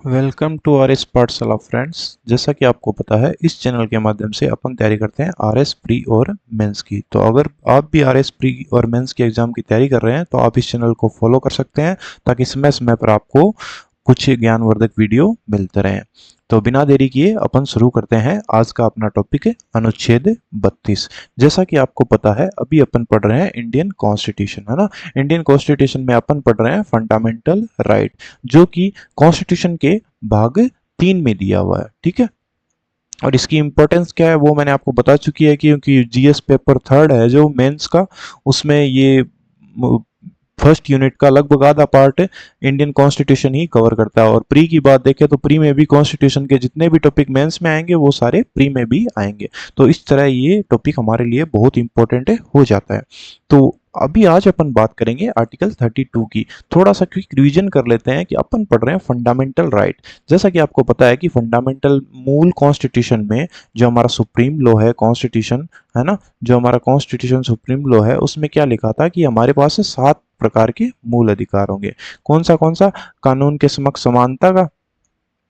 Welcome to R S पाठशाला friends. जैसा कि आपको पता है, इस चैनल के माध्यम से अपन तैयारी करते हैं आर एस प्री और मेंस की। तो अगर आप भी आर एस प्री और मेंस के एग्जाम की तैयारी कर रहे हैं तो आप इस चैनल को फॉलो कर सकते हैं, ताकि समय समय पर आपको कुछ ज्ञानवर्धक वीडियो मिलते रहें। तो बिना देरी किए अपन शुरू करते हैं। आज का अपना टॉपिक है अनुच्छेद 32। जैसा कि आपको पता है, अभी अपन पढ़ रहे हैं इंडियन कॉन्स्टिट्यूशन, है ना। इंडियन कॉन्स्टिट्यूशन में अपन पढ़ रहे हैं फंडामेंटल राइट, जो कि कॉन्स्टिट्यूशन के भाग 3 में दिया हुआ है। ठीक है, और इसकी इंपॉर्टेंस क्या है वो मैंने आपको बता चुकी है, क्योंकि जीएस पेपर थर्ड है जो मेंस का, उसमें ये फर्स्ट यूनिट का लगभग आधा पार्ट इंडियन कॉन्स्टिट्यूशन ही कवर करता है। और प्री की बात देखें तो प्री में भी कॉन्स्टिट्यूशन के जितने भी टॉपिक मेंस में आएंगे वो सारे प्री में भी आएंगे। तो इस तरह ये टॉपिक हमारे लिए बहुत इंपॉर्टेंट हो जाता है। तो अभी आज अपन बात करेंगे आर्टिकल 32 की। थोड़ा सा क्विक रिवीजन कर लेते हैं कि अपन पढ़ रहे हैं फंडामेंटल राइट। जैसा कि आपको पता है कि फंडामेंटल मूल कॉन्स्टिट्यूशन में जो हमारा सुप्रीम लॉ है कॉन्स्टिट्यूशन, है ना, जो हमारा कॉन्स्टिट्यूशन सुप्रीम लॉ है, उसमें क्या लिखा था कि हमारे पास 7 प्रकार के मूल अधिकार होंगे। कौन सा? कानून के समक्ष समानता का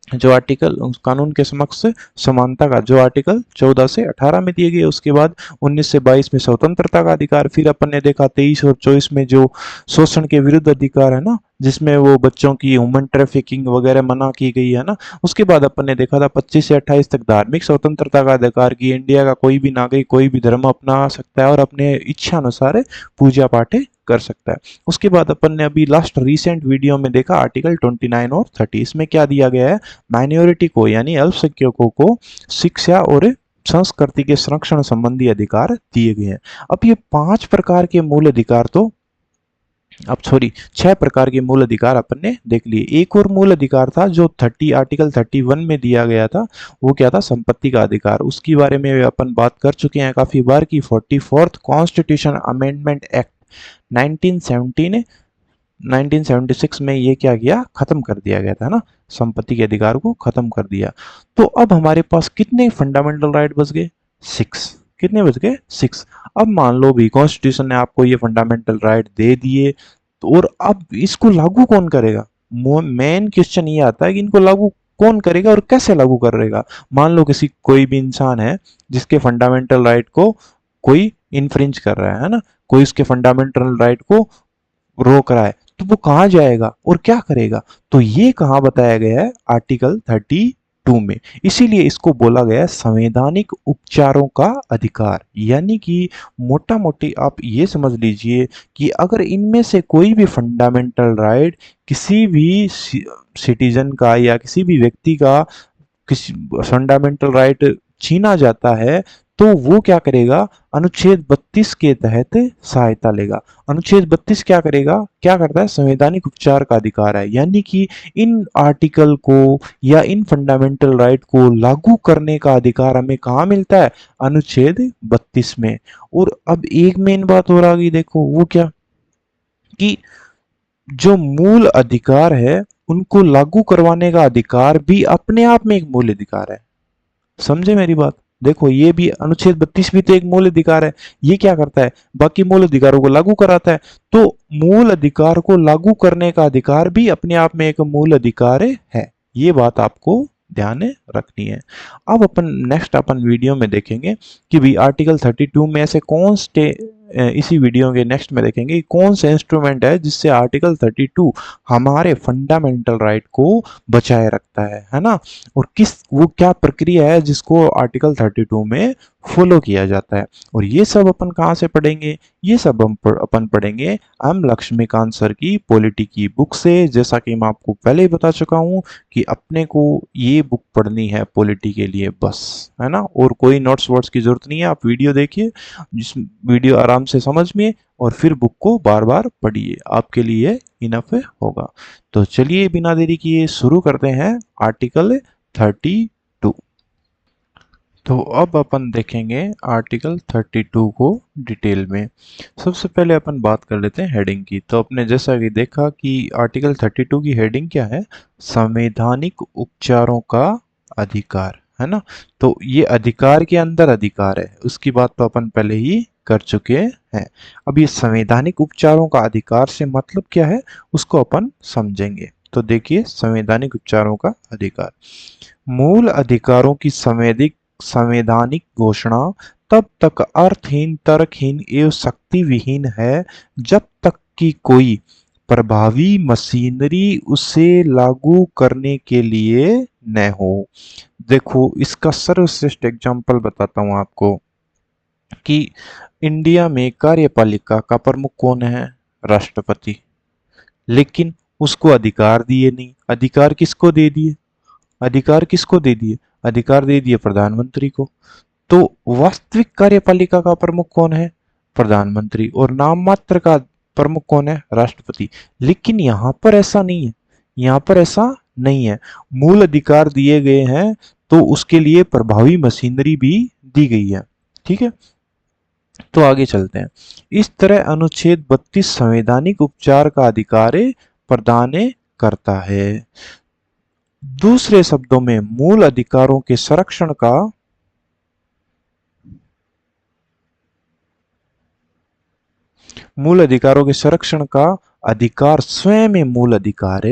जो आर्टिकल, कानून के समक्ष समानता का जो आर्टिकल 14 से 18 में दिए गए। उसके बाद 19 से 22 में स्वतंत्रता का अधिकार। फिर अपन ने देखा 23 और 24 में जो शोषण के विरुद्ध अधिकार है ना, जिसमें वो बच्चों की ह्यूमन ट्रैफिकिंग वगैरह मना की गई है ना। उसके बाद अपन ने देखा था 25 से 28 तक धार्मिक स्वतंत्रता का अधिकार, की इंडिया का कोई भी नागरिक कोई भी धर्म अपना सकता है और अपने इच्छा अनुसार पूजा पाठ कर सकता है। उसके बाद अपन ने अभी लास्ट रिसेंट वीडियो में देखा आर्टिकल 29 और 30। इसमें क्या दिया गया है, माइनॉरिटी को यानी अल्पसंख्यकों को शिक्षा और संस्कृति के संरक्षण संबंधी अधिकार दिए गए हैं। अब ये 5 प्रकार के मूल अधिकार तो, अब सॉरी 6 प्रकार के मूल अधिकार अपन ने देख लिए। एक और मूल अधिकार था जो आर्टिकल 31 में दिया गया था, वो क्या था, संपत्ति का अधिकार। उसके बारे में अपन बात कर चुके हैं काफी बार की 44th कॉन्स्टिट्यूशन अमेंडमेंट एक्ट 1970 ने 1976 में ये क्या किया, खत्म कर दिया गया था ना, संपत्ति के अधिकार को खत्म कर दिया। तो अब हमारे पास कितने फंडामेंटल राइट बच गए, 6। कितने बच गए, 6। अब मान लो भी कॉन्स्टिट्यूशन ने आपको ये फंडामेंटल राइट दे दिए, तो और अब इसको लागू कौन करेगा। मेन क्वेश्चन ये आता है कि इनको लागू कौन करेगा और कैसे लागू करेगा। मान लो किसी कोई भी इंसान है जिसके फंडामेंटल राइट को कोई इन्फ्रिंज कर रहा है ना, कोई उसके फंडामेंटल राइट को रोक रहा है, तो वो कहाँ जाएगा और क्या करेगा। तो ये कहाँ बताया गया है, आर्टिकल 32 में। इसीलिए इसको बोला गया है संवैधानिक उपचारों का अधिकार। यानी कि मोटा मोटी आप ये समझ लीजिए कि अगर इनमें से कोई भी फंडामेंटल राइट किसी भी सिटीजन का या किसी भी व्यक्ति का किसी फंडामेंटल राइट छीना जाता है, तो वो क्या करेगा, अनुच्छेद 32 के तहत सहायता लेगा। अनुच्छेद 32 क्या करेगा, क्या करता है, संवैधानिक उपचार का अधिकार है। यानी कि इन आर्टिकल को या इन फंडामेंटल राइट को लागू करने का अधिकार हमें कहाँ मिलता है, अनुच्छेद 32 में। और अब एक मेन बात और आ गई, देखो वो क्या, कि जो मूल अधिकार है उनको लागू करवाने का अधिकार भी अपने आप में एक मूल अधिकार है। समझे मेरी बात। देखो ये भी अनुच्छेद 32 भी तो एक मूल अधिकार है। ये क्या करता है, बाकी मूल अधिकारों को लागू कराता है। तो मूल अधिकार को लागू करने का अधिकार भी अपने आप में एक मूल अधिकार है। ये बात आपको ध्यान रखनी है। अब अपन नेक्स्ट अपन वीडियो में देखेंगे कि भी आर्टिकल 32 में ऐसे कौन से, इसी वीडियो के नेक्स्ट में देखेंगे कि कौन सा इंस्ट्रूमेंट है जिससे आर्टिकल 32 हमारे फंडामेंटल राइट को बचाए रखता है ना। और किस, वो क्या प्रक्रिया है जिसको आर्टिकल 32 में फॉलो किया जाता है। और ये सब अपन कहाँ से पढ़ेंगे, ये सब अपन पढ़ेंगे एम लक्ष्मीकांत सर की पॉलिटी की बुक से। जैसा कि मैं आपको पहले ही बता चुका हूँ कि अपने को ये बुक पढ़नी है पॉलिटी के लिए बस, है ना। और कोई नोट्स वोट्स की जरूरत नहीं है, आप वीडियो देखिए, जिस वीडियो आराम से समझ में, और फिर बुक को बार बार पढ़िए, आपके लिए इनफ होगा। तो चलिए बिना देरी किए शुरू करते हैं आर्टिकल 32। तो अब अपन देखेंगे आर्टिकल 32 को डिटेल में। सबसे पहले अपन बात कर लेते हैं हेडिंग की। तो अपने जैसा कि देखा कि आर्टिकल 32 की हेडिंग क्या है, संवैधानिक उपचारों का अधिकार, है ना। तो ये अधिकार के अंदर अधिकार है, उसकी बात तो अपन पहले ही कर चुके हैं। अब ये संवैधानिक उपचारों का अधिकार से मतलब क्या है, उसको अपन समझेंगे। तो देखिए संवैधानिक उपचारों का अधिकार। मूल अधिकारों की संवैधानिक घोषणा तब तक अर्थहीन, तर्कहीन एवं शक्ति विहीन है जब तक कि कोई प्रभावी मशीनरी उसे लागू करने के लिए न हो। देखो इसका सर्वश्रेष्ठ एग्जाम्पल बताता हूं आपको कि इंडिया में कार्यपालिका का प्रमुख कौन है? राष्ट्रपति। लेकिन उसको अधिकार दिए नहीं। अधिकार किसको दे दिए? अधिकार किसको दे दिए? अधिकार दे दिए प्रधानमंत्री को। तो वास्तविक कार्यपालिका का प्रमुख कौन है? प्रधानमंत्री। और नाम मात्र का प्रमुख कौन है? राष्ट्रपति। लेकिन यहां पर ऐसा नहीं है। यहां पर ऐसा नहीं है। मूल अधिकार दिए गए हैं तो उसके लिए प्रभावी मशीनरी भी दी गई है। ठीक है, तो आगे चलते हैं। इस तरह अनुच्छेद 32 संवैधानिक उपचार का अधिकार प्रदान करता है। दूसरे शब्दों में मूल अधिकारों के संरक्षण का मूल अधिकारों के संरक्षण का अधिकार स्वयं में मूल अधिकार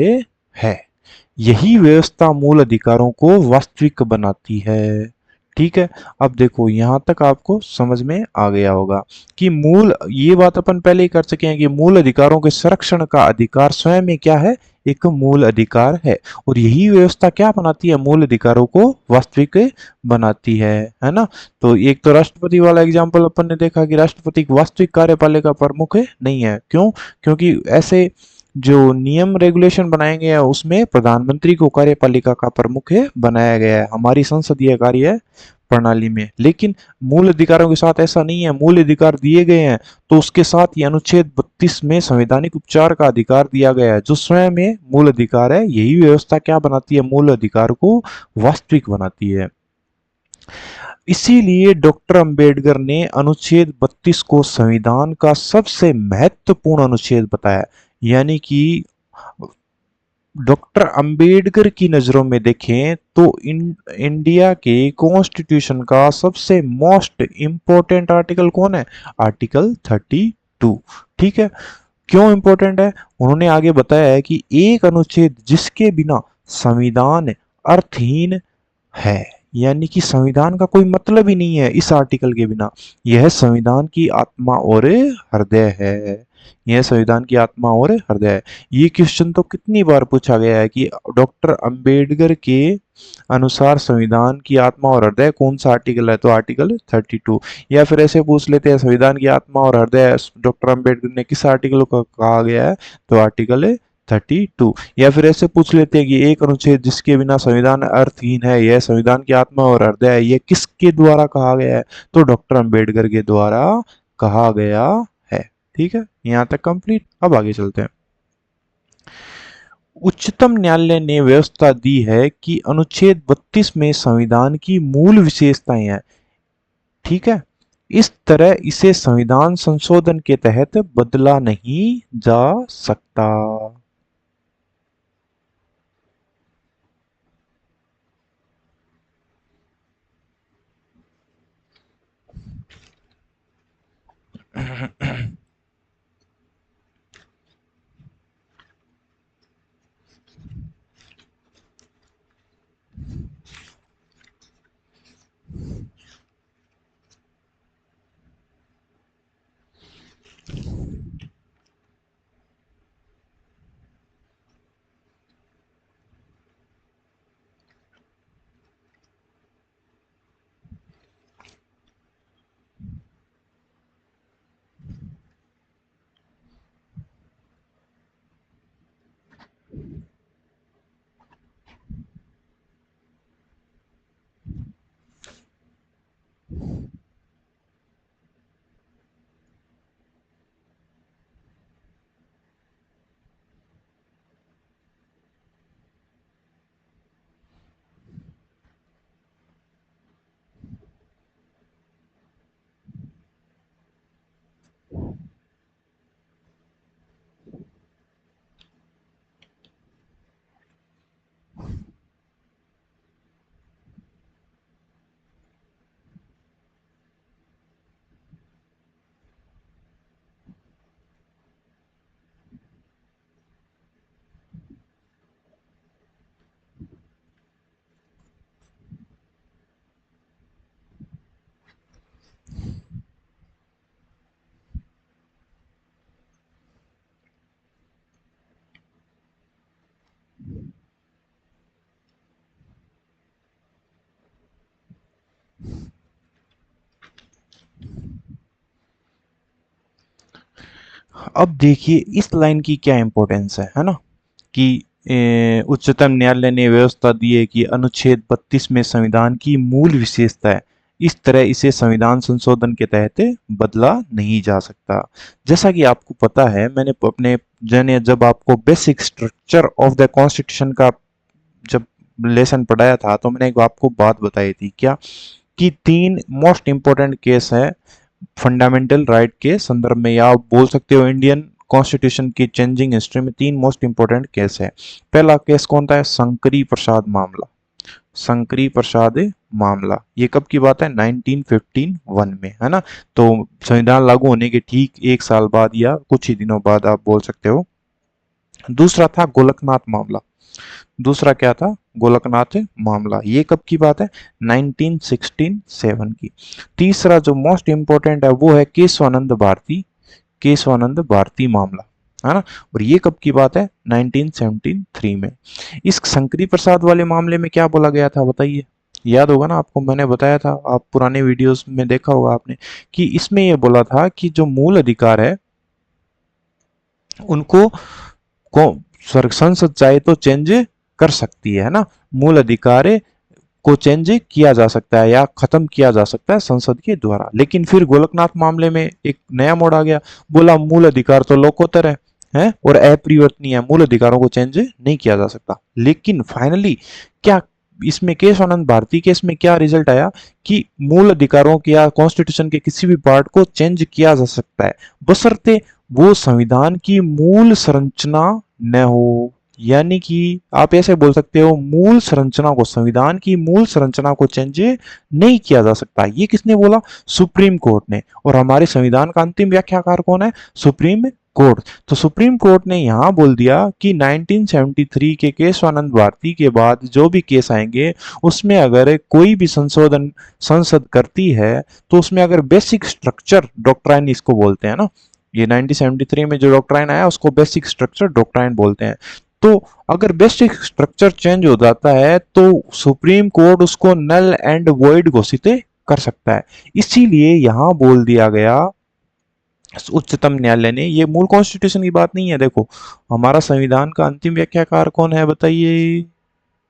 है। यही व्यवस्था मूल अधिकारों को वास्तविक बनाती है। ठीक है, अब देखो यहां तक आपको समझ में आ गया होगा कि मूल, ये बात अपन पहले ही कर चुके हैं कि मूल अधिकारों के संरक्षण का अधिकार स्वयं में क्या है? एक मूल अधिकार है। और यही व्यवस्था क्या बनाती है? मूल अधिकारों को वास्तविक बनाती है ना। तो एक तो राष्ट्रपति वाला एग्जाम्पल अपन ने देखा कि राष्ट्रपति वास्तविक कार्यपालिका प्रमुख नहीं है। क्यों? क्योंकि ऐसे जो नियम रेगुलेशन बनाए गए हैं उसमें प्रधानमंत्री को कार्यपालिका का प्रमुख बनाया गया है हमारी संसदीय कार्य प्रणाली में। लेकिन मूल अधिकारों के साथ ऐसा नहीं है। मूल अधिकार दिए गए हैं तो उसके साथ ही अनुच्छेद 32 में संवैधानिक उपचार का अधिकार दिया गया है जो स्वयं में मूल अधिकार है। यही व्यवस्था क्या बनाती है? मूल अधिकार को वास्तविक बनाती है। इसीलिए डॉक्टर अंबेडकर ने अनुच्छेद 32 को संविधान का सबसे महत्वपूर्ण अनुच्छेद बताया। यानी कि डॉक्टर अंबेडकर की नजरों में देखें तो इंडिया के कॉन्स्टिट्यूशन का सबसे मोस्ट इंपॉर्टेंट आर्टिकल कौन है? आर्टिकल 32। ठीक है, क्यों इंपॉर्टेंट है? उन्होंने आगे बताया है कि एक अनुच्छेद जिसके बिना संविधान अर्थहीन है, यानी कि संविधान का कोई मतलब ही नहीं है इस आर्टिकल के बिना। यह संविधान की आत्मा और हृदय है। यह संविधान की आत्मा और हृदय है। ये क्वेश्चन तो कितनी बार पूछा गया है कि डॉक्टर अंबेडकर के अनुसार संविधान की आत्मा और हृदय कौन सा आर्टिकल है? तो आर्टिकल 32। या फिर ऐसे पूछ लेते हैं संविधान की आत्मा और हृदय डॉक्टर अंबेडकर ने किस आर्टिकल को कहा गया है? तो आर्टिकल 32। या फिर ऐसे पूछ लेते हैं कि एक अनुच्छेद जिसके बिना संविधान अर्थहीन है, यह संविधान की आत्मा और हृदय है, यह किसके द्वारा कहा गया है? तो डॉक्टर अंबेडकर के द्वारा कहा गया है। ठीक है, यहां तक कंप्लीट। अब आगे चलते हैं। उच्चतम न्यायालय ने व्यवस्था दी है कि अनुच्छेद 32 में संविधान की मूल विशेषताएं हैं। ठीक है, इस तरह इसे संविधान संशोधन के तहत बदला नहीं जा सकता। अब देखिए इस लाइन की क्या इंपॉर्टेंस है ना, कि उच्चतम न्यायालय ने व्यवस्था दी है कि अनुच्छेद 32 में संविधान की मूल विशेषता है, इस तरह इसे संविधान संशोधन के तहत बदला नहीं जा सकता। जैसा कि आपको पता है, मैंने अपने जब आपको basic structure of the constitution का जब लेसन पढ़ाया था, तो मैंने एक आपको बात बताई थी क्या, कि 3 मोस्ट इंपॉर्टेंट केस है फंडामेंटल राइट के संदर्भ में, या आप बोल सकते हो इंडियन कॉन्स्टिट्यूशन की चेंजिंग हिस्ट्री में 3 मोस्ट इंपॉर्टेंट केस है। पहला केस कौन था? है शंकरी प्रसाद मामला। शंकरी प्रसाद मामला ये कब की बात है? 1951 में, है ना। तो संविधान लागू होने के ठीक 1 साल बाद या कुछ ही दिनों बाद आप बोल सकते हो। दूसरा था गोलकनाथ मामला। दूसरा क्या था? गोलकनाथ मामला। ये कब की बात है? 1967 की। तीसरा जो मोस्ट इंपॉर्टेंट है वो है केशवानंद भारती, केशवानंद भारती मामला, है ना। और ये कब की बात है? 1973 में। इस शंकरी प्रसाद वाले मामले में क्या बोला गया था बताइए? याद होगा ना आपको, मैंने बताया था, आप पुराने वीडियोस में देखा होगा आपने, कि इसमें यह बोला था कि जो मूल अधिकार है उनको संसद चाहे तो चेंज कर सकती है ना। मूल अधिकार को चेंज किया जा सकता है या खत्म किया जा सकता है संसद के द्वारा। लेकिन फिर गोलकनाथ मामले में एक नया मोड़ आ गया, बोला मूल अधिकार तो लोकोत्तर है और अपरिवर्तनीय, मूल अधिकारों को चेंज नहीं किया जा सकता। लेकिन फाइनली क्या इसमें केशवानंद भारती केस में क्या रिजल्ट आया, कि मूल अधिकारों के या कॉन्स्टिट्यूशन के किसी भी पार्ट को चेंज किया जा सकता है, बशर्ते वो संविधान की मूल संरचना न हो। यानी कि आप ऐसे बोल सकते हो, मूल संरचना को, संविधान की मूल संरचना को चेंज नहीं किया जा सकता। ये किसने बोला? सुप्रीम कोर्ट ने। और हमारे संविधान का अंतिम व्याख्याकार कौन है? Supreme court. तो सुप्रीम कोर्ट ने यहां बोल दिया कि 1973 के केशवानंद भारती के बाद जो भी केस आएंगे उसमें अगर कोई भी संशोधन संसद करती है तो उसमें अगर बेसिक स्ट्रक्चर डॉक्ट्राइन इसको बोलते हैं ना, ये 1973 में जो डॉक्ट्राइन आया उसको बेसिक स्ट्रक्चर डॉक्ट्राइन बोलते हैं। तो अगर बेसिक स्ट्रक्चर चेंज हो जाता है तो सुप्रीम कोर्ट उसको नल एंड वॉइड घोषित कर सकता है। इसीलिए यहां बोल दिया गया उच्चतम न्यायालय ने, ये मूल कॉन्स्टिट्यूशन की बात नहीं है, देखो हमारा संविधान का अंतिम व्याख्याकार कौन है बताइए?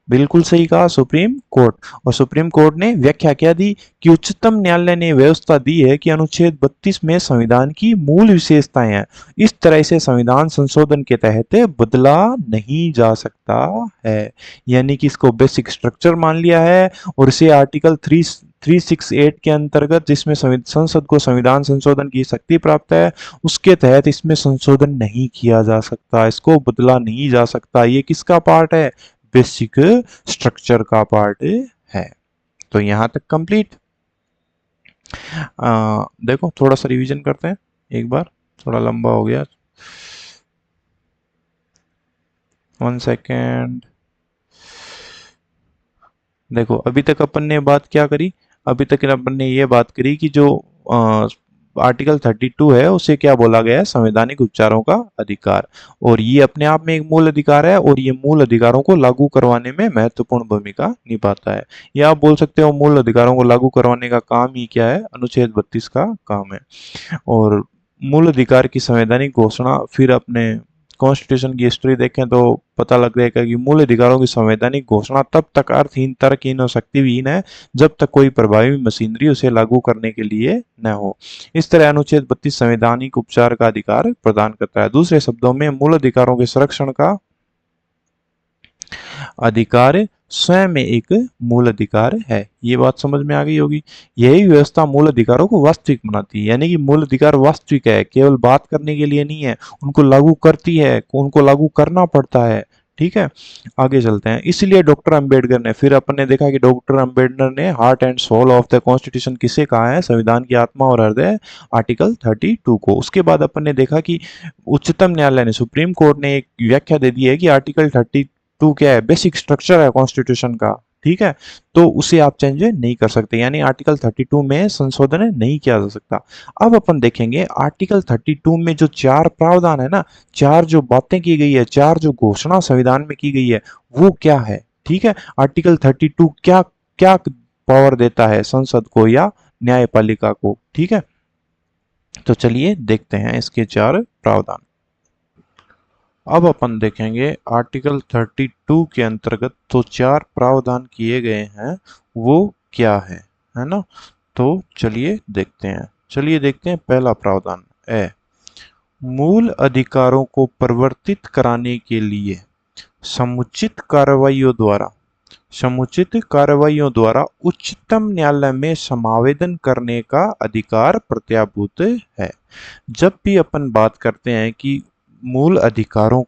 बिल्कुल सही कहा, सुप्रीम कोर्ट। और सुप्रीम कोर्ट ने व्याख्या क्या दी, कि उच्चतम न्यायालय ने व्यवस्था दी है कि अनुच्छेद 32 में संविधान की मूल विशेषताएं हैं, इस तरह से संविधान संशोधन के तहत बदला नहीं जा सकता है। यानी कि इसको बेसिक स्ट्रक्चर मान लिया है और इसे आर्टिकल 368 के अंतर्गत, जिसमें संसद को संविधान संशोधन की शक्ति प्राप्त है, उसके तहत इसमें संशोधन नहीं किया जा सकता, इसको बदला नहीं जा सकता। ये किसका पार्ट है? बेसिक स्ट्रक्चर का पार्ट है। तो यहां तक कंप्लीट। देखो थोड़ा सा रिवीजन करते हैं एक बार, थोड़ा लंबा हो गया। 1 सेकेंड। देखो अभी तक अपन ने बात क्या करी? अभी तक अपन ने ये बात करी कि जो आर्टिकल 32 है उसे क्या बोला गया है? संवैधानिक उपचारों का अधिकार। और ये अपने आप में एक मूल अधिकार है और ये मूल अधिकारों को लागू करवाने में महत्वपूर्ण भूमिका निभाता है। या आप बोल सकते हो मूल अधिकारों को लागू करवाने का काम ही क्या है? अनुच्छेद 32 का काम है। और मूल अधिकार की संवैधानिक घोषणा, फिर अपने कॉन्स्टिट्यूशन की हिस्ट्री देखें तो पता लग जाएगा कि मूल अधिकारों की संवैधानिक घोषणा तब तक अर्थहीन, तर्कहीन और शक्तिहीन है जब तक कोई प्रभावी मशीनरी उसे लागू करने के लिए न हो। इस तरह अनुच्छेद 32 संवैधानिक उपचार का अधिकार प्रदान करता है। दूसरे शब्दों में मूल अधिकारों के संरक्षण का अधिकार स्वयं में एक मूल अधिकार है। ये बात समझ में आ गई होगी। यही व्यवस्था मूल अधिकारों को वास्तविक बनाती है। यानी कि मूल अधिकार वास्तविक है, केवल बात करने के लिए नहीं है, उनको लागू करती है, उनको लागू करना पड़ता है। ठीक है, आगे चलते हैं। इसलिए डॉक्टर अंबेडकर ने, फिर अपन ने देखा कि डॉक्टर अंबेडकर ने heart and soul of the constitution किसे कहा है? संविधान की आत्मा और हृदय, आर्टिकल 32 को। उसके बाद अपन ने देखा कि उच्चतम न्यायालय ने, सुप्रीम कोर्ट ने एक व्याख्या दे दी है कि आर्टिकल 32 क्या है? बेसिक स्ट्रक्चर है कॉन्स्टिट्यूशन का। ठीक है, तो उसे आप चेंज नहीं कर सकते, यानी आर्टिकल 32 में संशोधन नहीं किया जा सकता। अब अपन देखेंगे आर्टिकल 32 में जो 4 प्रावधान है ना, 4 जो बातें की गई है, 4 जो घोषणा संविधान में की गई है, वो क्या है? ठीक है, आर्टिकल 32 क्या क्या पावर देता है संसद को या न्यायपालिका को? ठीक है, तो चलिए देखते हैं इसके चार प्रावधान। अब अपन देखेंगे आर्टिकल 32 के अंतर्गत तो चार प्रावधान किए गए हैं, वो क्या है ना। तो चलिए देखते हैं पहला प्रावधान ए, मूल अधिकारों को परिवर्तित कराने के लिए समुचित कार्रवाइयों द्वारा उच्चतम न्यायालय में समावेदन करने का अधिकार प्रत्याभूत है। जब भी अपन बात करते हैं कि मूल अधिकारों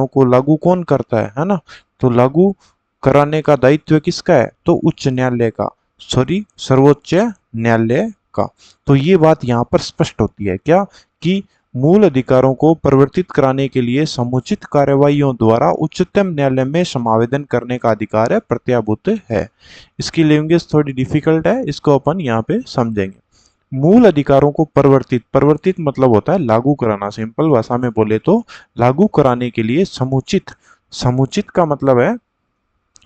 को लागू कौन करता है ना, तो लागू कराने का दायित्व किसका है, तो उच्च न्यायालय का, सॉरी सर्वोच्च न्यायालय का। तो ये बात यहाँ पर स्पष्ट होती है क्या, कि मूल अधिकारों को परिवर्तित कराने के लिए समुचित कार्यवाहियों द्वारा उच्चतम न्यायालय में समावेदन करने का अधिकार है प्रत्याभूत है। इसकी लैंग्वेज थोड़ी डिफिकल्ट है, इसको अपन यहाँ पे समझेंगे। मूल अधिकारों को परिवर्तित मतलब होता है लागू कराना। सिंपल भाषा में बोले तो लागू कराने के लिए समुचित का मतलब है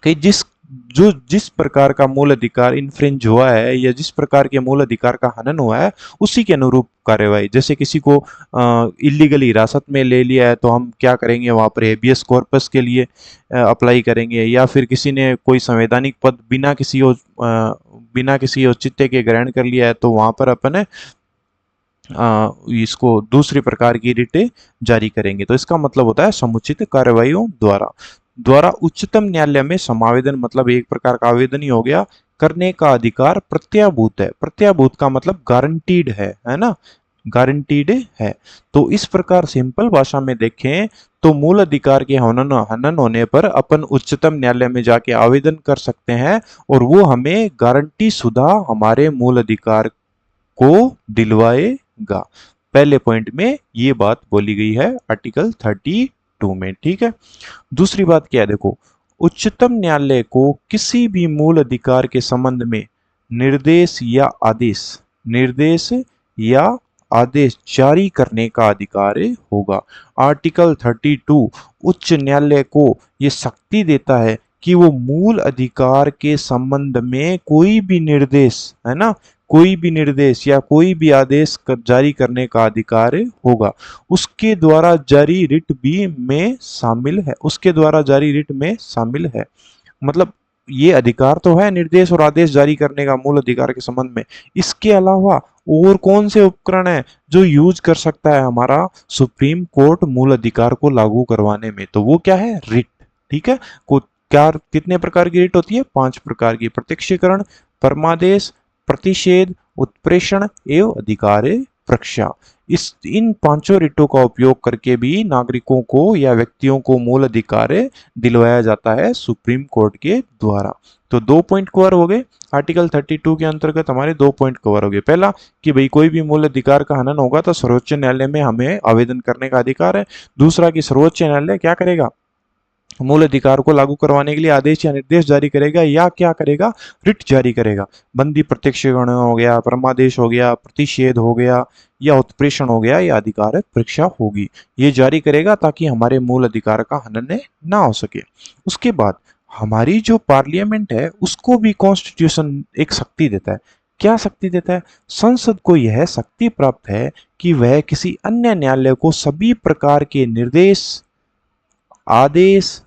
कि जिस प्रकार का मूल अधिकार इन्फ्रिंज हुआ है या जिस प्रकार के मूल अधिकार का हनन हुआ है उसी के अनुरूप कार्यवाही। जैसे किसी को इलीगली हिरासत में ले लिया है तो हम क्या करेंगे, वहां पर हेबियस कॉर्पस के लिए अप्लाई करेंगे, या फिर किसी ने कोई संवैधानिक पद बिना किसी औचित्य के ग्रहण कर लिया है तो वहां पर अपन इसको दूसरी प्रकार की रिट जारी करेंगे। तो इसका मतलब होता है समुचित कार्यवाहियों द्वारा उच्चतम न्यायालय में समावेदन, मतलब एक प्रकार का आवेदन ही हो गया, करने का अधिकार प्रत्याभूत है। प्रत्याभूत का मतलब गारंटीड है ना, गारंटीड है। तो इस प्रकार सिंपल भाषा में देखें तो मूल अधिकार के हनन होने पर अपन उच्चतम न्यायालय में जाके आवेदन कर सकते हैं और वो हमें गारंटी शुदा हमारे मूल अधिकार को दिलवाएगा। पहले पॉइंट में ये बात बोली गई है आर्टिकल 32 में, ठीक है। दूसरी बात क्या है, देखो, उच्चतम न्यायालय को किसी भी मूल अधिकार के संबंध में निर्देश या आदेश जारी करने का अधिकार होगा। आर्टिकल 32 उच्च न्यायालय को यह शक्ति देता है कि वो मूल अधिकार के संबंध में कोई भी निर्देश, है ना, कोई भी निर्देश या कोई भी आदेश जारी करने का अधिकार होगा। उसके द्वारा जारी रिट भी में शामिल है, उसके द्वारा जारी रिट में शामिल है। मतलब ये अधिकार तो है निर्देश और आदेश जारी करने का मूल अधिकार के संबंध में। इसके अलावा और कौन से उपकरण है जो यूज कर सकता है हमारा सुप्रीम कोर्ट मूल अधिकार को लागू करवाने में, तो वो क्या है, रिट। ठीक है, क्या कितने प्रकार की रिट होती है, 5 प्रकार की। प्रत्यक्षीकरण, परमादेश, प्रतिषेध, उत्प्रेषण एवं अधिकार प्रक्षा। इन पांचों रिटों का उपयोग करके भी नागरिकों को या व्यक्तियों को मूल अधिकार दिलवाया जाता है सुप्रीम कोर्ट के द्वारा। तो 2 पॉइंट कवर हो गए आर्टिकल 32 के अंतर्गत, हमारे 2 पॉइंट कवर हो गए। पहला कि भाई कोई भी मूल अधिकार का हनन होगा तो सर्वोच्च न्यायालय में हमें आवेदन करने का अधिकार है। दूसरा कि सर्वोच्च न्यायालय क्या करेगा, मूल अधिकार को लागू करवाने के लिए आदेश या निर्देश जारी करेगा या क्या करेगा, रिट जारी करेगा। बंदी प्रत्यक्षीकरण हो गया, परमादेश हो गया, प्रतिषेध हो गया या उत्प्रेषण हो गया या अधिकार परीक्षा होगी, ये जारी करेगा ताकि हमारे मूल अधिकार का हनन ना हो सके। उसके बाद हमारी जो पार्लियामेंट है उसको भी कॉन्स्टिट्यूशन एक शक्ति देता है। क्या शक्ति देता है, संसद को यह शक्ति प्राप्त है कि वह किसी अन्य न्यायालय को सभी प्रकार के निर्देश, आदेश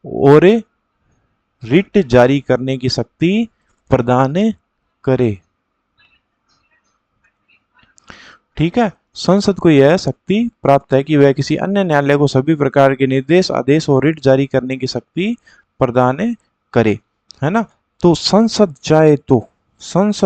और रिट जारी करने की शक्ति प्रदान करे। ठीक है, संसद को यह शक्ति प्राप्त है कि वह किसी अन्य न्यायालय को सभी प्रकार के निर्देश, आदेश और रिट जारी करने की शक्ति प्रदान करे, है ना। तो संसद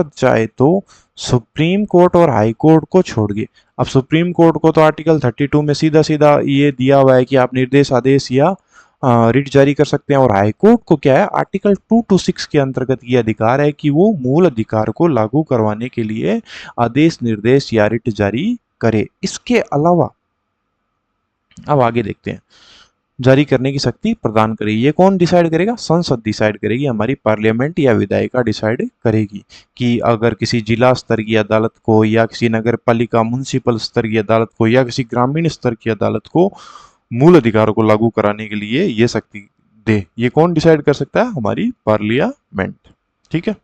चाहे तो सुप्रीम कोर्ट और हाई कोर्ट को छोड़ के, अब सुप्रीम कोर्ट को तो आर्टिकल 32 में सीधा सीधा ये दिया हुआ है कि आप निर्देश, आदेश या रिट जारी कर सकते हैं, और हाई कोर्ट को क्या है, आर्टिकल 226 के अंतर्गत ये अधिकार है कि वो मूल अधिकार को लागू करवाने के लिए आदेश, निर्देश या रिट जारी करे। इसके अलावा अब आगे देखते हैं, जारी करने की शक्ति प्रदान करेगी, ये कौन डिसाइड करेगा, संसद डिसाइड करेगी, हमारी पार्लियामेंट या विधायिका डिसाइड करेगी कि अगर किसी जिला स्तर की अदालत को या किसी नगर पालिका म्युनिसिपल स्तर की अदालत को या किसी ग्रामीण स्तर की अदालत को मूल अधिकारों को लागू कराने के लिए ये शक्ति दे, ये कौन डिसाइड कर सकता है, हमारी पार्लियामेंट। ठीक है,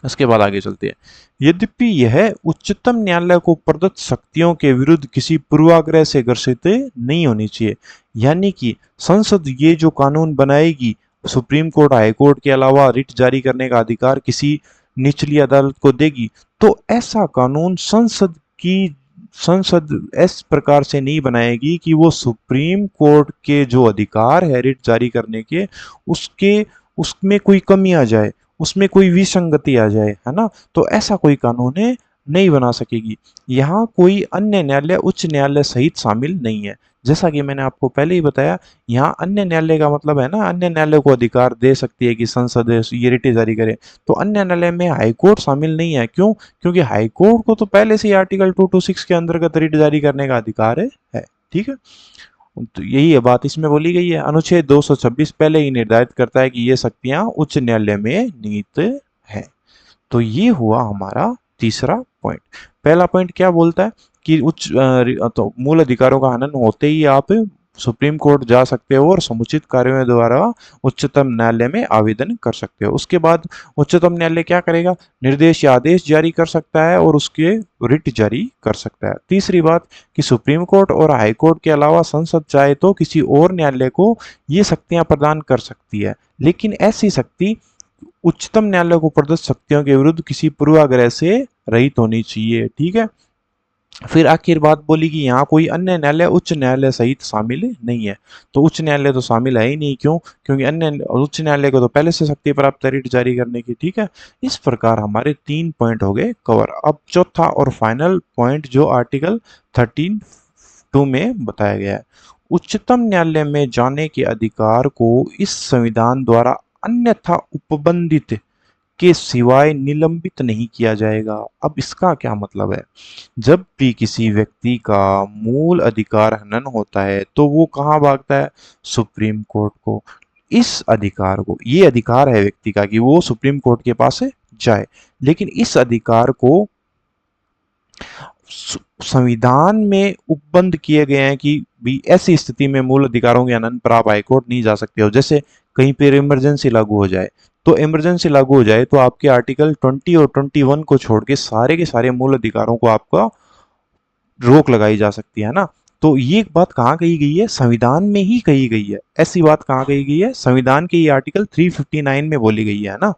इसके बाद आगे चलते हैं। यद्यपि यह उच्चतम न्यायालय को प्रदत्त शक्तियों के विरुद्ध किसी पूर्वाग्रह से ग्रसित नहीं होनी चाहिए। यानी कि संसद ये जो कानून बनाएगी, सुप्रीम कोर्ट हाई कोर्ट के अलावा रिट जारी करने का अधिकार किसी निचली अदालत को देगी, तो ऐसा कानून संसद इस प्रकार से नहीं बनाएगी कि वो सुप्रीम कोर्ट के जो अधिकार है रिट जारी करने के, उसके उसमें कोई कमी आ जाए, उसमें कोई विसंगति आ जाए, है ना। तो ऐसा कोई कानून है नहीं बना सकेगी। यहाँ कोई अन्य न्यायालय उच्च न्यायालय सहित शामिल नहीं है। जैसा कि मैंने आपको पहले ही बताया, यहाँ अन्य न्यायालय का मतलब है ना, अन्य न्यायालय को अधिकार दे सकती है कि संसद ये रिट जारी करे। तो अन्य न्यायालय में हाई कोर्ट शामिल नहीं है। क्यों? क्योंकि हाई कोर्ट को तो पहले से ही आर्टिकल 226 के अंतर्गत रिट जारी करने का अधिकार है। ठीक है, तो यही है बात इसमें बोली गई है। अनुच्छेद 226 पहले ही निर्धारित करता है कि ये शक्तियां उच्च न्यायालय में निहित है। तो ये हुआ हमारा तीसरा पॉइंट। पहला पॉइंट क्या बोलता है कि तो मूल अधिकारों का हनन होते ही आप सुप्रीम कोर्ट जा सकते हो और समुचित कार्यों द्वारा उच्चतम न्यायालय में आवेदन कर सकते हो। उसके बाद उच्चतम न्यायालय क्या करेगा? निर्देश या आदेश जारी कर सकता है और उसके रिट जारी कर सकता है। तीसरी बात कि सुप्रीम कोर्ट और हाई कोर्ट के अलावा संसद चाहे तो किसी और न्यायालय को ये शक्तियां प्रदान कर सकती है, लेकिन ऐसी शक्ति उच्चतम न्यायालय को प्रदत्त शक्तियों के विरुद्ध किसी पूर्वाग्रह से रहित होनी चाहिए। ठीक है, फिर आखिर बात बोली कि यहाँ कोई अन्य न्यायालय उच्च न्यायालय सहित शामिल नहीं है। तो उच्च न्यायालय तो शामिल है ही नहीं। क्यों? क्योंकि अन्य उच्च न्यायालय को तो पहले से शक्ति प्राप्त है रिट जारी करने की। ठीक है, इस प्रकार हमारे 3 पॉइंट हो गए कवर। अब चौथा और फाइनल पॉइंट जो आर्टिकल 13(2) में बताया गया है, उच्चतम न्यायालय में जाने के अधिकार को इस संविधान द्वारा अन्यथा उपबंधित के सिवाय निलंबित नहीं किया जाएगा। अब इसका क्या मतलब है? जब भी किसी व्यक्ति का मूल अधिकार हनन होता है तो वो कहाँ भागता है? सुप्रीम कोर्ट को। इस अधिकार को, ये अधिकार है व्यक्ति का कि वो सुप्रीम कोर्ट के पास जाए, लेकिन इस अधिकार को संविधान में उपबंध किए गए हैं कि भी ऐसी स्थिति में मूल अधिकारों के हनन पर आप हाईकोर्ट नहीं जा सकते हो। जैसे कहीं पर इमरजेंसी लागू हो जाए, तो इमरजेंसी लागू हो जाए तो आपके आर्टिकल 20 और 21 को छोड़ के सारे मूल अधिकारों को आपका रोक लगाई जा सकती है ना। तो ये बात कहाँ कही गई है? संविधान में ही कही गई है। ऐसी बात कहाँ कही गई है? संविधान के ये आर्टिकल 359 में बोली गई है ना।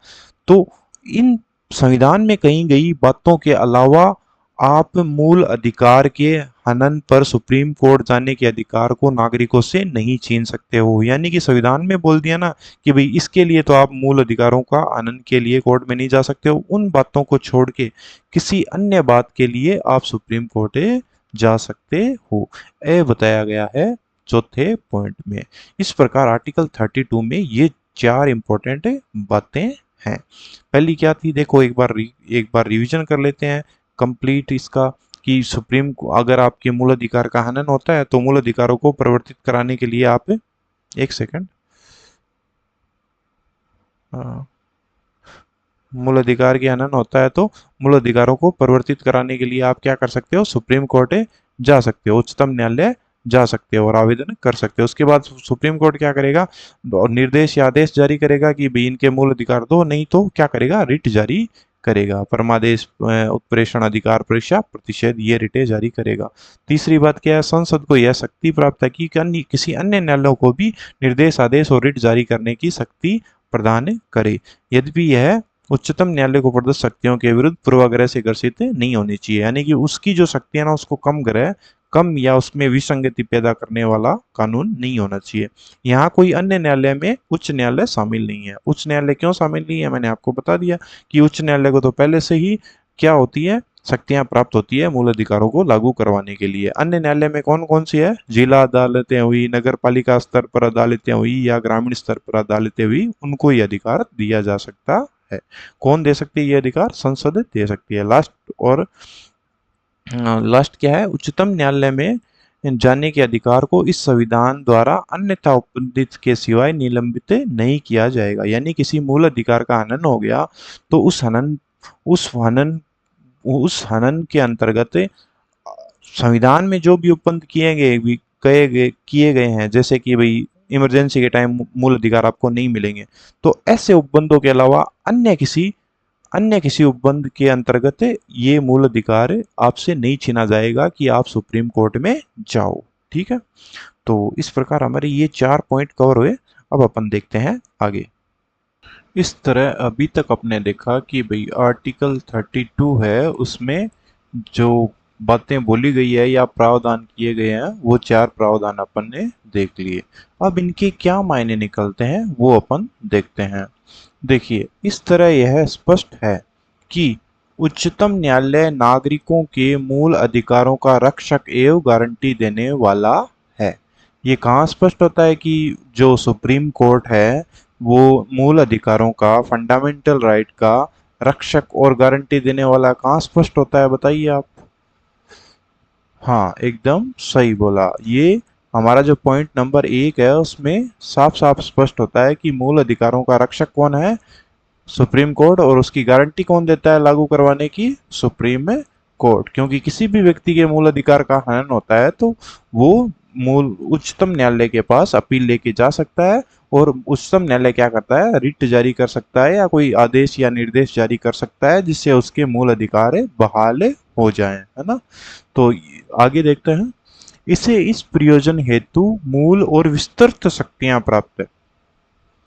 तो इन संविधान में कही गई बातों के अलावा आप मूल अधिकार के हनन पर सुप्रीम कोर्ट जाने के अधिकार को नागरिकों से नहीं छीन सकते हो। यानी कि संविधान में बोल दिया ना कि भाई इसके लिए तो आप मूल अधिकारों का हनन के लिए कोर्ट में नहीं जा सकते हो। उन बातों को छोड़ के किसी अन्य बात के लिए आप सुप्रीम कोर्ट जा सकते हो, यह बताया गया है चौथे पॉइंट में। इस प्रकार आर्टिकल 32 में ये 4 इंपॉर्टेंट बातें हैं। पहली क्या थी? देखो एक बार रिवीजन कर लेते हैं कंप्लीट इसका, कि सुप्रीम को अगर आपके मूल अधिकार का हनन होता है तो मूल अधिकारों को परिवर्तित कराने के लिए आप एक सेकंड, मूल अधिकार के हनन होता है तो मूल अधिकारों को परिवर्तित कराने के लिए आप क्या कर सकते हो? सुप्रीम कोर्ट जा सकते हो, उच्चतम न्यायालय जा सकते हो और आवेदन कर सकते हो। उसके बाद सुप्रीम कोर्ट क्या करेगा? निर्देश या आदेश जारी करेगा कि भाई इनके मूल अधिकार दो, नहीं तो क्या करेगा? रिट जारी करेगा। परमादेश, उत्प्रेषण अधिकार परीक्षा प्रतिषेध, ये रिटे जारी करेगा। तीसरी बात क्या है? संसद को यह शक्ति प्राप्त है कि किसी अन्य न्यायालयों को भी निर्देश आदेश और रिट जारी करने की शक्ति प्रदान करे, यद्यपि यह उच्चतम न्यायालय को प्रदत्त शक्तियों के विरुद्ध पूर्वाग्रह से ग्रसित नहीं होनी चाहिए। यानी कि उसकी जो शक्तियां ना उसको कम या उसमें विसंगति पैदा करने वाला कानून नहीं होना चाहिए। यहाँ कोई अन्य न्यायालय में उच्च न्यायालय शामिल नहीं है। उच्च न्यायालय क्यों शामिल नहीं है? मैंने आपको बता दिया कि उच्च न्यायालय को तो पहले से ही क्या होती है? शक्तियां प्राप्त होती है मूल अधिकारों को लागू करवाने के लिए। अन्य न्यायालय में कौन कौन सी है? जिला अदालतें हुई, नगर पालिका स्तर पर अदालतें हुई या ग्रामीण स्तर पर अदालतें हुई, उनको ये अधिकार दिया जा सकता है। कौन दे सकती है ये अधिकार? संसद दे सकती है। लास्ट क्या है? उच्चतम न्यायालय में जाने के अधिकार को इस संविधान द्वारा अन्यथा उपबंधित के सिवाय निलंबित नहीं किया जाएगा। यानी किसी मूल अधिकार का हनन हो गया तो उस हनन के अंतर्गत संविधान में जो भी उपबंध किए गए हैं, जैसे कि भाई इमरजेंसी के टाइम मूल अधिकार आपको नहीं मिलेंगे, तो ऐसे उपबंधों के अलावा अन्य किसी अन्य किसी उपबंध के अंतर्गत ये मूल अधिकार आपसे नहीं छीना जाएगा कि आप सुप्रीम कोर्ट में जाओ। ठीक है, तो इस प्रकार हमारे ये 4 पॉइंट कवर हुए। अब अपन देखते हैं आगे। इस तरह अभी तक अपने देखा कि भाई आर्टिकल 32 है, उसमें जो बातें बोली गई है या प्रावधान किए गए हैं वो 4 प्रावधान अपन ने देख लिए। अब इनके क्या मायने निकलते हैं वो अपन देखते हैं। देखिए, इस तरह यह स्पष्ट है कि उच्चतम न्यायालय नागरिकों के मूल अधिकारों का रक्षक एवं गारंटी देने वाला है। ये कहाँ स्पष्ट होता है कि जो सुप्रीम कोर्ट है वो मूल अधिकारों का, फंडामेंटल राइट का रक्षक और गारंटी देने वाला कहाँ स्पष्ट होता है, बताइए आप। हाँ, एकदम सही बोला। ये हमारा जो पॉइंट नंबर 1 है उसमें साफ साफ स्पष्ट होता है कि मूल अधिकारों का रक्षक कौन है, सुप्रीम कोर्ट, और उसकी गारंटी कौन देता है लागू करवाने की, सुप्रीम कोर्ट। क्योंकि किसी भी व्यक्ति के मूल अधिकार का हनन होता है तो वो मूल उच्चतम न्यायालय के पास अपील लेके जा सकता है, और उच्चतम न्यायालय क्या करता है, रिट जारी कर सकता है या कोई आदेश या निर्देश जारी कर सकता है जिससे उसके मूल अधिकार बहाल हो जाएं, है ना। तो आगे देखते हैं। इसे इस प्रयोजन हेतु मूल और विस्तृत शक्तियां प्राप्त है।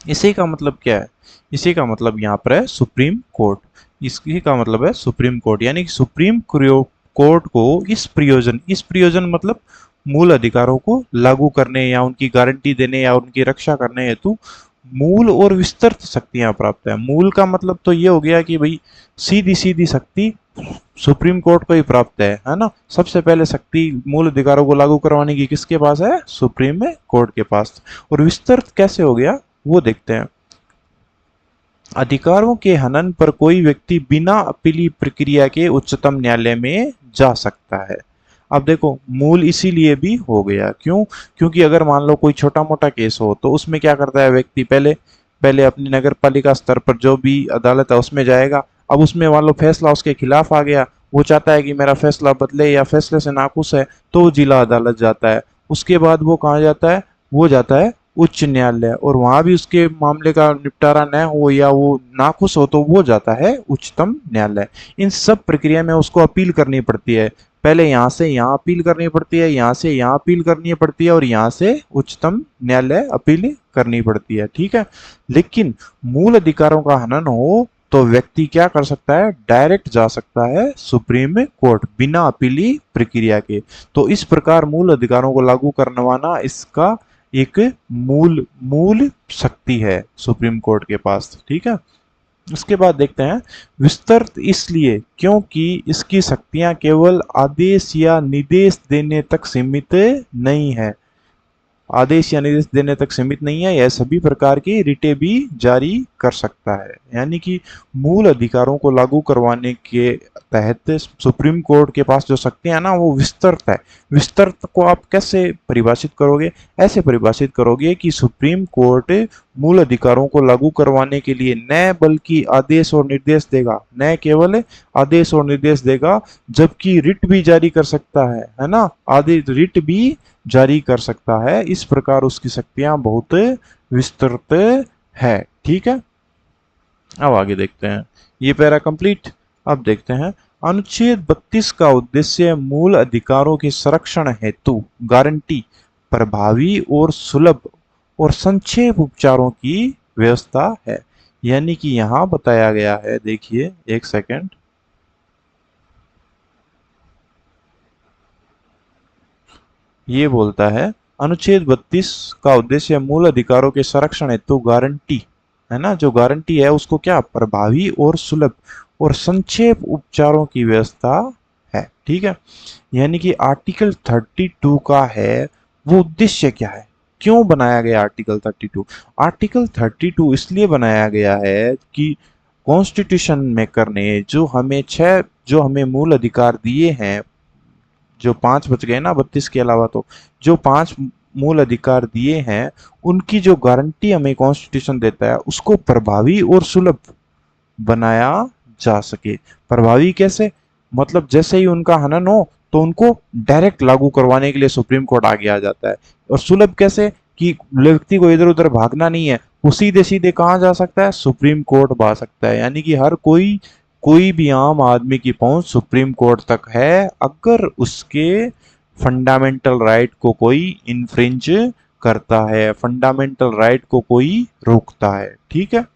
इसी का मतलब क्या है, इसी का मतलब यहाँ पर है सुप्रीम कोर्ट। इसकी का मतलब है सुप्रीम कोर्ट, यानी कि सुप्रीम कोर्ट को इस प्रयोजन मतलब मूल अधिकारों को लागू करने या उनकी गारंटी देने या उनकी रक्षा करने हेतु मूल और विस्तृत शक्तियां प्राप्त है। मूल का मतलब तो ये हो गया कि भाई सीधी सीधी शक्ति सुप्रीम कोर्ट को ही प्राप्त है ना। सबसे पहले शक्ति मूल अधिकारों को लागू करवाने की किसके पास है, सुप्रीम कोर्ट के पास। और विस्तृत कैसे हो गया वो देखते हैं। अधिकारों के हनन पर कोई व्यक्ति बिना अपीली प्रक्रिया के उच्चतम न्यायालय में जा सकता है। अब देखो, मूल इसीलिए भी हो गया, क्यों, क्योंकि अगर मान लो कोई छोटा मोटा केस हो तो उसमें क्या करता है व्यक्ति, पहले पहले अपनी नगर पालिका स्तर पर जो भी अदालत है उसमें जाएगा। अब उसमें मान लो फैसला उसके खिलाफ आ गया, वो चाहता है कि मेरा फैसला बदले या फैसले से नाखुश है, तो वो जिला अदालत जाता है। उसके बाद वो कहाँ जाता है, वो जाता है उच्च न्यायालय, और वहां भी उसके मामले का निपटारा न हो या वो नाखुश हो तो वो जाता है उच्चतम न्यायालय। इन सब प्रक्रिया में उसको अपील करनी पड़ती है। पहले यहाँ से यहाँ अपील करनी पड़ती है, यहाँ से यहाँ अपील करनी पड़ती है, और यहाँ से उच्चतम न्यायालय अपील करनी पड़ती है। ठीक है, लेकिन मूल अधिकारों का हनन हो तो व्यक्ति क्या कर सकता है, डायरेक्ट जा सकता है सुप्रीम कोर्ट बिना अपीली प्रक्रिया के। तो इस प्रकार मूल अधिकारों को लागू करवाना इसका एक मूल मूल शक्ति है सुप्रीम कोर्ट के पास। ठीक है, उसके बाद देखते हैं विस्तृत इसलिए क्योंकि इसकी शक्तियां केवल आदेश या निर्देश देने तक सीमित नहीं है। आदेश या निर्देश देने तक सीमित नहीं है, यह सभी प्रकार की रिटें भी जारी कर सकता है। यानी कि मूल अधिकारों को लागू करवाने के तहत सुप्रीम कोर्ट के पास जो शक्तियां ना वो विस्तृत है। विस्तृत को आप कैसे परिभाषित करोगे, ऐसे परिभाषित करोगे कि सुप्रीम कोर्ट मूल अधिकारों को लागू करवाने के लिए न बल्कि आदेश और निर्देश देगा, न केवल आदेश और निर्देश देगा, जबकि रिट भी जारी कर सकता है ना। आदेश रिट भी जारी कर सकता है। इस प्रकार उसकी शक्तियां बहुत विस्तृत है। ठीक है, अब आगे देखते हैं। ये पैरा कंप्लीट। अब देखते हैं अनुच्छेद 32 का उद्देश्य मूल अधिकारों के संरक्षण हेतु गारंटी, प्रभावी और सुलभ और संक्षेप उपचारों की व्यवस्था है। यानी कि यहां बताया गया है, देखिए एक सेकंड, ये बोलता है अनुच्छेद 32 का उद्देश्य मूल अधिकारों के संरक्षण हेतु गारंटी, है ना, जो गारंटी है उसको क्या, प्रभावी और सुलभ और संक्षेप उपचारों की व्यवस्था है। ठीक है, यानी कि आर्टिकल 32 का है वो उद्देश्य क्या है, क्यों बनाया गया आर्टिकल 32। आर्टिकल 32 इसलिए बनाया गया है कि कॉन्स्टिट्यूशन मेकर ने जो हमें मूल अधिकार दिए हैं, जो 5 बच गए ना 32 के अलावा, तो जो 5 मूल अधिकार दिए हैं उनकी जो गारंटी हमें कॉन्स्टिट्यूशन देता है उसको प्रभावी और सुलभ बनाया जा सके। प्रभावी कैसे, मतलब जैसे ही उनका हनन हो तो उनको डायरेक्ट लागू करवाने के लिए सुप्रीम कोर्ट आगे आ जाता है। और सुलभ कैसे, कि व्यक्ति को इधर उधर भागना नहीं है, वो सीधे सीधे कहाँ जा सकता है, सुप्रीम कोर्ट जा सकता है। यानी कि हर कोई भी आम आदमी की पहुंच सुप्रीम कोर्ट तक है अगर उसके फंडामेंटल राइट को कोई इन्फ्रिंज करता है, फंडामेंटल राइट को कोई रोकता है। ठीक है।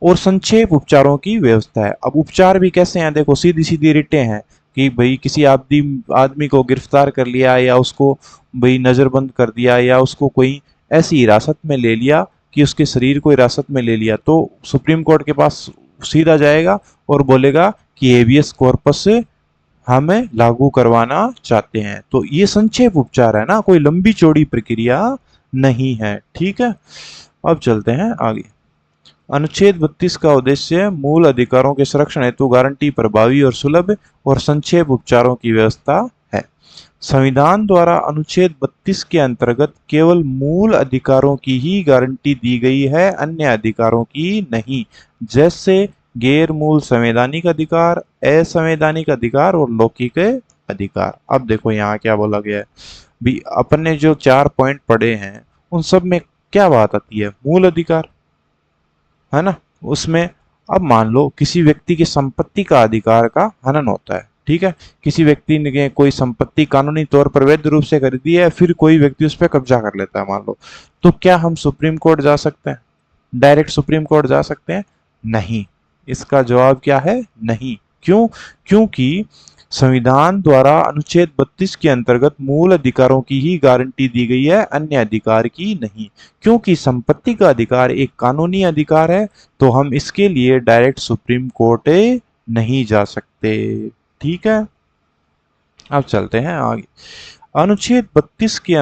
और संक्षेप उपचारों की व्यवस्था है। अब उपचार भी कैसे हैं, देखो सीधी सीधी रिटें हैं कि भाई किसी आदमी को गिरफ्तार कर लिया या उसको भाई नजरबंद कर दिया या उसको कोई ऐसी हिरासत में ले लिया कि उसके शरीर को हिरासत में ले लिया, तो सुप्रीम कोर्ट के पास सीधा जाएगा और बोलेगा कि हेबियस कॉर्पस हमें लागू करवाना चाहते हैं। तो ये संक्षेप उपचार है ना, कोई लंबी चौड़ी प्रक्रिया नहीं है। ठीक है। अब चलते हैं आगे। अनुच्छेद 32 का उद्देश्य मूल अधिकारों के संरक्षण हेतु गारंटी, प्रभावी और सुलभ और संक्षेप उपचारों की व्यवस्था है। संविधान द्वारा अनुच्छेद 32 के अंतर्गत केवल मूल अधिकारों की ही गारंटी दी गई है, अन्य अधिकारों की नहीं, जैसे गैर मूल संवैधानिक अधिकार, असंवैधानिक अधिकार और लौकिक अधिकार। अब देखो यहाँ क्या बोला गया है, भी अपन ने जो 4 पॉइंट पढ़े हैं उन सब में क्या बात आती है, मूल अधिकार है ना। उसमें अब मान लो किसी व्यक्ति की संपत्ति का अधिकार का हनन होता है, ठीक है, किसी व्यक्ति ने कोई संपत्ति कानूनी तौर पर वैध रूप से खरीदी है, फिर कोई व्यक्ति उस पर कब्जा कर लेता है मान लो, तो क्या हम सुप्रीम कोर्ट जा सकते हैं, डायरेक्ट सुप्रीम कोर्ट जा सकते हैं? नहीं। इसका जवाब क्या है, नहीं। क्यों? क्योंकि संविधान द्वारा अनुच्छेद 32 के अंतर्गत मूल अधिकारों की ही गारंटी दी गई है, अन्य अधिकार की नहीं। क्योंकि संपत्ति का अधिकार एक कानूनी अधिकार है, तो हम इसके लिए डायरेक्ट सुप्रीम कोर्ट नहीं जा सकते। ठीक है। अब चलते हैं आगे। अनुच्छेद 32 के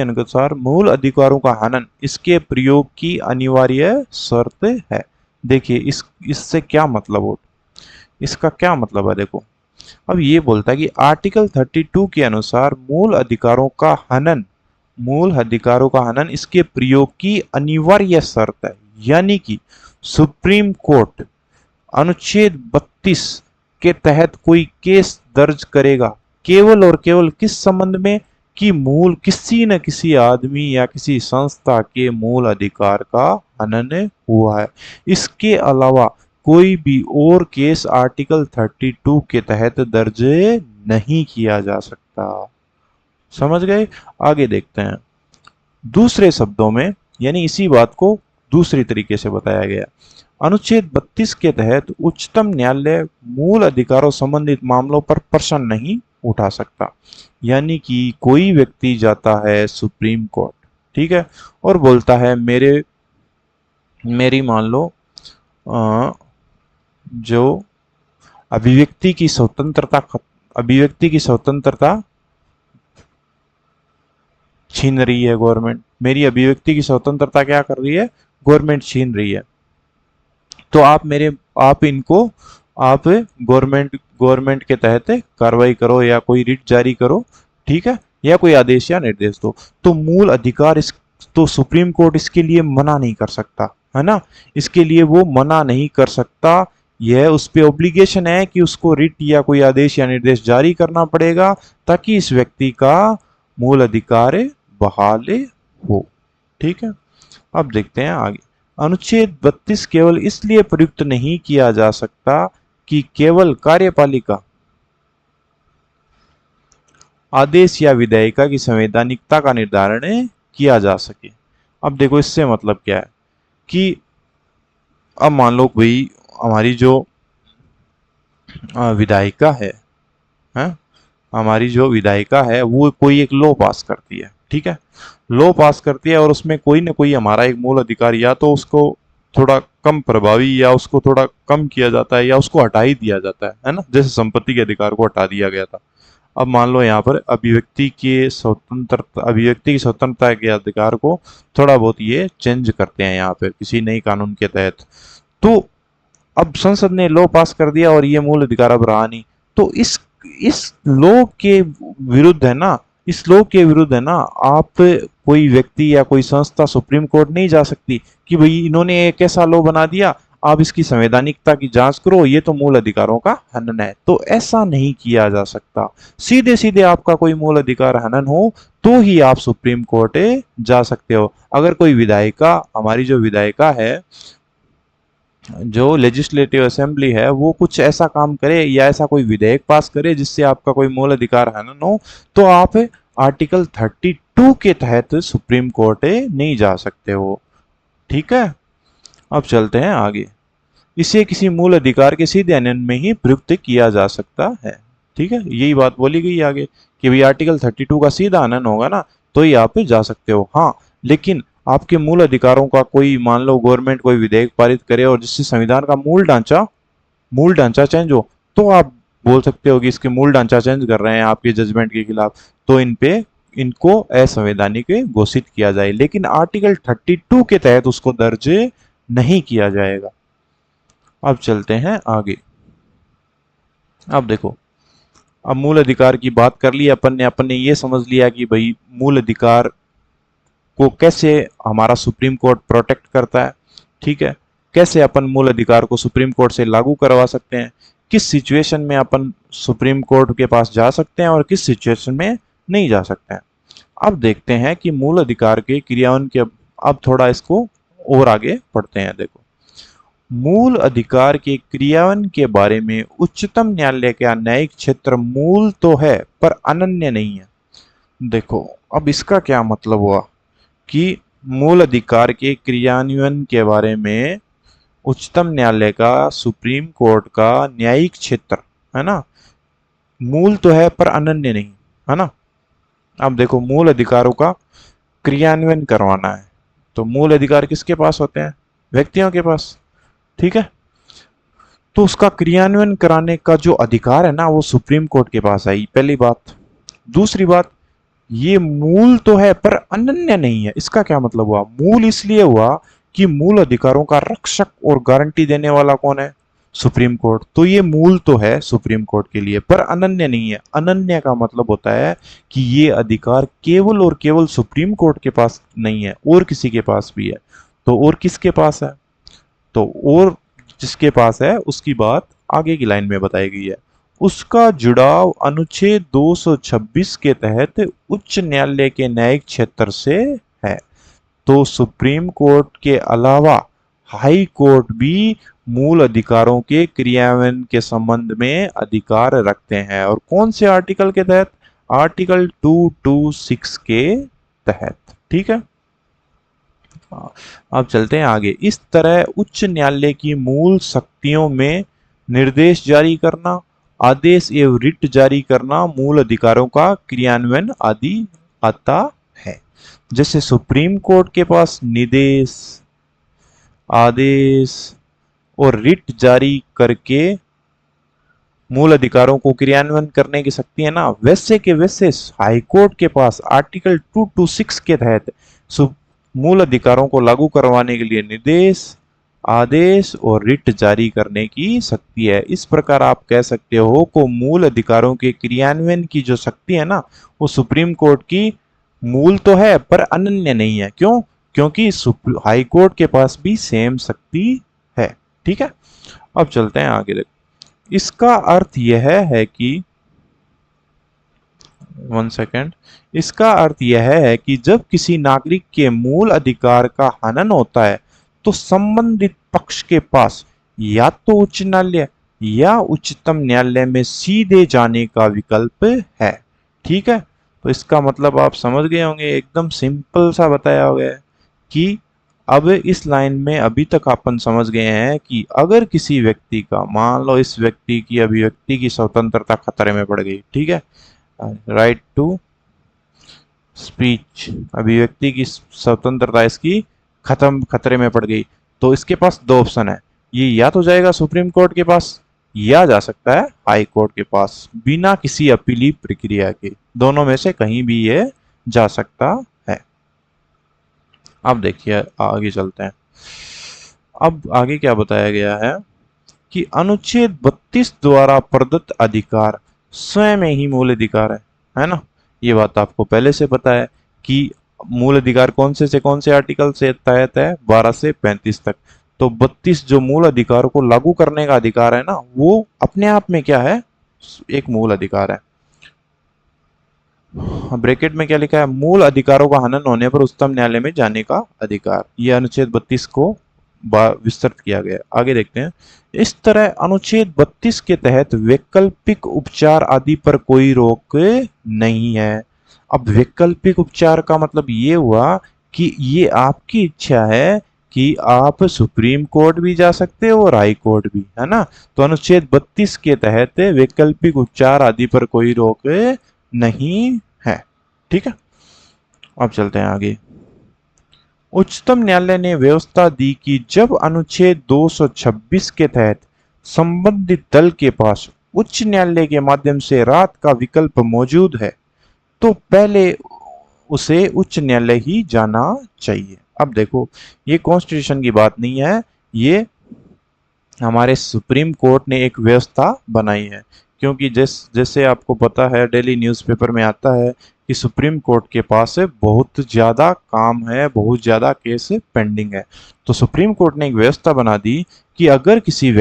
अनुसार मूल अधिकारों का हनन इसके प्रयोग की अनिवार्य शर्त है। देखिए इससे क्या मतलब हो, इसका क्या मतलब है, देखो अब ये बोलता है कि आर्टिकल 32 के अनुसार मूल अधिकारों का हनन इसके प्रयोग की अनिवार्य शर्त है। यानी कि सुप्रीम कोर्ट अनुच्छेद 32 के तहत कोई केस दर्ज करेगा केवल और केवल किस संबंध में, कि मूल किसी न किसी आदमी या किसी संस्था के मूल अधिकार का हनन हुआ है। इसके अलावा कोई भी और केस आर्टिकल 32 के तहत दर्ज नहीं किया जा सकता। समझ गए? आगे देखते हैं। दूसरे शब्दों में यानी इसी बात को दूसरी तरीके से बताया गया। अनुच्छेद 32 के तहत उच्चतम न्यायालय मूल अधिकारों संबंधित मामलों पर प्रश्न नहीं उठा सकता। यानी कि कोई व्यक्ति जाता है सुप्रीम कोर्ट, ठीक है, और बोलता है मेरी मान लो जो अभिव्यक्ति की स्वतंत्रता छीन रही है गवर्नमेंट, मेरी अभिव्यक्ति की स्वतंत्रता क्या कर रही है, गवर्नमेंट छीन रही है, तो आप गवर्नमेंट के तहत कार्रवाई करो या कोई रिट जारी करो, ठीक है, या कोई आदेश या निर्देश दो। तो मूल अधिकार तो सुप्रीम कोर्ट इसके लिए मना नहीं कर सकता, है ना, इसके लिए वो मना नहीं कर सकता। यह उस पे ऑब्लिगेशन है कि उसको रिट या कोई आदेश या निर्देश जारी करना पड़ेगा ताकि इस व्यक्ति का मूल अधिकार बहाल हो। ठीक है। अब देखते हैं आगे। अनुच्छेद 32 केवल इसलिए प्रयुक्त नहीं किया जा सकता कि केवल कार्यपालिका आदेश या विधेयिका की संवैधानिकता का निर्धारण किया जा सके। अब देखो इससे मतलब क्या है कि अब मान लो भाई हमारी जो विधायिका है, हमारी जो विधायिका है वो कोई एक लॉ पास करती है, ठीक है, लॉ पास करती है और उसमें कोई ना कोई हमारा एक मूल अधिकार या तो उसको थोड़ा कम प्रभावी या उसको थोड़ा कम किया जाता है या उसको हटा ही दिया जाता है ना, जैसे संपत्ति के अधिकार को हटा दिया गया था। अब मान लो यहाँ पर अभिव्यक्ति की स्वतंत्रता के अधिकार को थोड़ा बहुत ये चेंज करते हैं यहाँ पे किसी नई कानून के तहत, तो अब संसद ने लॉ पास कर दिया और ये मूल अधिकार अब रहा नहीं, तो इस लॉ के विरुद्ध है ना, इस लॉ के विरुद्ध है ना, आप कोई व्यक्ति या कोई संस्था सुप्रीम कोर्ट नहीं जा सकती कि भाई इन्होंने एक ऐसा लॉ बना दिया, आप इसकी संवैधानिकता की जांच करो, ये तो मूल अधिकारों का हनन है। तो ऐसा नहीं किया जा सकता। सीधे सीधे आपका कोई मूल अधिकार हनन हो तो ही आप सुप्रीम कोर्ट जा सकते हो। अगर कोई विधायिका, हमारी जो विधायिका है, जो लेजिस्लेटिव असेंबली है, वो कुछ ऐसा काम करे या ऐसा कोई विधेयक पास करे जिससे आपका कोई मूल अधिकार हनन हो, तो आप आर्टिकल 32 के तहत सुप्रीम कोर्ट नहीं जा सकते हो। ठीक है, अब चलते हैं आगे। इसे किसी मूल अधिकार के सीधे हनन में ही प्रयुक्त किया जा सकता है। ठीक है, यही बात बोली गई आगे कि भाई आर्टिकल 32 का सीधा हनन होगा ना, तो ही आप जा सकते हो। हाँ, लेकिन आपके मूल अधिकारों का कोई, मान लो गवर्नमेंट कोई विधेयक पारित करे और जिससे संविधान का मूल ढांचा चेंज हो, तो आप बोल सकते हो कि इसके मूल ढांचा चेंज कर रहे हैं आपके जजमेंट के खिलाफ, तो इनको असंवैधानिक घोषित किया जाए। लेकिन आर्टिकल 32 के तहत उसको दर्ज नहीं किया जाएगा। अब चलते हैं आगे। अब देखो, अब मूल अधिकार की बात कर ली अपन ने ये समझ लिया कि भाई मूल अधिकार को कैसे हमारा सुप्रीम कोर्ट प्रोटेक्ट करता है। ठीक है, कैसे अपन मूल अधिकार को सुप्रीम कोर्ट से लागू करवा सकते हैं, किस सिचुएशन में अपन सुप्रीम कोर्ट के पास जा सकते हैं और किस सिचुएशन में नहीं जा सकते हैं। अब देखते हैं कि मूल अधिकार के क्रियान्वयन के, अब थोड़ा इसको और आगे पढ़ते हैं। देखो, मूल अधिकार के क्रियान्वयन के बारे में उच्चतम न्यायालय का न्यायिक क्षेत्र मूल तो है पर अनन्य नहीं है। देखो, अब इसका क्या मतलब हुआ कि मूल अधिकार के क्रियान्वयन के बारे में उच्चतम न्यायालय का, सुप्रीम कोर्ट का न्यायिक क्षेत्र, है ना, मूल तो है पर अनन्य नहीं, है ना। अब देखो, मूल अधिकारों का क्रियान्वयन करवाना है तो मूल अधिकार किसके पास होते हैं? व्यक्तियों के पास। ठीक है, तो उसका क्रियान्वयन कराने का जो अधिकार है ना, वो सुप्रीम कोर्ट के पास है, पहली बात। दूसरी बात, ये मूल तो है पर अनन्य नहीं है। इसका क्या मतलब हुआ? मूल इसलिए हुआ कि मूल अधिकारों का रक्षक और गारंटी देने वाला कौन है? Supreme court. तो ये मूल तो है सुप्रीम कोर्ट के लिए पर अनन्य नहीं है। अनन्य का मतलब होता है कि ये अधिकार केवल और केवल सुप्रीम कोर्ट के पास नहीं है, और किसी के पास भी है। तो और किसके पास है? तो और जिसके पास है उसकी बात आगे की लाइन में बताई गई है। उसका जुड़ाव अनुच्छेद 226 के तहत उच्च न्यायालय के न्यायिक क्षेत्र से है। तो सुप्रीम कोर्ट के अलावा हाई कोर्ट भी मूल अधिकारों के क्रियान्वयन के संबंध में अधिकार रखते हैं। और कौन से आर्टिकल के तहत? आर्टिकल 226 के तहत। ठीक है, अब चलते हैं आगे। इस तरह उच्च न्यायालय की मूल शक्तियों में निर्देश जारी करना, आदेश एवं रिट जारी करना, मूल अधिकारों का क्रियान्वयन आदि आता है। जैसे सुप्रीम कोर्ट के पास निर्देश, आदेश और रिट जारी करके मूल अधिकारों को क्रियान्वयन करने की शक्ति है ना, वैसे के वैसे हाईकोर्ट के पास आर्टिकल 226 के तहत मूल अधिकारों को लागू करवाने के लिए निर्देश, आदेश और रिट जारी करने की शक्ति है। इस प्रकार आप कह सकते हो को मूल अधिकारों के क्रियान्वयन की जो शक्ति है ना, वो सुप्रीम कोर्ट की मूल तो है पर अनन्य नहीं है। क्यों? क्योंकि हाई कोर्ट के पास भी सेम शक्ति है। ठीक है, अब चलते हैं आगे। देखो, इसका अर्थ यह है कि, 1 सेकेंड, इसका अर्थ यह है कि जब किसी नागरिक के मूल अधिकार का हनन होता है तो संबंधित पक्ष के पास या तो उच्च न्यायालय या उच्चतम न्यायालय में सीधे जाने का विकल्प है। ठीक है, तो इसका मतलब आप समझ गए होंगे, एकदम सिंपल सा बताया हुआ है कि अब इस लाइन में अभी तक अपन समझ गए हैं कि अगर किसी व्यक्ति का, मान लो इस व्यक्ति की अभिव्यक्ति की स्वतंत्रता खतरे में पड़ गई, ठीक है, राइट टू स्पीच, अभिव्यक्ति की स्वतंत्रता इसकी खतरे में पड़ गई, तो इसके पास दो ऑप्शन है। ये या तो जाएगा सुप्रीम कोर्ट के पास या जा सकता है हाई कोर्ट के पास बिना किसी अपीली प्रक्रिया के। दोनों में से कहीं भी ये जा सकता है। अब देखिए आगे चलते हैं। अब आगे क्या बताया गया है कि अनुच्छेद 32 द्वारा प्रदत्त अधिकार स्वयं ही मूल अधिकार है ना। ये बात आपको पहले से पता है कि मूल अधिकार कौन से कौन से आर्टिकल से तहत है? 12 से 35 तक। तो 32 जो मूल अधिकारों को लागू करने का अधिकार है ना, वो अपने आप में क्या है, एक मूल अधिकार है। ब्रैकेट में क्या लिखा है, मूल अधिकारों का हनन होने पर उच्चतम न्यायालय में जाने का अधिकार। यह अनुच्छेद 32 को विस्तृत किया गया। आगे देखते हैं। इस तरह अनुच्छेद 32 के तहत वैकल्पिक उपचार आदि पर कोई रोक नहीं है। अब वैकल्पिक उपचार का मतलब ये हुआ कि ये आपकी इच्छा है कि आप सुप्रीम कोर्ट भी जा सकते हो और हाई कोर्ट भी, है ना। तो अनुच्छेद 32 के तहत वैकल्पिक उपचार आदि पर कोई रोक नहीं है। ठीक है, अब चलते हैं आगे। उच्चतम न्यायालय ने व्यवस्था दी कि जब अनुच्छेद 226 के तहत संबंधित दल के पास उच्च न्यायालय के माध्यम से राहत का विकल्प मौजूद है तो पहले उसे उच्च न्यायालय ही जाना चाहिए। अब देखो, ये कॉन्स्टिट्यूशन की बात नहीं है, ये हमारे सुप्रीम कोर्ट ने एक व्यवस्था बनाई है। क्योंकि जैसे आपको पता है, डेली न्यूज़पेपर में आता है कि सुप्रीम कोर्ट के पास बहुत ज़्यादा काम है, बहुत ज़्यादा केस पेंडिंग है। तो सुप्रीम कोर्ट ने एक व्यवस्था बना दी कि अगर किसी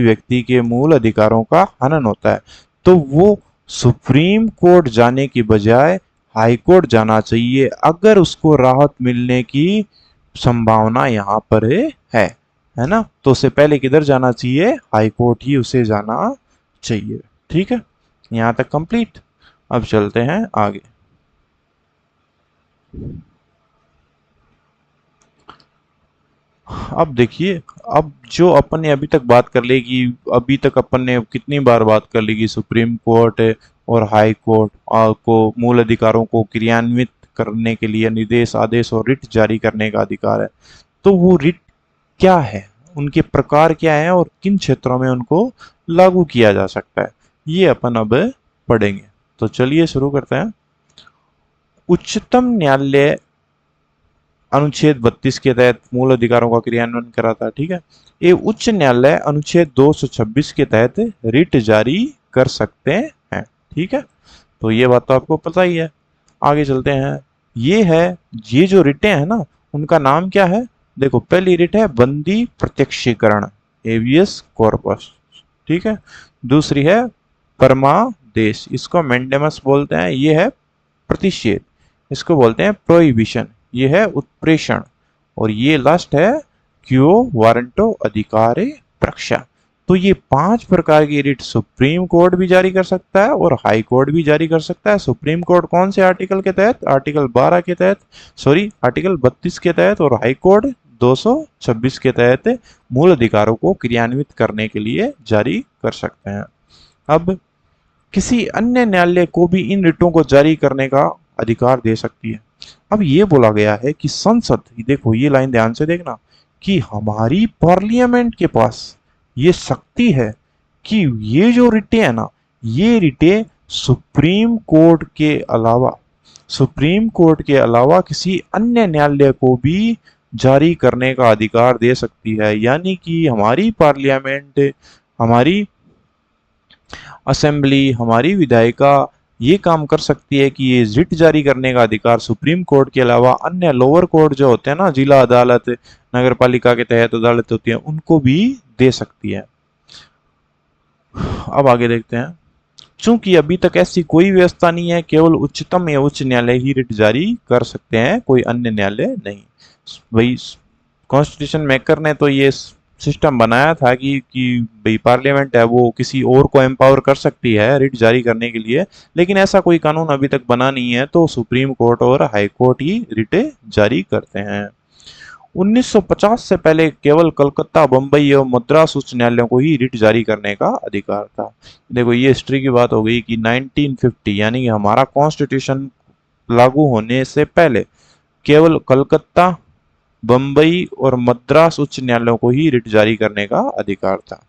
व्यक्ति के मूल अधिकारों का हनन होता है तो वो सुप्रीम कोर्ट जाने की बजाय हाई कोर्ट जाना चाहिए, अगर उसको राहत मिलने की संभावना यहाँ पर है ना। तो उससे पहले किधर जाना चाहिए, हाई कोर्ट ही उसे जाना चाहिए। ठीक है, यहाँ तक कंप्लीट। अब चलते हैं आगे। अब देखिए, अब जो अपन ने अभी तक बात कर ली कि अभी तक अपन ने कितनी बार बात कर ली कि सुप्रीम कोर्ट और हाई कोर्ट को मूल अधिकारों को क्रियान्वित करने के लिए निर्देश, आदेश और रिट जारी करने का अधिकार है। तो वो रिट क्या है, उनके प्रकार क्या है और किन क्षेत्रों में उनको लागू किया जा सकता है, ये अपन अब पढ़ेंगे। तो चलिए शुरू करते हैं। उच्चतम न्यायालय अनुच्छेद 32 के तहत मूल अधिकारों का क्रियान्वयन कराता। ठीक है, ये उच्च न्यायालय अनुच्छेद 226 के तहत रिट जारी कर सकते हैं। ठीक है, तो ये बात तो आपको पता ही है। आगे चलते हैं। ये जो रिटें हैं ना, उनका नाम क्या है। देखो, पहली रिट है बंदी प्रत्यक्षीकरण, हेबियस कॉर्पस। ठीक है, दूसरी है परमादेश, इसको मेंडेमस बोलते हैं, ये है प्रतिषेध, इसको बोलते हैं प्रोहिबिशन, ये है उत्प्रेषण, और ये लास्ट है क्यो वारंटो अधिकारे प्रक्षा। तो ये 5 प्रकार की रिट सुप्रीम कोर्ट भी जारी कर सकता है और हाई कोर्ट भी जारी कर सकता है। सुप्रीम कोर्ट कौन से आर्टिकल के तहत, आर्टिकल 12 के तहत, सॉरी आर्टिकल 32 के तहत, और हाई कोर्ट 226 के तहत मूल अधिकारों को क्रियान्वित करने के लिए जारी कर सकते हैं। अब किसी अन्य न्यायालय को भी इन रिटों को जारी करने का अधिकार दे सकती है। अब ये बोला गया है कि संसद, देखो ये लाइन ध्यान से देखना, कि हमारी पार्लियामेंट के पास ये शक्ति है कि ये जो रिटें है ना, ये रिटें सुप्रीम कोर्ट के अलावा किसी अन्य न्यायालय को भी जारी करने का अधिकार दे सकती है। यानी कि हमारी पार्लियामेंट, हमारी असेंबली, हमारी विधायिका ये काम कर सकती है कि ये रिट जारी करने का अधिकार सुप्रीम कोर्ट के अलावा अन्य लोअर कोर्ट जो होते हैं ना, जिला अदालत, नगर पालिका के तहत अदालत होती है, उनको भी दे सकती है। अब आगे देखते हैं। चूंकि अभी तक ऐसी कोई व्यवस्था नहीं है, केवल उच्चतम या उच्च न्यायालय ही रिट जारी कर सकते हैं, कोई अन्य न्यायालय नहीं। भाई कॉन्स्टिट्यूशन मेकर ने तो ये सिस्टम बनाया था कि भाई पार्लियामेंट है वो किसी और को एम्पावर कर सकती है रिट जारी करने के लिए, लेकिन ऐसा कोई कानून अभी तक बना नहीं है, तो सुप्रीम कोर्ट और हाई कोर्ट ही रिटें जारी करते हैं। 1950 से पहले केवल कलकत्ता, बंबई और मद्रास उच्च न्यायालयों को ही रिट जारी करने का अधिकार था। देखो, ये हिस्ट्री की बात हो गई कि 1950 यानी कि हमारा कॉन्स्टिट्यूशन लागू होने से पहले केवल कलकत्ता, बंबई और मद्रास उच्च न्यायालयों को ही रिट जारी करने का अधिकार था।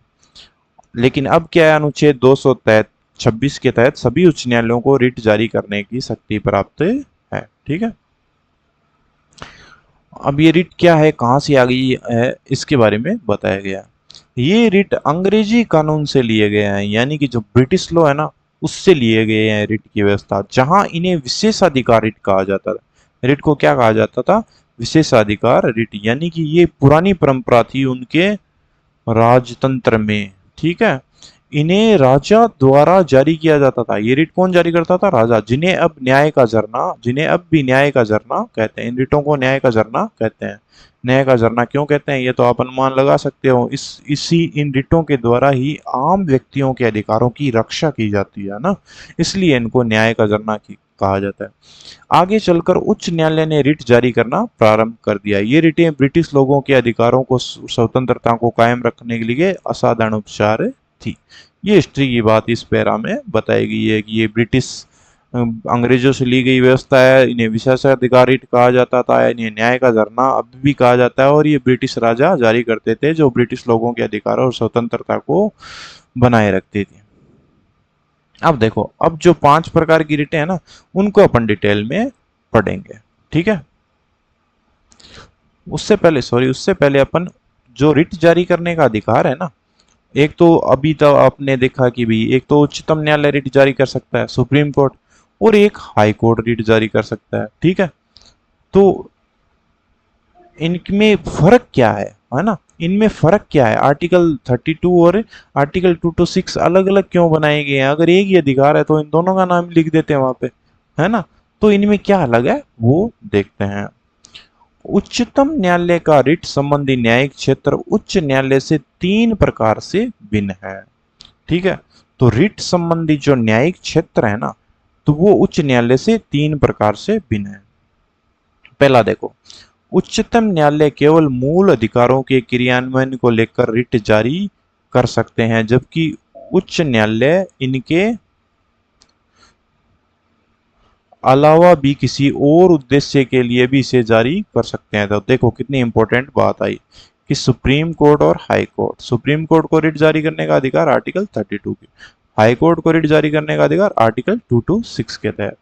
लेकिन अब क्या है, अनुच्छेद 226 के तहत सभी उच्च न्यायालयों को रिट जारी करने की शक्ति प्राप्त है। ठीक है, अब ये रिट क्या है, कहां से आ गई है, इसके बारे में बताया गया। ये रिट अंग्रेजी कानून से लिए गए हैं, यानी कि जो ब्रिटिश लॉ है ना, उससे लिए गए हैं रिट की व्यवस्था, जहां इन्हें विशेषाधिकार रिट कहा जाता था। रिट को क्या कहा जाता था, विशेषाधिकार रिट, यानी कि ये पुरानी परंपरा थी उनके राजतंत्र में। ठीक है, इन्हें राजा द्वारा जारी किया जाता था। ये रिट कौन जारी करता था? राजा, जिन्हें अब न्याय का झरना, जिन्हें अब भी न्याय का झरना कहते हैं। इन रिटों को न्याय का झरना कहते हैं। न्याय का झरना क्यों कहते हैं ये तो आप अनुमान लगा सकते हो। इसी इन रिटों के द्वारा ही आम व्यक्तियों के अधिकारों की रक्षा की जाती है ना, इसलिए इनको न्याय का झरना कहा जाता है। आगे चलकर उच्च न्यायालय ने रिट जारी करना प्रारंभ कर दिया। ये रिटें ब्रिटिश लोगों के अधिकारों को, स्वतंत्रता को कायम रखने के लिए असाधारण उपचार थी। ये हिस्ट्री की बात इस पैरा में बताई गई है कि ये ब्रिटिश अंग्रेजों से ली गई व्यवस्था है। इन्हें विशेषाधिकार रिट कहा जाता था, इन्हें न्याय का झरना अभी भी कहा जाता है, और ये ब्रिटिश राजा जारी करते थे जो ब्रिटिश लोगों के अधिकारों और स्वतंत्रता को बनाए रखती थी। अब देखो, अब जो 5 प्रकार की रिटें हैं ना, उनको अपन डिटेल में पढ़ेंगे। ठीक है, उससे पहले अपन जो रिट जारी करने का अधिकार है ना, एक तो अभी तो आपने देखा कि भी एक तो उच्चतम न्यायालय रिट जारी कर सकता है, सुप्रीम कोर्ट, और एक हाई कोर्ट रिट जारी कर सकता है। ठीक है, तो इनमें फर्क क्या है ना, इनमें फर्क क्या है? आर्टिकल 32 और आर्टिकल 226 अलग अलग क्यों बनाए गए हैं? अगर एक ही अधिकार है तो इन दोनों का नाम लिख देते हैं वहां पे, है ना। तो इनमें क्या अलग है वो देखते हैं। उच्चतम न्यायालय का रिट संबंधी न्यायिक क्षेत्र उच्च न्यायालय से 3 प्रकार से भिन्न है। ठीक है, तो रिट संबंधी जो न्यायिक क्षेत्र है ना, तो वो उच्च न्यायालय से 3 प्रकार से भिन्न है। पहला देखो, उच्चतम न्यायालय केवल मूल अधिकारों के क्रियान्वयन को लेकर रिट जारी कर सकते हैं, जबकि उच्च न्यायालय इनके अलावा भी किसी और उद्देश्य के लिए भी इसे जारी कर सकते हैं। तो देखो कितनी इंपॉर्टेंट बात आई कि सुप्रीम कोर्ट और हाई कोर्ट, सुप्रीम कोर्ट को रिट जारी करने का अधिकार आर्टिकल 32 के, हाई कोर्ट को रिट जारी करने का अधिकार आर्टिकल 226 के तहत।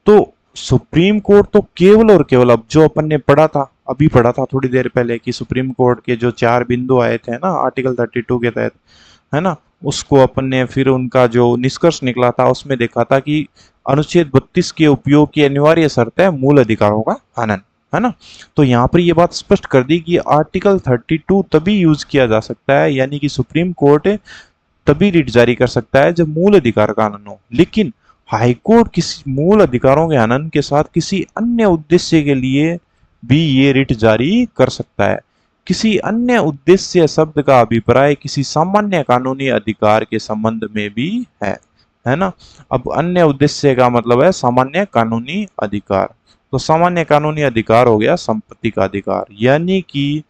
तो सुप्रीम कोर्ट तो केवल और केवल, अब जो अपन ने पढ़ा था, अभी पढ़ा था थोड़ी देर पहले, कि सुप्रीम कोर्ट के जो 4 बिंदु आए थे ना आर्टिकल 32 के तहत, है ना, उसको अपन ने फिर उनका जो निष्कर्ष निकला था उसमें देखा था कि अनुच्छेद 32 के उपयोग की अनिवार्य शर्त है मूल अधिकारों का हनन, है ना। तो यहाँ पर ये बात स्पष्ट कर दी कि आर्टिकल 32 तभी यूज किया जा सकता है, यानी कि सुप्रीम कोर्ट तभी रिट जारी कर सकता है जब मूल अधिकार का हनन हो। लेकिन हाईकोर्ट किसी मूल अधिकारों के हनन के साथ किसी अन्य उद्देश्य के लिए भी ये रिट जारी कर सकता है। किसी अन्य उद्देश्य शब्द का अभिप्राय किसी सामान्य कानूनी अधिकार के संबंध में भी है ना। अब अन्य उद्देश्य का मतलब है सामान्य कानूनी अधिकार। तो सामान्य कानूनी अधिकार हो गया संपत्ति का अधिकार, यानी कि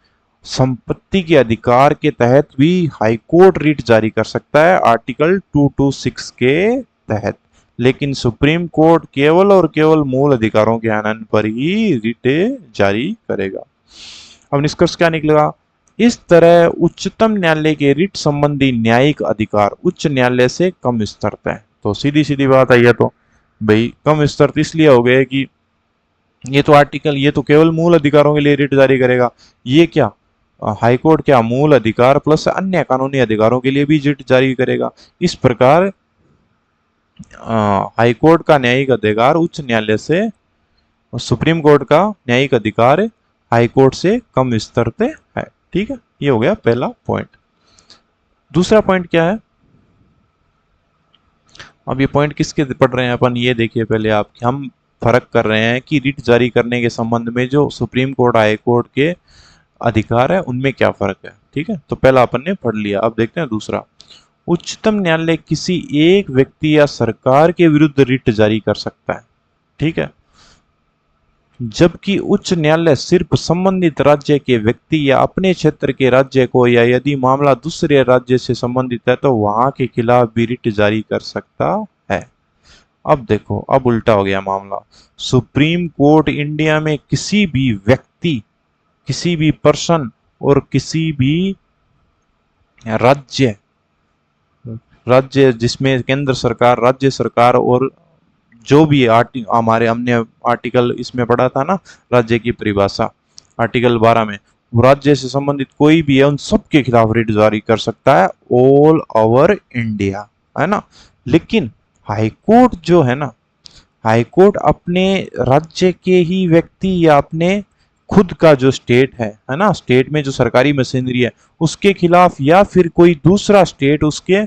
संपत्ति के अधिकार के तहत भी हाईकोर्ट रिट जारी कर सकता है आर्टिकल 226 के तहत। लेकिन सुप्रीम कोर्ट केवल और केवल मूल अधिकारों के हनन पर ही रिट जारी करेगा। अब निष्कर्ष क्या निकलेगा? इस तरह उच्चतम न्यायालय के रिट संबंधी न्यायिक अधिकार उच्च न्यायालय से कम स्तर है। तो सीधी सीधी बात है, ये तो भाई कम स्तर इसलिए हो गए कि ये तो आर्टिकल, ये तो केवल मूल अधिकारों के लिए रिट जारी करेगा। ये क्या हाईकोर्ट क्या मूल अधिकार प्लस अन्य कानूनी अधिकारों के लिए भी रिट जारी करेगा। इस प्रकार हाईकोर्ट का न्यायिक अधिकार उच्च न्यायालय से और सुप्रीम कोर्ट का न्यायिक अधिकार हाईकोर्ट से कम स्तर पे है। ठीक है, ये हो गया पहला पॉइंट। दूसरा पॉइंट क्या है? अब ये पॉइंट किसके पढ़ रहे हैं अपन, ये देखिए पहले आप। हम फर्क कर रहे हैं कि रिट जारी करने के संबंध में जो सुप्रीम कोर्ट हाई कोर्ट के अधिकार है उनमें क्या फर्क है। ठीक है, तो पहला अपन ने पढ़ लिया। अब देखते हैं दूसरा। उच्चतम न्यायालय किसी एक व्यक्ति या सरकार के विरुद्ध रिट जारी कर सकता है। ठीक है, जबकि उच्च न्यायालय सिर्फ संबंधित राज्य के व्यक्ति या अपने क्षेत्र के राज्य को, या यदि मामला दूसरे राज्य से संबंधित है तो वहां के खिलाफ भी रिट जारी कर सकता है। अब देखो, अब उल्टा हो गया मामला। सुप्रीम कोर्ट इंडिया में किसी भी व्यक्ति, किसी भी पर्सन और किसी भी राज्य, राज्य जिसमें केंद्र सरकार, राज्य सरकार और जो भी हमारे हमने आर्टिकल इसमें पढ़ा था ना, राज्य की परिभाषा आर्टिकल 12 में, राज्य से संबंधित कोई भी है उन सब के खिलाफ रिट जारी कर सकता है ऑल ओवर इंडिया, है ना। लेकिन हाईकोर्ट जो है ना, हाईकोर्ट अपने राज्य के ही व्यक्ति या अपने खुद का जो स्टेट है ना, स्टेट में जो सरकारी मशीनरी है उसके खिलाफ, या फिर कोई दूसरा स्टेट उसके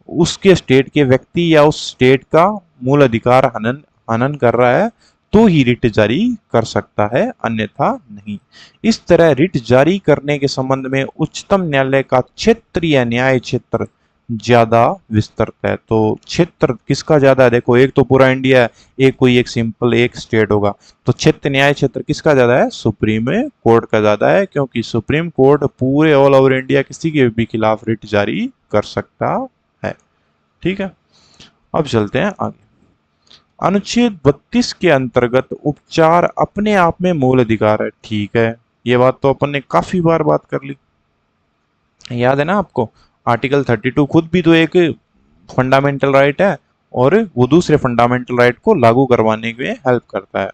उसके स्टेट के व्यक्ति या उस स्टेट का मूल अधिकार हनन हनन कर रहा है, तो ही रिट जारी कर सकता है, अन्यथा नहीं। इस तरह रिट जारी करने के संबंध में उच्चतम न्यायालय का क्षेत्रीय न्याय क्षेत्र ज्यादा विस्तृत है। तो क्षेत्र किसका ज्यादा है, देखो एक तो पूरा इंडिया है, एक कोई एक सिंपल एक स्टेट होगा, तो क्षेत्र न्याय क्षेत्र किसका ज्यादा है, सुप्रीम कोर्ट का ज्यादा है, क्योंकि सुप्रीम कोर्ट पूरे ऑल ओवर इंडिया किसी के भी खिलाफ रिट जारी कर सकता है। ठीक है, अब चलते हैं आगे। अनुच्छेद 32 के अंतर्गत उपचार अपने आप में मूल अधिकार है। ठीक है, ये बात तो अपन ने काफी बार बात कर ली, याद है ना आपको। आर्टिकल 32 खुद भी तो एक फंडामेंटल राइट है, और वो दूसरे फंडामेंटल राइट को लागू करवाने में हेल्प करता है।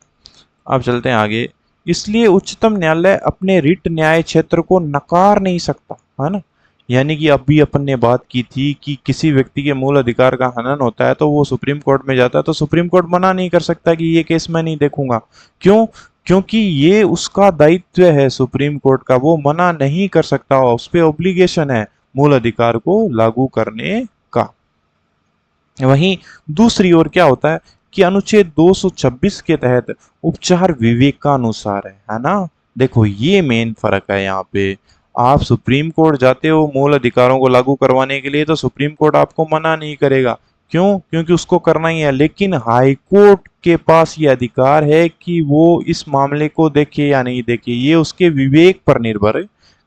अब चलते हैं आगे। इसलिए उच्चतम न्यायालय अपने रिट न्याय क्षेत्र को नकार नहीं सकता, है ना। यानी कि अभी अपन ने बात की थी कि किसी व्यक्ति के मूल अधिकार का हनन होता है तो वो सुप्रीम कोर्ट में जाता है, तो सुप्रीम कोर्ट मना नहीं कर सकता कि ये केस मैं नहीं देखूंगा। क्यों? क्योंकि ये उसका दायित्व है सुप्रीम कोर्ट का, वो मना नहीं कर सकता, उस पर ऑब्लिगेशन है मूल अधिकार को लागू करने का। वहीं दूसरी ओर क्या होता है कि अनुच्छेद 226 के तहत उपचार विवेकानुसार है ना। देखो ये मेन फर्क है यहाँ पे। आप सुप्रीम कोर्ट जाते हो मूल अधिकारों को लागू करवाने के लिए, तो सुप्रीम कोर्ट आपको मना नहीं करेगा। क्यों? क्योंकि उसको करना ही है। लेकिन हाई कोर्ट के पास ये अधिकार है कि वो इस मामले को देखे या नहीं देखे, ये उसके विवेक पर निर्भर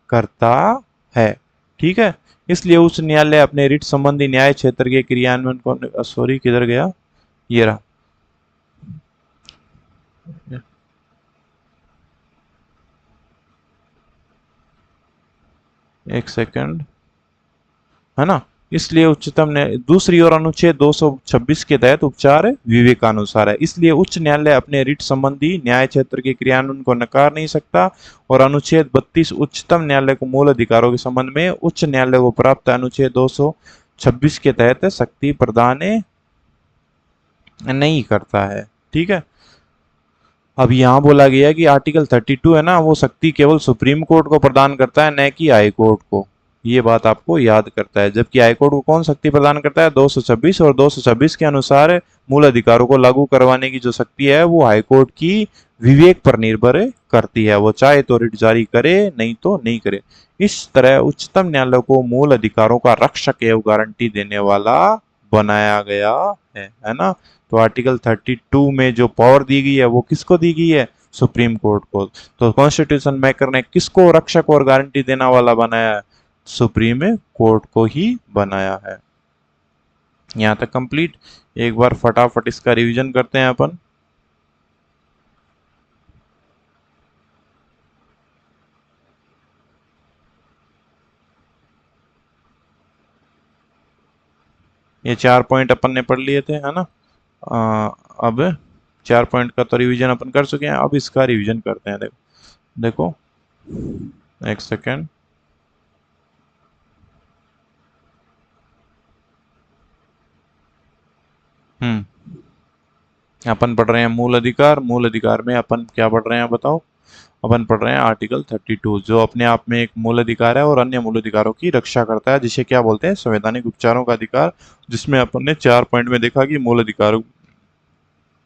करता है। ठीक है, इसलिए उच्च न्यायालय अपने रिट संबंधी न्याय क्षेत्र के क्रियान्वयन को, सॉरी किधर गया, ये रहा, एक सेकंड, है ना। इसलिए उच्चतम न्याय, दूसरी ओर अनुच्छेद 226 के तहत उपचार विवेकानुसार है, इसलिए उच्च न्यायालय अपने रिट संबंधी न्याय क्षेत्र के क्रियान्वयन को नकार नहीं सकता। और अनुच्छेद 32 उच्चतम न्यायालय को मूल अधिकारों के संबंध में उच्च न्यायालय को प्राप्त अनुच्छेद 226 के तहत शक्ति प्रदान नहीं करता है। ठीक है, अब यहाँ बोला गया है कि आर्टिकल 32 है ना, वो शक्ति केवल सुप्रीम कोर्ट को प्रदान करता है, न कि हाई कोर्ट को। ये बात आपको याद करता है। जबकि हाई कोर्ट को कौन शक्ति प्रदान करता है, 226, और 226 के अनुसार मूल अधिकारों को लागू करवाने की जो शक्ति है वो हाई कोर्ट की विवेक पर निर्भर करती है, वो चाहे तो रिट जारी करे, नहीं तो नहीं करे। इस तरह उच्चतम न्यायालय को मूल अधिकारों का रक्षक एवं गारंटी देने वाला बनाया गया है ना। तो आर्टिकल 32 में जो पावर दी गई है वो किसको दी गई है, सुप्रीम कोर्ट को। तो कॉन्स्टिट्यूशन मेकर ने किसको रक्षक और गारंटी देने वाला बनाया है, सुप्रीम कोर्ट को ही बनाया है। यहां तक कंप्लीट। एक बार फटाफट इसका रिवीजन करते हैं अपन। ये 4 पॉइंट अपन ने पढ़ लिए थे, है ना। अब 4 पॉइंट का तो रिवीजन अपन कर चुके हैं, अब इसका रिवीजन करते हैं। देखो देखो, एक सेकेंड, अपन पढ़ रहे हैं मूल अधिकार। मूल अधिकार में अपन क्या पढ़ रहे हैं बताओ। अपन पढ़ रहे हैं आर्टिकल 32, जो अपने आप में एक मूल अधिकार है और अन्य मूल अधिकारों की रक्षा करता है, जिसे क्या बोलते हैं, संवैधानिक उपचारों का अधिकार। जिसमें अपन ने 4 पॉइंट में देखा कि मूल अधिकारों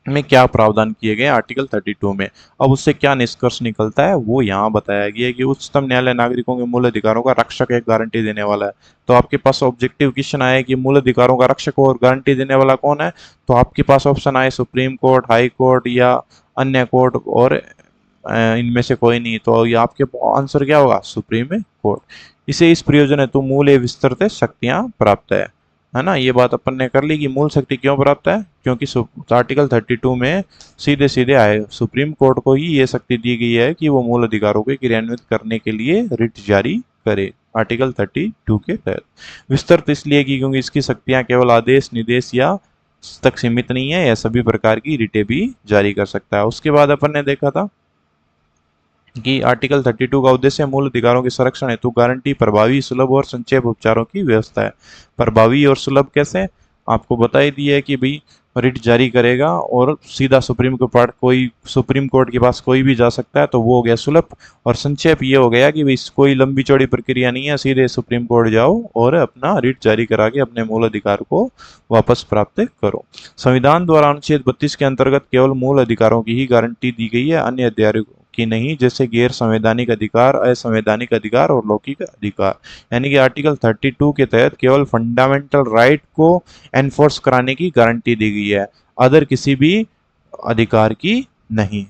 में क्या प्रावधान किए गए आर्टिकल 32 में। अब उससे क्या निष्कर्ष निकलता है वो यहाँ बताया गया है कि उच्चतम न्यायालय नागरिकों के मूल अधिकारों का रक्षक एक गारंटी देने वाला है। तो आपके पास ऑब्जेक्टिव क्वेश्चन आए कि मूल अधिकारों का रक्षक और गारंटी देने वाला कौन है, तो आपके पास ऑप्शन आए सुप्रीम कोर्ट, हाई कोर्ट या अन्य कोर्ट, और इनमें से कोई नहीं। तो ये आपके आंसर क्या होगा, सुप्रीम कोर्ट। इसे इस प्रयोजन हेतु मूल विस्तृत शक्तियां प्राप्त है ना। ये बात अपन ने कर ली कि मूल शक्ति क्यों प्राप्त है, क्योंकि आर्टिकल 32 में सीधे सीधे आए सुप्रीम कोर्ट को ही ये शक्ति दी गई है कि वो मूल अधिकारों को क्रियान्वित करने के लिए रिट जारी करे आर्टिकल 32 के तहत। विस्तृत इसलिए कि क्योंकि इसकी शक्तियां केवल आदेश, निर्देश या तक सीमित नहीं है, यह सभी प्रकार की रिटें भी जारी कर सकता है। उसके बाद अपन ने देखा था कि आर्टिकल 32 का उद्देश्य मूल अधिकारों के संरक्षण हेतु गारंटी, प्रभावी, सुलभ और संक्षेप उपचारों की व्यवस्था है। प्रभावी और सुलभ कैसे, आपको बता ही दिया है कि भाई रिट जारी करेगा और सीधा सुप्रीम कोर्ट के पास कोई भी जा सकता है, तो वो हो गया सुलभ। और संक्षेप ये हो गया कि भाई कोई लंबी चौड़ी प्रक्रिया नहीं है, सीधे सुप्रीम कोर्ट जाओ और अपना रिट जारी करा के अपने मूल अधिकार को वापस प्राप्त करो। संविधान द्वारा अनुच्छेद 32 के अंतर्गत केवल मूल अधिकारों की ही गारंटी दी गई है, अन्य अधिकारों की नहीं, जैसे गैर संवैधानिक अधिकार, असंवैधानिक अधिकार और लौकिक अधिकार। यानी कि आर्टिकल 32 के तहत केवल फंडामेंटल राइट को एनफोर्स कराने की गारंटी दी गई है, अदर किसी भी अधिकार की नहीं।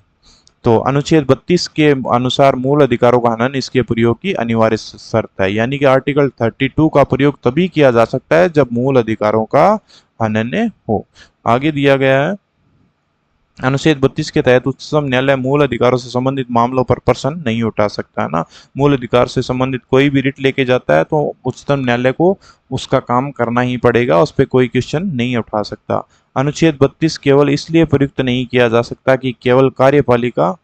तो अनुच्छेद 32 के अनुसार मूल अधिकारों का हनन इसके प्रयोग की अनिवार्य शर्त है। यानी कि आर्टिकल 32 का प्रयोग तभी किया जा सकता है जब मूल अधिकारों का हनन हो। आगे दिया गया है, अनुच्छेद 32 के तहत उच्चतम न्यायालय मूल अधिकारों से संबंधित मामलों पर प्रश्न नहीं उठा सकता है ना। मूल अधिकार से संबंधित कोई भी रिट लेके जाता है तो उच्चतम न्यायालय को उसका काम करना ही पड़ेगा, उस पर कोई क्वेश्चन नहीं उठा सकता। अनुच्छेद 32 केवल इसलिए प्रयुक्त नहीं किया जा सकता कि केवल कार्यपालिका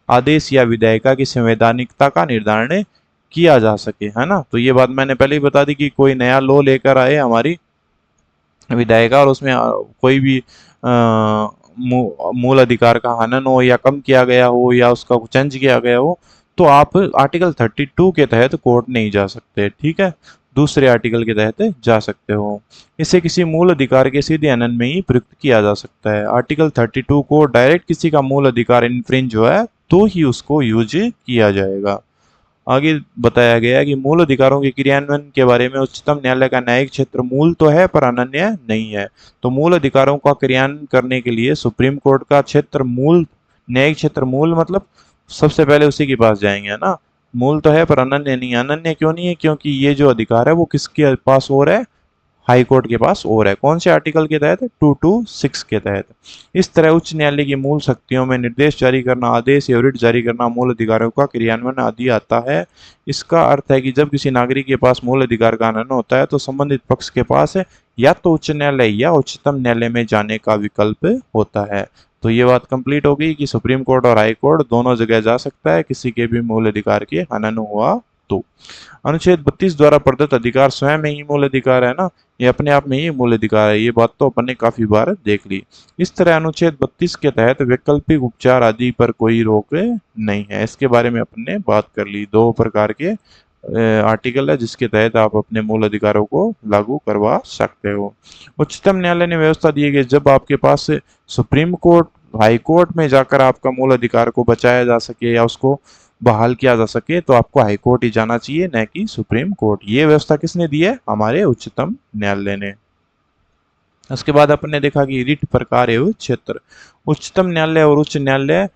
आदेश या विधायिका की संवैधानिकता का निर्धारण किया जा सके, है ना। तो ये बात मैंने पहले ही बता दी कि कोई नया लॉ लेकर आए हमारी विधायिका और उसमें कोई भी मूल अधिकार का हनन हो या कम किया गया हो या उसका चेंज किया गया हो, तो आप आर्टिकल 32 के तहत कोर्ट नहीं जा सकते, ठीक है, दूसरे आर्टिकल के तहत जा सकते हो। इसे किसी मूल अधिकार के सीधे हनन में ही प्रयुक्त किया जा सकता है। आर्टिकल 32 को डायरेक्ट किसी का मूल अधिकार इन्फ्रिंज हुआ है तो ही उसको यूज किया जाएगा। आगे बताया गया है कि मूल अधिकारों के क्रियान्वयन के बारे में उच्चतम न्यायालय का न्यायिक क्षेत्र मूल तो है पर अनन्य नहीं है। तो मूल अधिकारों का क्रियान्वयन करने के लिए सुप्रीम कोर्ट का क्षेत्र मूल, न्यायिक क्षेत्र मूल मतलब सबसे पहले उसी के पास जाएंगे, है ना। मूल तो है पर अनन्य नहीं। अनन्य क्यों नहीं है? क्योंकि ये जो अधिकार है वो किसके पास और है? हाई कोर्ट के पास और है। कौन से आर्टिकल के तहत? 226 के तहत। इस तरह उच्च न्यायालय की मूल शक्तियों में निर्देश जारी करना, आदेश या रिट जारी करना, मूल अधिकारों का क्रियान्वयन आदि आता है। इसका अर्थ है कि जब किसी नागरिक के पास मूल अधिकार का हनन होता है तो संबंधित पक्ष के पास या तो उच्च न्यायालय या उच्चतम न्यायालय में जाने का विकल्प होता है। तो ये बात कंप्लीट हो गई कि सुप्रीम कोर्ट और हाई कोर्ट दोनों जगह जा सकता है किसी के भी मूल अधिकार के हनन हुआ तो। अनुच्छेद 32 द्वारा प्रदत्त अधिकार स्वयं में ही मूल अधिकार है ना, ये अपने आप में ही मूल अधिकार है। ये बात तो अपन ने काफी बार देख ली। इस तरह अनुच्छेद 32 के तहत वैकल्पिक उपचार आदि पर कोई रोक नहीं है। इसके बारे में अपन ने बात कर ली। दो प्रकार के आर्टिकल है जिसके तहत आप अपने मूल अधिकारों को लागू करवा सकते हो। उच्चतम न्यायालय ने व्यवस्था दी है कि जब आपके पास सुप्रीम कोर्ट, हाई कोर्ट में जाकर आपका मूल अधिकार को बचाया जा सके या उसको बहाल किया जा सके तो आपको हाई कोर्ट ही जाना चाहिए, न कि सुप्रीम कोर्ट। ये व्यवस्था किसने दी है? हमारे उच्चतम न्यायालय ने। उसके बाद अपन ने देखा कि रिट प्रकार एवं क्षेत्र। उच्चतम न्यायालय और उच्च न्यायालय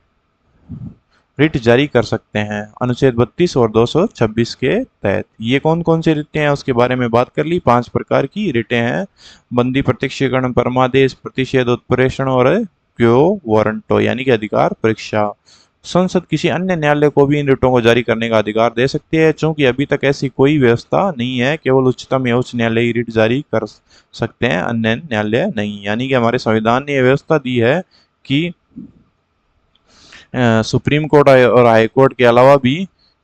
रिट जारी कर सकते हैं अनुच्छेद 32 और 226 के तहत। ये कौन कौन से रिटें हैं उसके बारे में बात कर ली। 5 प्रकार की रिटें हैं: बंदी, प्रत्यक्षीकरण, परमादेश, प्रतिषेध, उत्प्रेषण और क्यो वारंटो यानी कि अधिकार परीक्षा। संसद किसी अन्य न्यायालय को भी इन रिटों को जारी करने का अधिकार दे सकती है। चूंकि अभी तक ऐसी कोई व्यवस्था नहीं है, केवल उच्चतम या उच्च न्यायालय ही रिट जारी कर सकते हैं, अन्य न्यायालय नहीं। यानी कि हमारे संविधान ने यह व्यवस्था दी है कि सुप्रीम कोर्ट और हाई कोर्ट के अलावा भी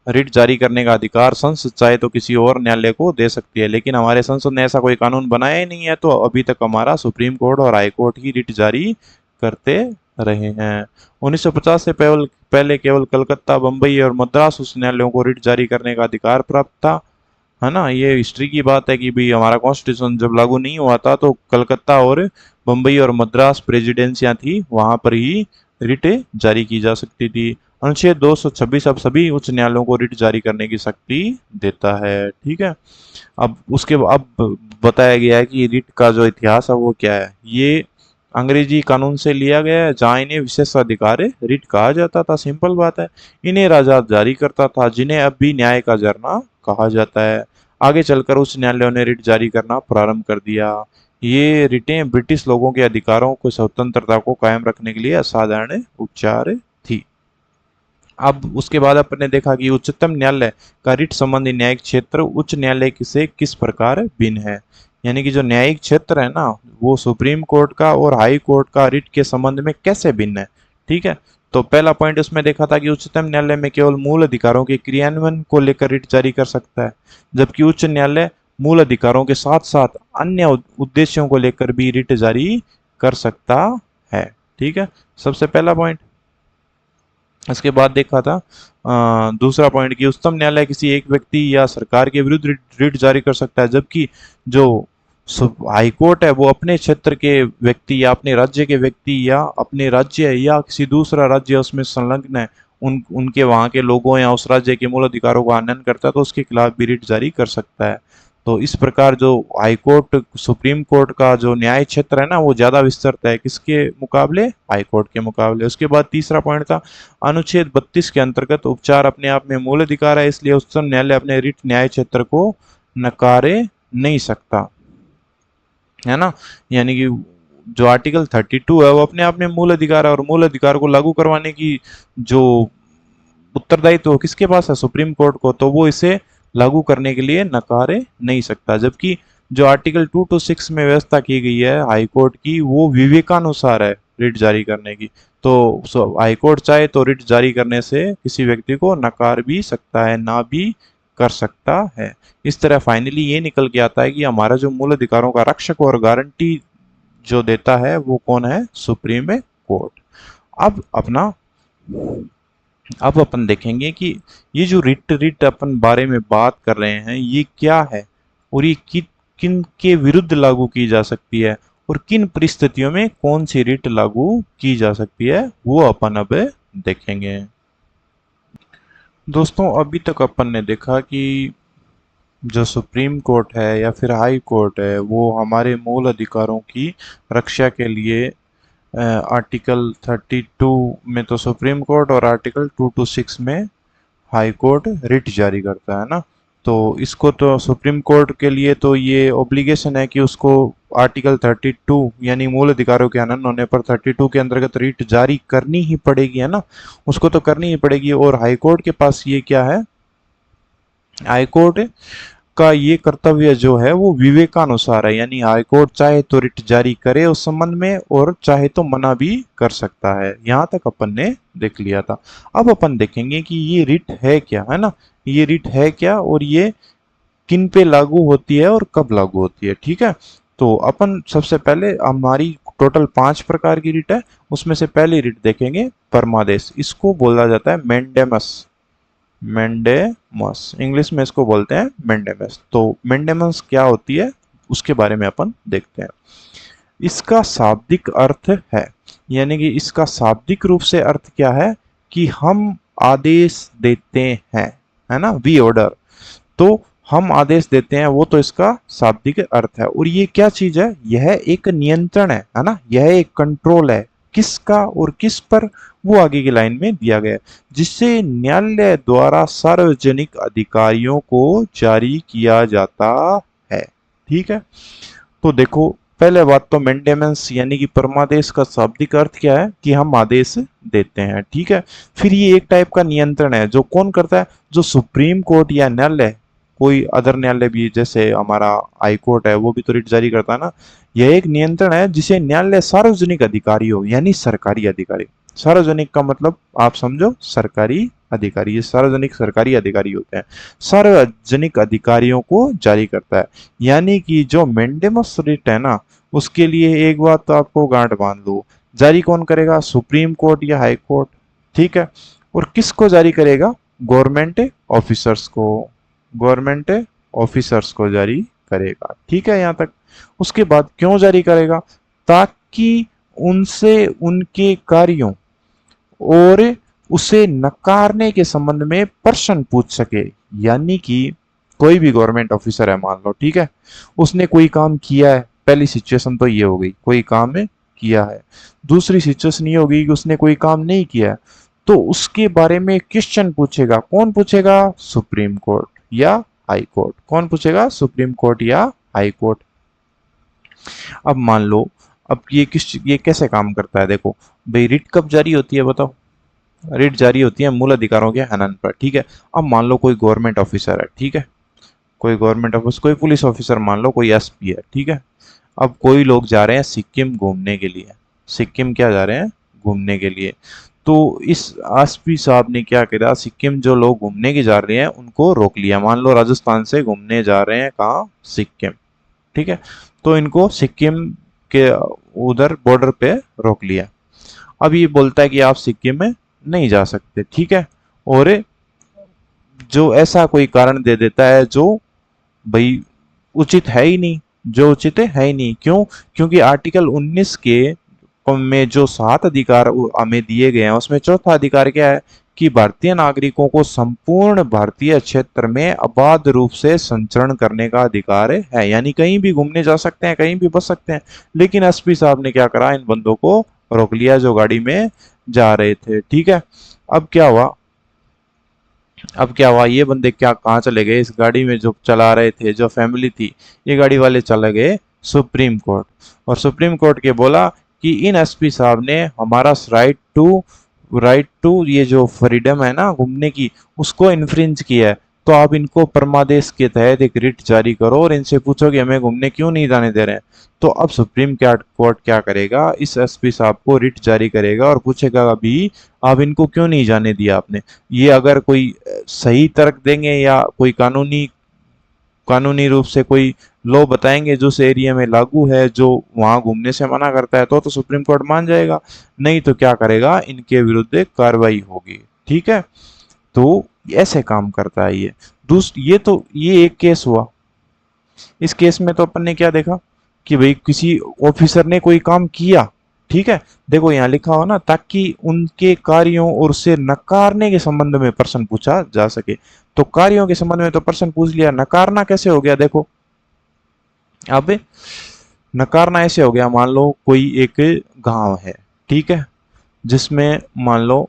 रिट जारी करने का अधिकार संसद चाहे तो किसी और न्यायालय को दे सकती है। लेकिन हमारे संसद ने ऐसा कोई कानून बनाया ही नहीं है, तो अभी तक हमारा सुप्रीम कोर्ट और हाई कोर्ट ही रिट जारी करते रहे हैं। 1950 से पहले केवल कलकत्ता, बंबई और मद्रास उच्च न्यायालयों को रिट जारी करने का अधिकार प्राप्त था, है ना। ये हिस्ट्री की बात है कि भाई हमारा कॉन्स्टिट्यूशन जब लागू नहीं हुआ था तो कलकत्ता और बंबई और मद्रास प्रेसिडेंसियां थी, वहां पर ही रिट जारी की जा सकती थी। अनुच्छेद 226 अब सभी उच्च न्यायालयों को रिट जारी करने की शक्ति देता है, ठीक है। अब बताया गया है कि रिट का जो इतिहास है वो क्या है। ये अंग्रेजी कानून से लिया गया है जहां इन्हें विशेषाधिकार रिट कहा जाता था। सिंपल बात है, इन्हें राजा जारी करता था, जिन्हें अब भी न्याय का झरना कहा जाता है। आगे चलकर उच्च न्यायालयों ने रिट जारी करना प्रारंभ कर दिया। ये रिटें ब्रिटिश लोगों के अधिकारों को, स्वतंत्रता को कायम रखने के लिए असाधारण उपचार थी। अब उसके बाद अपन ने देखा कि उच्चतम न्यायालय का रिट संबंधी न्यायिक क्षेत्र उच्च न्यायालय से किस प्रकार भिन्न है। यानी कि जो न्यायिक क्षेत्र है ना, वो सुप्रीम कोर्ट का और हाई कोर्ट का रिट के संबंध में कैसे भिन्न है, ठीक है। तो पहला पॉइंट उसमें देखा था कि उच्चतम न्यायालय में केवल मूल अधिकारों के क्रियान्वयन को लेकर रिट जारी कर सकता है, जबकि उच्च न्यायालय मूल अधिकारों के साथ साथ अन्य उद्देश्यों को लेकर भी रिट जारी कर सकता है। ठीक है, सबसे पहला पॉइंट। इसके बाद देखा था दूसरा पॉइंट कि उच्चतम न्यायालय किसी एक व्यक्ति या सरकार के विरुद्ध रिट जारी कर सकता है, जबकि जो हाई कोर्ट है वो अपने क्षेत्र के व्यक्ति या अपने राज्य के व्यक्ति या अपने राज्य या किसी दूसरा राज्य उसमें संलग्न है उनके वहाँ के लोगों या उस राज्य के मूल अधिकारों का हनन करता है तो उसके खिलाफ भी रिट जारी कर सकता है। तो इस प्रकार जो हाई कोर्ट सुप्रीम कोर्ट का जो न्याय क्षेत्र है ना वो ज्यादा विस्तृत है किसके मुकाबले, हाई कोर्ट के मुकाबले। उसके बाद तीसरा पॉइंट था अनुच्छेद 32 के अंतर्गत उपचार अपने आप में मूल अधिकार है, इसलिए उच्चतम न्यायालय अपने रिट न्याय क्षेत्र को नकारे नहीं सकता, है ना। यानी कि जो आर्टिकल 32 है वो अपने आप में मूल अधिकार है और मूल अधिकार को लागू करवाने की जो उत्तरदायित्व तो किसके पास है, सुप्रीम कोर्ट को, तो वो इसे लागू करने के लिए नकारे नहीं सकता। जबकि जो आर्टिकल 226 में व्यवस्था की गई है हाई कोर्ट की वो विवेकानुसार है रिट जारी करने की। तो हाई कोर्ट चाहे तो रिट जारी करने से किसी व्यक्ति को नकार भी सकता है, ना भी कर सकता है। इस तरह फाइनली ये निकल के आता है कि हमारा जो मूल अधिकारों का रक्षक और गारंटी जो देता है वो कौन है, सुप्रीम कोर्ट। अब अपना अब अपन देखेंगे कि ये जो रिट अपन बारे में बात कर रहे हैं ये क्या है और ये किन के विरुद्ध लागू की जा सकती है और किन परिस्थितियों में कौन सी रिट लागू की जा सकती है वो अपन अब देखेंगे। दोस्तों अभी तक अपन ने देखा कि जो सुप्रीम कोर्ट है या फिर हाई कोर्ट है वो हमारे मूल अधिकारों की रक्षा के लिए आर्टिकल 32 में तो सुप्रीम कोर्ट और आर्टिकल 226 में हाई कोर्ट रिट जारी करता है ना। तो इसको तो सुप्रीम कोर्ट के लिए तो ये ऑब्लिगेशन है कि उसको आर्टिकल 32 यानी मूल अधिकारों के हनन होने पर 32 के अंतर्गत रिट जारी करनी ही पड़ेगी, है ना, उसको तो करनी ही पड़ेगी। और हाई कोर्ट के पास ये क्या है, हाई कोर्ट का ये कर्तव्य जो है वो विवेकानुसार है, यानी हाई कोर्ट चाहे तो रिट जारी करे उस संबंध में और चाहे तो मना भी कर सकता है। यहाँ तक अपन ने देख लिया था। अब अपन देखेंगे कि ये रिट है क्या, है ना, ये रिट है क्या और ये किन पे लागू होती है और कब लागू होती है। ठीक है, तो अपन सबसे पहले हमारी टोटल 5 प्रकार की रिट है, उसमें से पहली रिट देखेंगे परमादेश। इसको बोला जाता है मैंडेमस, मैंडेमस इंग्लिश में इसको बोलते हैं मैंडेमस। तो मैंडेमस क्या होती है उसके बारे में अपन देखते हैं। इसका शाब्दिक अर्थ है, यानी कि इसका शाब्दिक रूप से अर्थ क्या है कि हम आदेश देते हैं, है ना, वी ऑर्डर। तो हम आदेश देते हैं वो तो इसका शाब्दिक अर्थ है। और ये क्या चीज है, यह एक नियंत्रण है ना, यह एक कंट्रोल है, किसका और किस पर, वो आगे की लाइन में दिया गया है, जिससे न्यायालय द्वारा सार्वजनिक अधिकारियों को जारी किया जाता है। ठीक है, तो देखो पहले बात तो मेंटेनेंस यानी कि परमादेश का शाब्दिक अर्थ क्या है कि हम आदेश देते हैं। ठीक है, फिर ये एक टाइप का नियंत्रण है जो कौन करता है, जो सुप्रीम कोर्ट या न्यायालय, कोई अदर न्यायालय भी जैसे हमारा हाई कोर्ट है वो भी तो रिट जारी करता है ना। यह एक नियंत्रण है जिसे न्यायालय सार्वजनिक अधिकारियों यानी सरकारी अधिकारी, सार्वजनिक का मतलब आप समझो सरकारी अधिकारी, ये सार्वजनिक सरकारी अधिकारी होते हैं, सार्वजनिक अधिकारियों को जारी करता है। यानी कि जो मेंडेमस रिट है ना उसके लिए एक बात तो आपको गांठ बांध लो, जारी कौन करेगा, सुप्रीम कोर्ट या हाई कोर्ट। ठीक है, और किसको जारी करेगा, गवर्नमेंट ऑफिसर्स को, गवर्नमेंट ऑफिसर्स को जारी करेगा। ठीक है यहाँ तक। उसके बाद क्यों जारी करेगा, ताकि उनसे उनके कार्यों और उसे नकारने के संबंध में प्रश्न पूछ सके। यानी कि कोई भी गवर्नमेंट ऑफिसर है मान लो, ठीक है, उसने कोई काम किया है, पहली सिचुएशन तो ये हो गई कोई काम किया है। दूसरी सिचुएशन ये होगी कि उसने कोई काम नहीं किया है, तो उसके बारे में क्वेश्चन पूछेगा, कौन पूछेगा, सुप्रीम कोर्ट या हाई कोर्ट। कौन पूछेगा, सुप्रीम कोर्ट या हाई कोर्ट। अब मान लो अब ये कैसे काम करता है, देखो भाई रिट कब जारी होती है बताओ, रिट जारी होती है मूल अधिकारों के हनन पर। ठीक है, अब मान लो कोई गवर्नमेंट ऑफिसर है, ठीक है, कोई गवर्नमेंट ऑफिस, कोई पुलिस ऑफिसर मान लो, कोई एसपी है, ठीक है। अब कोई लोग जा रहे हैं सिक्किम घूमने के लिए, सिक्किम क्या जा रहे हैं, घूमने के लिए। तो इस एसपी साहब ने क्या करा, सिक्किम जो लोग घूमने की जा रहे हैं उनको रोक लिया। मान लो राजस्थान से घूमने जा रहे हैं कहाँ, सिक्किम, ठीक है, तो इनको सिक्किम के उधर बॉर्डर पे रोक लिया। अब ये बोलता है कि आप सिक्किम में नहीं जा सकते, ठीक है, और जो ऐसा कोई कारण दे देता है जो भाई उचित है ही नहीं, जो उचित है ही नहीं। क्यों? क्योंकि आर्टिकल 19 के में जो 7 अधिकार हमें दिए गए हैं उसमें चौथा अधिकार क्या है कि भारतीय नागरिकों को संपूर्ण भारतीय क्षेत्र में अबाध रूप से संचरण करने का अधिकार है, यानी कहीं भी घूमने जा सकते हैं, कहीं भी बस सकते हैं। लेकिन एसपी साहब ने क्या करा, इन बंदों को रोक लिया जो गाड़ी में जा रहे थे, ठीक है। अब क्या हुआ, ये बंदे क्या कहाँ चले गए, इस गाड़ी में जो चला रहे थे, जो फैमिली थी, ये गाड़ी वाले चले गए सुप्रीम कोर्ट। और सुप्रीम कोर्ट के बोला कि इन एसपी साहब ने हमारा राइट टू ये जो फ्रीडम है ना घूमने की, उसको इन्फ्रिंज किया है। तो आप इनको परमादेश के तहत एक रिट जारी करो और इनसे पूछो कि हमें घूमने क्यों नहीं जाने दे रहे हैं। तो अब सुप्रीम कोर्ट क्या करेगा, इस एसपी साहब को रिट जारी करेगा और पूछेगा अभी आप इनको क्यों नहीं जाने दिया आपने। ये अगर कोई सही तर्क देंगे या कोई कानूनी रूप से कोई लॉ बताएंगे जो उस एरिया में लागू है, जो वहां घूमने से मना करता है, तो सुप्रीम कोर्ट मान जाएगा। नहीं तो क्या करेगा, इनके विरुद्ध कार्रवाई होगी, ठीक है। तो ऐसे काम करता है ये। ये एक केस हुआ। इस केस में तो अपन ने क्या देखा कि भाई किसी ऑफिसर ने कोई काम किया, ठीक है, देखो यहाँ लिखा हो ना, ताकि उनके कार्यों और उसे नकारने के संबंध में प्रश्न पूछा जा सके। तो कार्यों के संबंध में तो प्रश्न पूछ लिया, नकारना कैसे हो गया, देखो अब नकारना ऐसे हो गया, मान लो कोई एक गांव है, ठीक है, जिसमें मान लो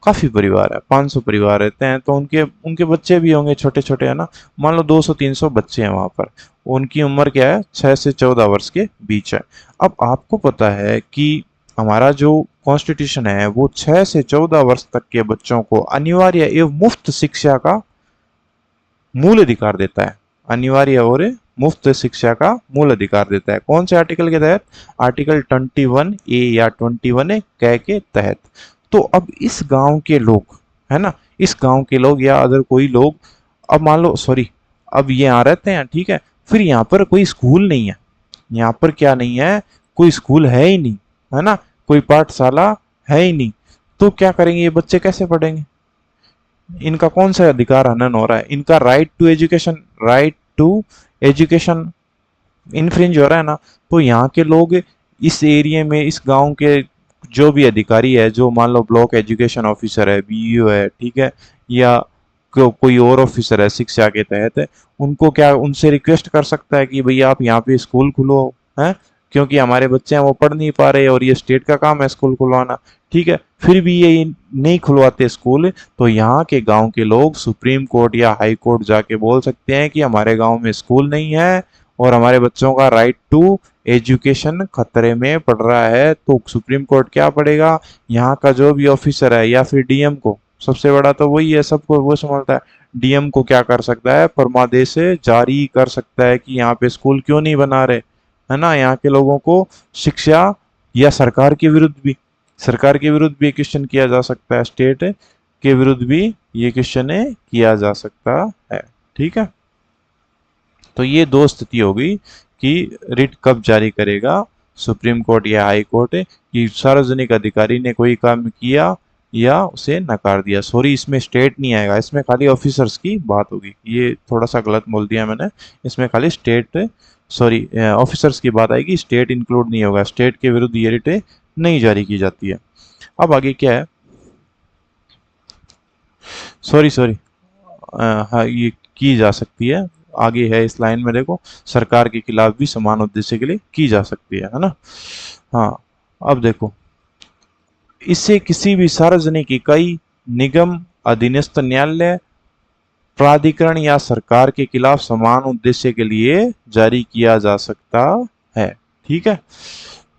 काफी परिवार है, 500 परिवार रहते हैं, तो उनके उनके बच्चे भी होंगे छोटे छोटे, है ना। मान लो 200-300 बच्चे हैं वहां पर। उनकी उम्र क्या है, 6 से 14 वर्ष के बीच है। अब आपको पता है कि हमारा जो कॉन्स्टिट्यूशन है वो 6 से 14 वर्ष तक के बच्चों को अनिवार्य एवं मुफ्त शिक्षा का मूल अधिकार देता है। अनिवार्य और मुफ्त शिक्षा का मूल अधिकार देता है। कौन से आर्टिकल के तहत? आर्टिकल 21A या 21A कै के तहत। तो अब इस गांव के लोग, है ना, इस गांव के लोग या अदर कोई लोग, अब मान लो सॉरी, अब ये यहाँ रहते हैं, ठीक है, फिर यहाँ पर कोई स्कूल नहीं है, यहाँ पर क्या नहीं है, कोई स्कूल है ही नहीं, है ना, कोई पाठशाला है ही नहीं। तो क्या करेंगे ये बच्चे, कैसे पढ़ेंगे? इनका कौन सा अधिकार हनन हो रहा है? इनका राइट टू एजुकेशन इन्फ्रिंज हो रहा है ना। तो यहाँ के लोग इस एरिया में, इस गांव के जो भी अधिकारी है, जो मान लो ब्लॉक एजुकेशन ऑफिसर है, बीईओ है, ठीक है, या कोई और ऑफिसर है शिक्षा के तहत, उनको क्या उनसे रिक्वेस्ट कर सकता है कि भैया आप यहाँ पे स्कूल खुलो, है, क्योंकि हमारे बच्चे हैं वो पढ़ नहीं पा रहे और ये स्टेट का काम है स्कूल खुलवाना, ठीक है। फिर भी ये नहीं खुलवाते स्कूल, तो यहाँ के गांव के लोग सुप्रीम कोर्ट या हाई कोर्ट जाके बोल सकते हैं कि हमारे गांव में स्कूल नहीं है और हमारे बच्चों का राइट टू एजुकेशन खतरे में पड़ रहा है। तो सुप्रीम कोर्ट क्या पड़ेगा, यहाँ का जो भी ऑफिसर है या फिर डीएम को, सबसे बड़ा तो वही है, सबको वो संभालता है, डीएम को क्या कर सकता है, फरमादेश जारी कर सकता है कि यहाँ पे स्कूल क्यों नहीं बना रहे, है ना, यहाँ के लोगों को शिक्षा, या सरकार के विरुद्ध भी क्वेश्चन किया जा सकता है, स्टेट के विरुद्ध भी ये क्वेश्चन किया जा सकता है, ठीक है। तो ये दो स्थिति होगी कि रिट कब जारी करेगा, सुप्रीम कोर्ट या हाई कोर्ट, कि सार्वजनिक अधिकारी ने कोई काम किया या उसे नकार दिया। सॉरी, इसमें स्टेट नहीं आएगा, इसमें खाली ऑफिसर्स की बात होगी। ये थोड़ा सा गलत बोल दिया मैंने, इसमें खाली ऑफिसर्स की बात आएगी, स्टेट इंक्लूड नहीं होगा। स्टेट के विरुद्ध ये रिट नहीं जारी की जाती है। अब आगे क्या है, सॉरी, हाँ, ये की जा सकती है, आगे है इस लाइन में देखो, सरकार के खिलाफ भी समान उद्देश्य के लिए की जा सकती है ना। हाँ, अब देखो, इससे किसी भी सार्वजनिक इकाई, निगम, अधीनस्थ न्यायालय, प्राधिकरण या सरकार के खिलाफ समान उद्देश्य के लिए जारी किया जा सकता है, ठीक है।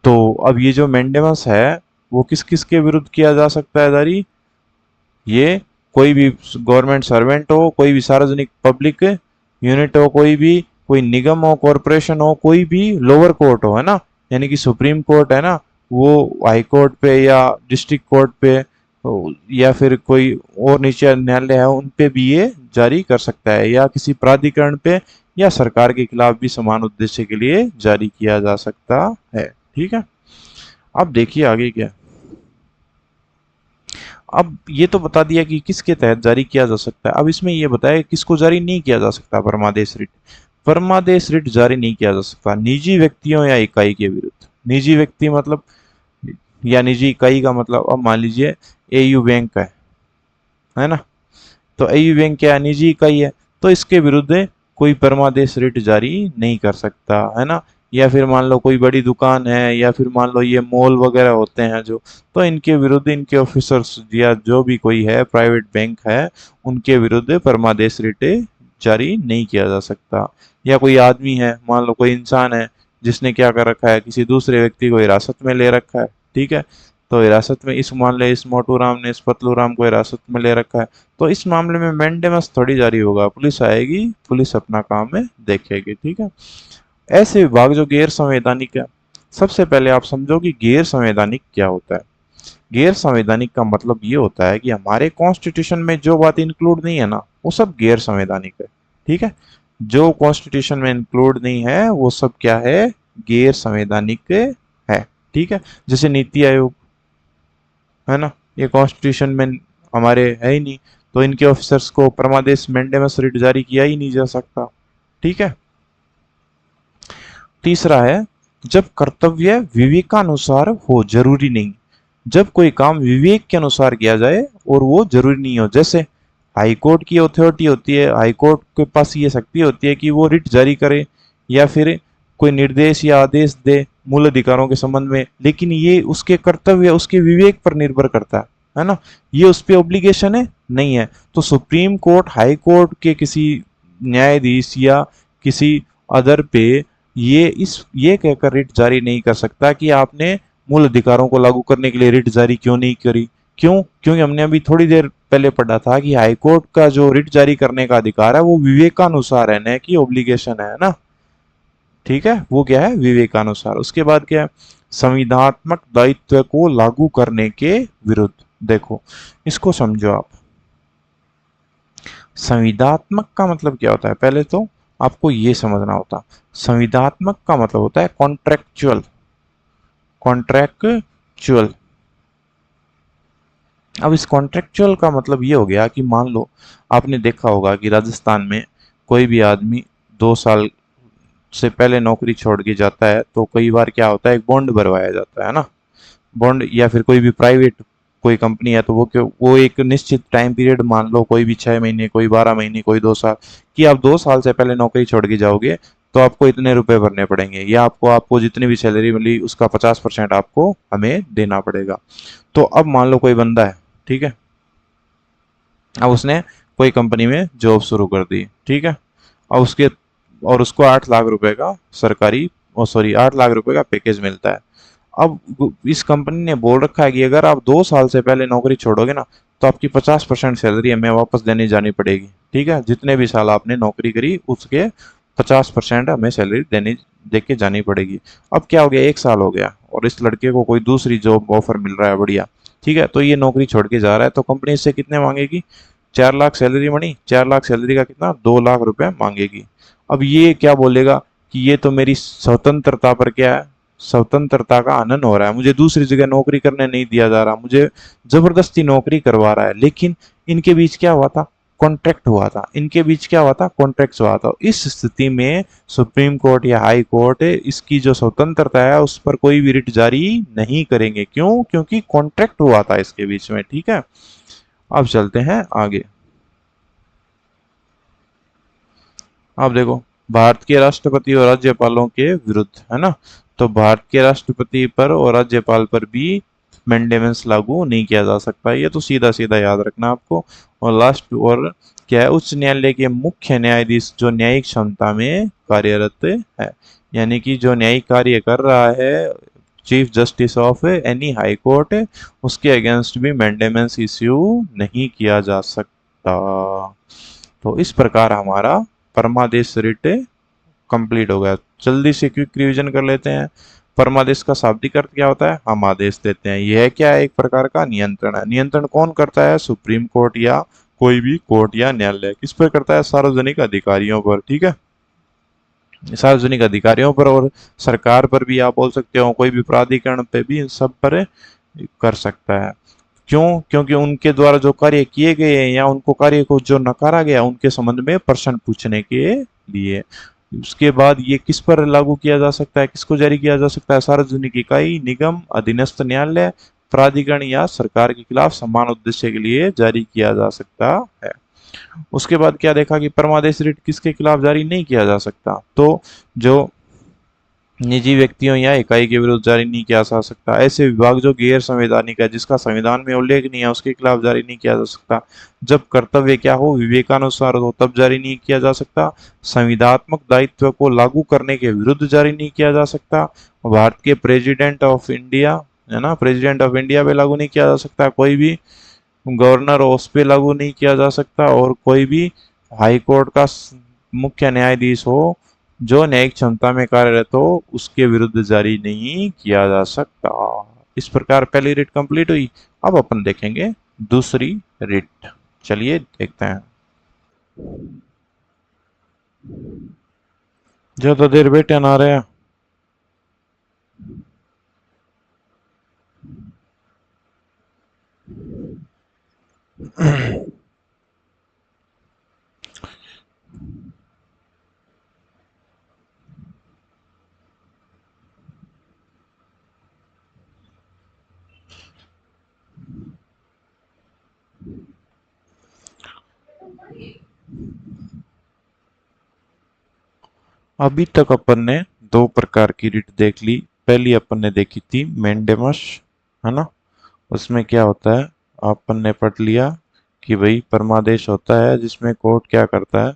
तो अब ये जो मैंडेमस है वो किस किस के विरुद्ध किया जा सकता है जारी? ये कोई भी गवर्नमेंट सर्वेंट हो, कोई भी सार्वजनिक पब्लिक यूनिट हो, कोई निगम हो, कॉरपोरेशन हो, कोई भी लोअर कोर्ट हो, है ना, यानी कि सुप्रीम कोर्ट है ना, वो हाई कोर्ट पे या डिस्ट्रिक्ट कोर्ट पे या फिर कोई और नीचे न्यायालय है उन पे भी ये जारी कर सकता है, या किसी प्राधिकरण पे या सरकार के खिलाफ भी समान उद्देश्य के लिए जारी किया जा सकता है। ठीक है, अब देखिए आगे क्या। अब ये तो बता दिया कि किसके तहत जारी किया जा सकता है, अब इसमें ये बताया किसको जारी नहीं किया जा सकता परमादेश रिट। परमादेश रिट जारी नहीं किया जा सकता निजी व्यक्तियों या इकाई के विरुद्ध। निजी व्यक्ति मतलब, या निजी इकाई का मतलब, अब मान लीजिए एयू बैंक है ना, तो एयू बैंक क्या निजी इकाई है, तो इसके विरुद्ध कोई परमादेश रिट जारी नहीं कर सकता, है ना। या फिर मान लो कोई बड़ी दुकान है, या फिर मान लो ये मॉल वगैरह होते हैं जो, तो इनके विरुद्ध इनके ऑफिसर्स या जो भी कोई है प्राइवेट बैंक है उनके विरुद्ध परमादेश रिट जारी नहीं किया जा सकता। या कोई आदमी है, मान लो कोई इंसान है जिसने क्या कर रखा है, किसी दूसरे व्यक्ति को हिरासत में ले रखा है, ठीक है, तो हिरासत में इस मान ले इस मोटू राम ने इस पतलू राम को हिरासत में ले रखा है, तो इस मामले में मैंडेमस थोड़ी जारी होगा, पुलिस आएगी, पुलिस अपना काम है देखेगी। ठीक है, ऐसे विभाग जो गैर संवैधानिक है, सबसे पहले आप समझो कि गैर संवैधानिक क्या होता है। गैर संवैधानिक का मतलब ये होता है कि हमारे कॉन्स्टिट्यूशन में जो बात इंक्लूड नहीं है ना, वो सब गैर संवैधानिक है। ठीक है, जो कॉन्स्टिट्यूशन में इंक्लूड नहीं है वो सब क्या है, गैर संवैधानिक है। ठीक है, जैसे नीति आयोग है ना, ये कॉन्स्टिट्यूशन में हमारे है ही नहीं, तो इनके ऑफिसर्स को परमादेश मैंडेमस रिट जारी किया ही नहीं जा सकता। ठीक है, तीसरा है जब कर्तव्य विवेकानुसार हो, जरूरी नहीं। जब कोई काम विवेक के अनुसार किया जाए और वो जरूरी नहीं हो, जैसे हाई कोर्ट की अथॉरिटी होती है, हाई कोर्ट के पास ये शक्ति होती है कि वो रिट जारी करे या फिर कोई निर्देश या आदेश दे मूल अधिकारों के संबंध में, लेकिन ये उसके कर्तव्य उसके विवेक पर निर्भर करता है ना, ये उस पर ऑब्लिगेशन है नहीं है। तो सुप्रीम कोर्ट हाई कोर्ट के किसी न्यायाधीश या किसी अदर पे ये कहकर रिट जारी नहीं कर सकता कि आपने मूल अधिकारों को लागू करने के लिए रिट जारी क्यों नहीं करी। क्यों? क्योंकि हमने अभी थोड़ी देर पहले पढ़ा था कि हाईकोर्ट का जो रिट जारी करने का अधिकार है वो विवेकानुसार है, न कि ऑब्लिगेशन है ना। ठीक है, वो क्या है, विवेकानुसार। उसके बाद क्या है, संविधानात्मक दायित्व को लागू करने के विरुद्ध। देखो इसको समझो आप, संविदात्मक का मतलब क्या होता है, पहले तो आपको ये समझना होता। संविदात्मक का मतलब होता है कॉन्ट्रेक्चुअल। कॉन्ट्रेक्चुअल, अब इस कॉन्ट्रेक्चुअल का मतलब ये हो गया कि मान लो आपने देखा होगा कि राजस्थान में कोई भी आदमी 2 साल से पहले नौकरी छोड़ के जाता है तो कई बार क्या होता है, एक बॉन्ड भरवाया जाता है ना, बॉन्ड। या फिर कोई भी प्राइवेट कोई कंपनी है तो वो एक निश्चित टाइम पीरियड, मान लो कोई भी 6 महीने, कोई 12 महीने, कोई 2 साल, कि आप 2 साल से पहले नौकरी छोड़ के जाओगे तो आपको इतने रुपए भरने पड़ेंगे, या आपको आपको जितनी भी सैलरी मिली उसका 50% आपको हमें देना पड़ेगा। तो अब मान लो कोई बंदा है, ठीक है, अब उसने कोई कंपनी में जॉब शुरू कर दी, ठीक है, और उसको 8 लाख रुपए का सरकारी, सॉरी 8 लाख रुपए का पैकेज मिलता है। अब इस कंपनी ने बोल रखा है कि अगर आप 2 साल से पहले नौकरी छोड़ोगे ना तो आपकी 50% सैलरी हमें वापस देने जानी पड़ेगी। ठीक है, जितने भी साल आपने नौकरी करी उसके 50% हमें सैलरी देने दे के जानी पड़ेगी। अब क्या हो गया, 1 साल हो गया और इस लड़के को कोई दूसरी जॉब ऑफर मिल रहा है बढ़िया, ठीक है, तो ये नौकरी छोड़ के जा रहा है तो कंपनी इससे कितने मांगेगी, 4 लाख सैलरी बनी, 4 लाख सैलरी का कितना, 2 लाख रुपए मांगेगी। अब ये क्या बोलेगा कि ये तो मेरी स्वतंत्रता पर क्या है, स्वतंत्रता का हनन हो रहा है, मुझे दूसरी जगह नौकरी करने नहीं दिया जा रहा, मुझे जबरदस्ती नौकरी करवा रहा है। लेकिन इनके बीच क्या हुआ था, कॉन्ट्रैक्ट हुआ था, इनके बीच क्या हुआ था, कॉन्ट्रैक्ट हुआ था। इस स्थिति में सुप्रीम कोर्ट या हाई कोर्ट इसकी जो स्वतंत्रता है उस पर कोई भी रिट जारी नहीं करेंगे। क्यों? क्योंकि कॉन्ट्रैक्ट हुआ था इसके बीच में। ठीक है, अब चलते हैं आगे। अब देखो, भारत के राष्ट्रपति और राज्यपालों के विरुद्ध, है ना, तो भारत के राष्ट्रपति पर और राज्यपाल पर भी मेंडेमेंस लागू नहीं किया जा सकता, ये तो सीधा सीधा याद रखना आपको। और लास्ट और क्या है, उच्च न्यायालय के मुख्य न्यायाधीश जो न्यायिक क्षमता में कार्यरत है, यानी कि जो न्यायिक कार्य कर रहा है, chief justice of any high court, उसके अगेंस्ट भी मेंडेमेंस इश्यू नहीं किया जा सकता। तो इस प्रकार हमारा परमादेश रिट कंप्लीट हो गया। जल्दी से क्विक रिवीजन कर लेते हैं। परमादेश का शाब्दिक अर्थ क्या होता है? हम आदेश देते हैं। यह क्या है? एक प्रकार का नियंत्रण है। नियंत्रण कौन करता है? सुप्रीम कोर्ट या कोई भी कोर्ट या न्यायालय। किस पर करता है? सार्वजनिक अधिकारियों पर। ठीक है, सार्वजनिक अधिकारियों पर और सरकार पर भी आप बोल सकते हो, कोई भी प्राधिकरण पे भी, इन सब पर कर सकता है। क्यों? क्योंकि उनके द्वारा जो कार्य किए गए हैं या उनको कार्य को जो नकारा गया उनके संबंध में प्रश्न पूछने के लिए। उसके बाद ये किस पर लागू किया जा सकता है? किसको जारी किया जा सकता है? सार्वजनिक इकाई, निगम, अधीनस्थ न्यायालय, प्राधिकरण या सरकार के खिलाफ समान उद्देश्य के लिए जारी किया जा सकता है। उसके बाद क्या देखा कि परमादेश रिट किसके खिलाफ जारी नहीं किया जा सकता? तो जो निजी व्यक्तियों या इकाई के विरुद्ध जारी नहीं किया जा सकता। ऐसे विभाग जो गैर संवैधानिक है, जिसका संविधान में उल्लेख नहीं है, उसके खिलाफ जारी नहीं किया जा सकता। जब कर्तव्य क्या हो? विवेकानुसार हो, तब जारी नहीं किया जा सकता। संविधात्मक दायित्व को लागू करने के विरुद्ध जारी नहीं किया जा सकता। भारत के प्रेसिडेंट ऑफ इंडिया है ना, प्रेसिडेंट ऑफ इंडिया पे लागू नहीं किया जा सकता। कोई भी गवर्नर हो उस पे लागू नहीं किया जा सकता। और कोई भी हाई कोर्ट का मुख्य न्यायाधीश हो जो न्यायिक क्षमता में कार्यरत हो, उसके विरुद्ध जारी नहीं किया जा सकता। इस प्रकार पहली रिट कंप्लीट हुई। अब अपन देखेंगे दूसरी रिट। चलिए देखते हैं। ज्यादा देर बेटे ना रहे। अभी तक अपन ने दो प्रकार की रिट देख ली। पहली अपन ने देखी थी मेंडेमस, है ना। उसमें क्या होता है? अपन ने पढ़ लिया कि भाई परमादेश होता है जिसमें कोर्ट क्या करता है,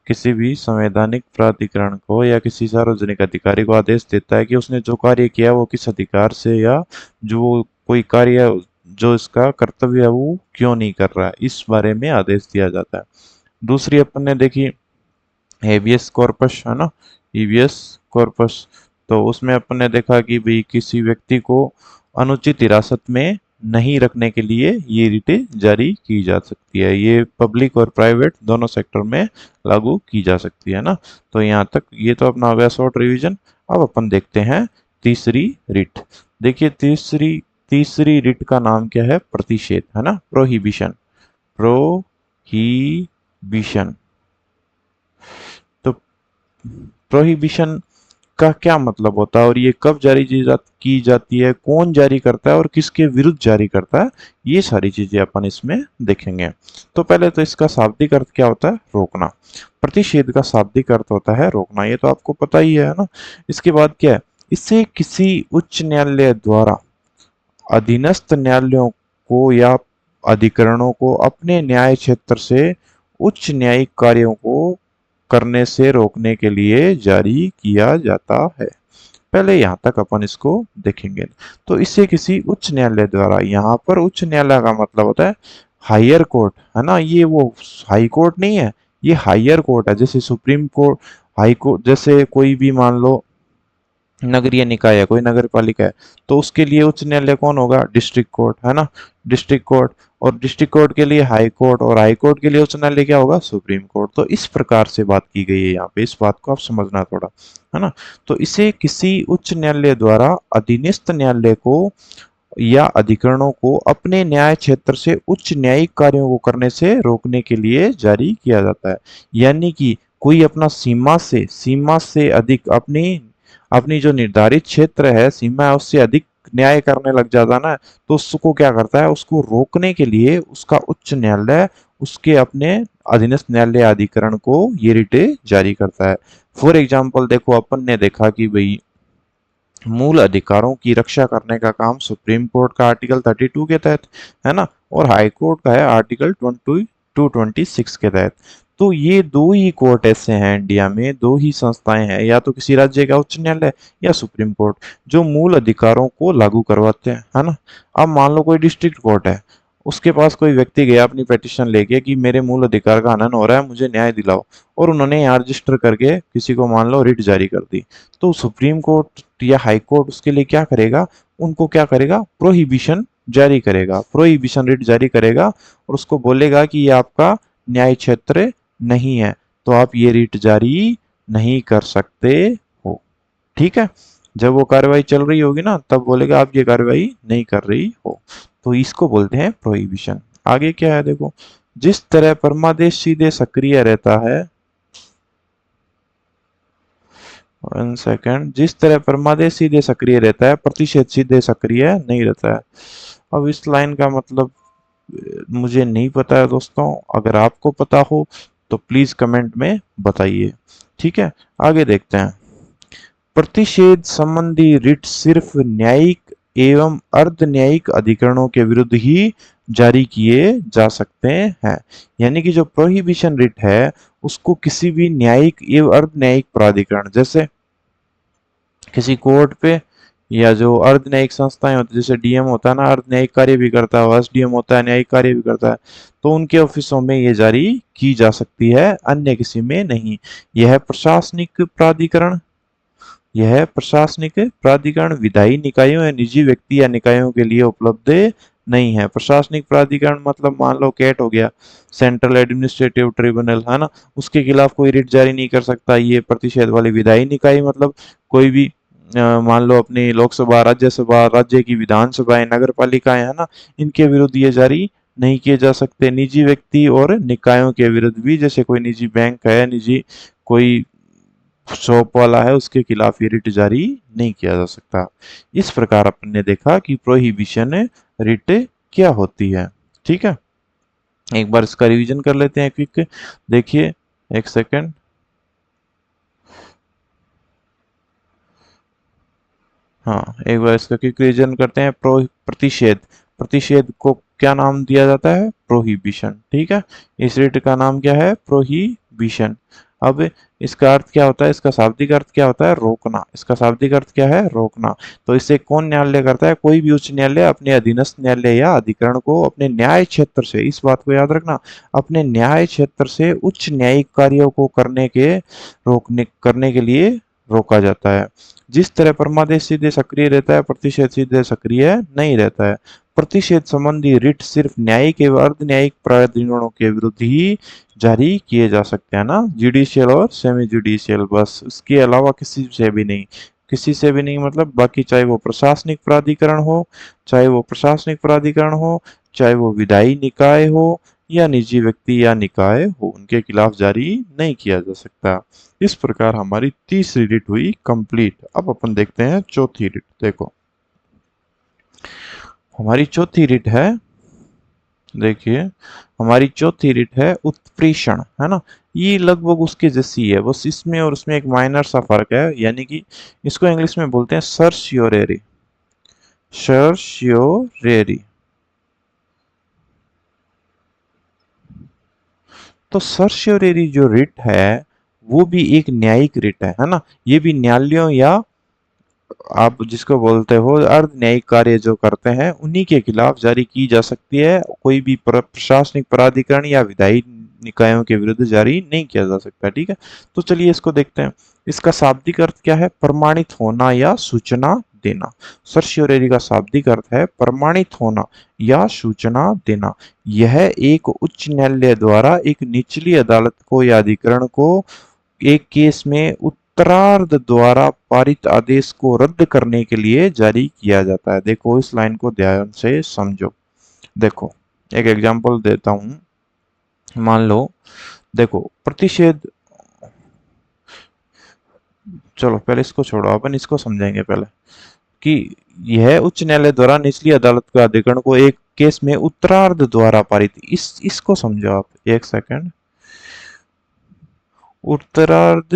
किसी भी संवैधानिक प्राधिकरण को या किसी सार्वजनिक अधिकारी को आदेश देता है कि उसने जो कार्य किया वो किस अधिकार से, या जो कोई कार्य जो इसका कर्तव्य है वो क्यों नहीं कर रहा है, इस बारे में आदेश दिया जाता है। दूसरी अपन ने देखी हेबियस कॉर्पस, है ना, ईवीएस कॉर्पस। तो उसमें अपन ने देखा कि भाई किसी व्यक्ति को अनुचित हिरासत में नहीं रखने के लिए ये रिटें जारी की जा सकती है। ये पब्लिक और प्राइवेट दोनों सेक्टर में लागू की जा सकती है ना। तो यहाँ तक ये तो अपना हो गया शॉर्ट रिवीजन। अब अपन देखते हैं तीसरी रिट। देखिए तीसरी तीसरी रिट का नाम क्या है? प्रतिषेध, है ना, प्रोहिबिशन। प्रोहिबिशन। तो प्रोहिबिशन का क्या मतलब होता है और ये कब जारी की जाती है, कौन जारी करता है और किसके विरुद्ध जारी करता है, ये सारी चीजें अपन इसमें देखेंगे। तो पहले तो इसका शाब्दिक अर्थ क्या होता है? रोकना। प्रतिषेध का शाब्दिक अर्थ होता है रोकना, ये तो आपको पता ही है ना। इसके बाद क्या है? इसे किसी उच्च न्यायालय द्वारा अधीनस्थ न्यायालयों को या अधिकरणों को अपने न्याय क्षेत्र से उच्च न्यायिक कार्यों को करने से रोकने के लिए जारी किया जाता है। पहले यहाँ तक अपन इसको देखेंगे। तो इसे किसी उच्च न्यायालय द्वारा, यहाँ पर उच्च न्यायालय का मतलब होता है हायर कोर्ट, है ना। ये वो हाई कोर्ट नहीं है, ये हायर कोर्ट है। जैसे सुप्रीम कोर्ट, हाई कोर्ट, जैसे कोई भी मान लो नगरीय निकाय है, कोई नगर पालिका है, तो उसके लिए उच्च न्यायालय कौन होगा? डिस्ट्रिक्ट कोर्ट, है ना, डिस्ट्रिक्ट कोर्ट। और डिस्ट्रिक्ट कोर्ट के लिए हाई कोर्ट, और हाई कोर्ट के लिए उच्च न्यायालय क्या होगा? Supreme court. तो इस प्रकार से बात की गई है यहाँ पे, इस बात को आप समझना थोड़ा, है ना। तो इसे किसी उच्च न्यायालय द्वारा अधीनस्थ न्यायालय को या अधिकरणों को अपने न्याय क्षेत्र से उच्च न्यायिक कार्यों को करने से रोकने के लिए जारी किया जाता है। यानी कि कोई अपना सीमा से अधिक अपनी अपनी जो निर्धारित क्षेत्र है, सीमा है, उससे अधिक न्याय करने लग जाता ना, तो उसको क्या करता है? उसको रोकने के लिए उसका उच्च न्यायालय उसके अपने अधीनस्थ न्यायालय अधिकरण को ये रिटे जारी करता है। फॉर एग्जाम्पल देखो, अपन ने देखा कि भाई मूल अधिकारों की रक्षा करने का काम सुप्रीम कोर्ट का आर्टिकल 32 के तहत, है ना, और हाई कोर्ट का है आर्टिकल 226 के तहत। तो ये दो ही कोर्ट ऐसे हैं इंडिया में, दो ही संस्थाएं हैं, या तो किसी राज्य का उच्च न्यायालय या सुप्रीम कोर्ट, जो मूल अधिकारों को लागू करवाते हैं, है ना। अब मान लो कोई डिस्ट्रिक्ट कोर्ट है उसके पास कोई व्यक्ति गया अपनी पिटीशन लेके कि मेरे मूल अधिकार का हनन हो रहा है, मुझे न्याय दिलाओ, और उन्होंने यहाँ रजिस्टर करके किसी को मान लो रिट जारी कर दी, तो सुप्रीम कोर्ट या हाई कोर्ट उसके लिए क्या करेगा, उनको क्या करेगा, प्रोहिबिशन जारी करेगा, प्रोहिबिशन रिट जारी करेगा, और उसको बोलेगा कि ये आपका न्याय क्षेत्र नहीं है, तो आप ये रिट जारी नहीं कर सकते हो। ठीक है, जब वो कार्रवाई चल रही होगी ना, तब बोलेगा आप ये कार्रवाई नहीं कर रही हो, तो इसको बोलते हैं प्रोहिबिशन। आगे क्या है देखो, जिस तरह परमादेश सीधे सक्रिय रहता है, 1 सेकेंड, जिस तरह परमादेश सीधे सक्रिय रहता है, प्रतिषेध सीधे सक्रिय नहीं रहता है। अब इस लाइन का मतलब मुझे नहीं पता है दोस्तों, अगर आपको पता हो तो प्लीज कमेंट में बताइए। ठीक है, आगे देखते हैं। प्रतिषेध संबंधी रिट सिर्फ न्यायिक एवं अर्ध न्यायिक अधिकरणों के विरुद्ध ही जारी किए जा सकते हैं। यानी कि जो प्रोहिबिशन रिट है उसको किसी भी न्यायिक एवं अर्ध न्यायिक प्राधिकरण, जैसे किसी कोर्ट पे, या जो अर्ध न्यायिक संस्थाएं होती है, जैसे डीएम होता है ना, अर्ध न्यायिक कार्य भी करता है, एसडीएम होता है न्यायिक कार्य भी करता है, तो उनके ऑफिसों में ये जारी की जा सकती है, अन्य किसी में नहीं। यह प्रशासनिक प्राधिकरण, यह प्रशासनिक प्राधिकरण विधायी निकायों या निजी व्यक्ति या निकायों के लिए उपलब्ध नहीं है। प्रशासनिक प्राधिकरण मतलब मान लो कैट हो गया, सेंट्रल एडमिनिस्ट्रेटिव ट्रिब्यूनल, है ना, उसके खिलाफ कोई रिट जारी नहीं कर सकता। ये प्रतिषेध वाली विधायी निकाय मतलब कोई भी मान लो अपनी लोकसभा, राज्यसभा, राज्य की विधानसभाएं, नगर पालिकाएं, है ना, इनके विरुद्ध ये जारी नहीं किए जा सकते। निजी व्यक्ति और निकायों के विरुद्ध भी, जैसे कोई निजी बैंक है, निजी कोई शॉप वाला है, उसके खिलाफ ये रिट जारी नहीं किया जा सकता। इस प्रकार अपन ने देखा कि प्रोहिबिशन रिट क्या होती है। ठीक है, एक बार इसका रिवीजन कर लेते हैं क्विक। देखिए, 1 सेकेंड, हाँ, एक बार इसका क्विक रिवीजन करते हैं। प्रतिषेध, प्रतिषेध को क्या नाम दिया जाता है, प्रोहिबिशन। ठीक है, इस रिट का नाम क्या है, प्रोहिबिशन। अब इसका अर्थ क्या होता है, इसका शाब्दिक अर्थ क्या होता है, रोकना। इसका शाब्दिक अर्थ क्या है, रोकना। तो इसे कौन न्यायालय करता है, कोई भी उच्च न्यायालय अपने अधीनस्थ न्यायालय या अधिकरण को अपने न्याय क्षेत्र से, इस बात को याद रखना, अपने न्याय क्षेत्र से उच्च न्यायिक कार्यों को करने के लिए रोका जाता है। जिस तरह परमादेश सीधे सक्रिय रहता है, प्रतिषेध सीधे सक्रिय नहीं रहता है। प्रतिषेध संबंधी रिट सिर्फ न्यायिक एवं अर्ध न्यायिक प्राधिकरणों के विरुद्ध ही जारी किए जा सकते हैं ना, जुडिशियल और सेमी जुडिशियल, बस, उसके अलावा किसी से भी नहीं। किसी से भी नहीं मतलब बाकी, चाहे वो प्रशासनिक प्राधिकरण हो, चाहे वो प्रशासनिक प्राधिकरण हो, चाहे वो विधायी निकाय हो, या निजी व्यक्ति या निकाय हो, उनके खिलाफ जारी नहीं किया जा सकता। इस प्रकार हमारी तीसरी रिट हुई कंप्लीट। अब अपन देखते हैं चौथी रिट। देखो, हमारी चौथी रिट है, देखिए, हमारी चौथी रिट है उत्प्रेषण, है ना। ये लगभग उसके जैसी है, बस इसमें और उसमें एक माइनर सा फर्क है, यानी कि इसको इंग्लिश में बोलते हैं सर्शियोरेरी, सर्शियोरेरी। तो सर्शियोरेरी जो रिट है वो भी एक न्यायिक रिट है ना। ये भी न्यायालयों या आप जिसको बोलते हो अर्ध न्यायिक कार्य जो करते हैं उन्हीं के खिलाफ जारी की जा सकती है, कोई भी प्रशासनिक प्राधिकरण या विधायी निकायों के विरुद्ध जारी नहीं किया जा सकता। ठीक है, तो चलिए इसको देखते हैं। इसका शाब्दिक अर्थ क्या है, प्रमाणित होना या सूचना देना। सर्शियोरेरी का शाब्दिक अर्थ है प्रमाणित होना या सूचना देना। यह एक उच्च न्यायालय द्वारा एक निचली अदालत को या अधिकरण को एक केस में उत्तरार्ध द्वारा पारित आदेश को रद्द करने के लिए जारी किया जाता है। देखो, इस लाइन को ध्यान से समझो। देखो, एक एग्जांपल देता हूं। मान लो, देखो, प्रतिषेध, चलो पहले इसको छोड़ो, अपन इसको समझेंगे पहले कि यह उच्च न्यायालय द्वारा निचली अदालत का अधिकरण को एक केस में उत्तरार्ध द्वारा पारित, इसको समझो आप। 1 सेकेंड, उत्तरार्ध,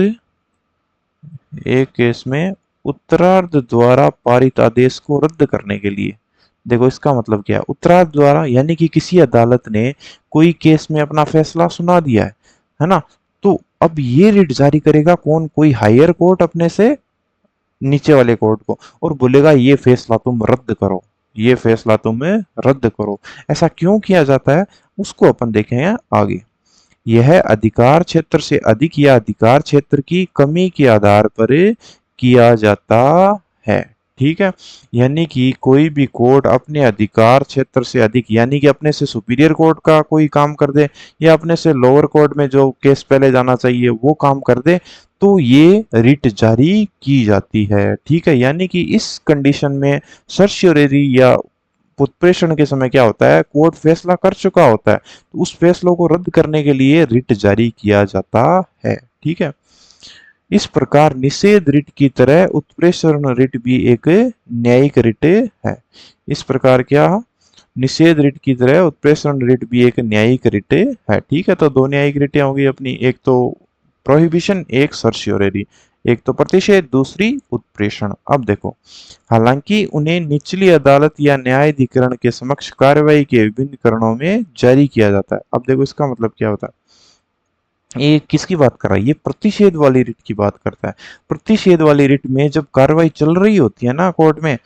एक केस में उत्तरार्ध द्वारा पारित आदेश को रद्द करने के लिए। देखो, इसका मतलब क्या है, उत्तरार्ध द्वारा यानी कि किसी अदालत ने कोई केस में अपना फैसला सुना दिया है ना, तो अब ये रिट जारी करेगा कौन, कोई हायर कोर्ट अपने से नीचे वाले कोर्ट को, और बोलेगा ये फैसला तुम रद्द करो, ये फैसला तुम्हें रद्द करो। ऐसा क्यों किया जाता है उसको अपन देखेंगे आगे। यह अधिकार क्षेत्र से अधिक या अधिकार क्षेत्र की कमी के आधार पर किया जाता है। ठीक है, यानी कि कोई भी कोर्ट अपने अधिकार क्षेत्र से अधिक यानी कि अपने से सुपीरियर कोर्ट का कोई काम कर दे या अपने से लोअर कोर्ट में जो केस पहले जाना चाहिए वो काम कर दे तो ये रिट जारी की जाती है। ठीक है, यानी कि इस कंडीशन में सर्शियोरेरी या उत्प्रेषण के समय क्या होता है, कोर्ट फैसला कर चुका होता है तो उस फैसलों को रद्द करने के लिए रिट जारी किया जाता है। ठीक है, इस प्रकार निषेध रिट की तरह उत्प्रेषण रिट भी एक न्यायिक रिट है। इस प्रकार क्या, निषेध रिट की तरह उत्प्रेषण रिट भी एक न्यायिक रिट है। ठीक है, तो दो न्यायिक रिटें होंगी अपनी, एक तो प्रोहिबिशन, एक सर्शियोरेरी। एक तो प्रतिषेध, दूसरी उत्प्रेषण। अब देखो, हालांकि उन्हें निचली अदालत या न्यायाधिकरण के समक्ष कार्रवाई के विभिन्न करणों में जारी किया जाता है। अब देखो इसका मतलब क्या होता है, ये किसकी बात कर रहा है, ये प्रतिषेध वाली रिट की बात करता है। प्रतिषेध वाली रिट में जब कार्रवाई चल रही होती है ना कोर्ट में,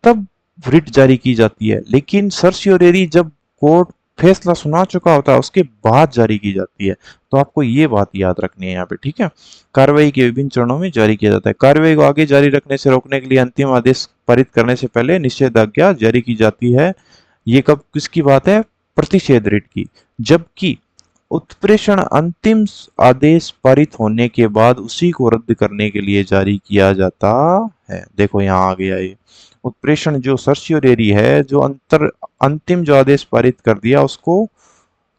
तब रिट जारी की जाती है, लेकिन सर्शियोरेरी जब कोर्ट फैसला सुना चुका होता है उसके बाद जारी की जाती है। तो आपको ये बात याद रखनी है यहाँ पे। ठीक है, कार्रवाई के विभिन्न चरणों में जारी किया जाता है। कार्रवाई को आगे जारी रखने से रोकने के लिए अंतिम आदेश पारित करने से पहले निषेधाज्ञा जारी की जाती है। ये कब किसकी बात है, प्रतिषेध रिट की। जबकि उत्प्रेषण अंतिम आदेश पारित होने के बाद उसी को रद्द करने के लिए जारी किया जाता है। देखो यहाँ आ गया ये उत्प्रेषण जो सर्शियोरेरी है, जो अंतिम जो आदेश पारित कर दिया उसको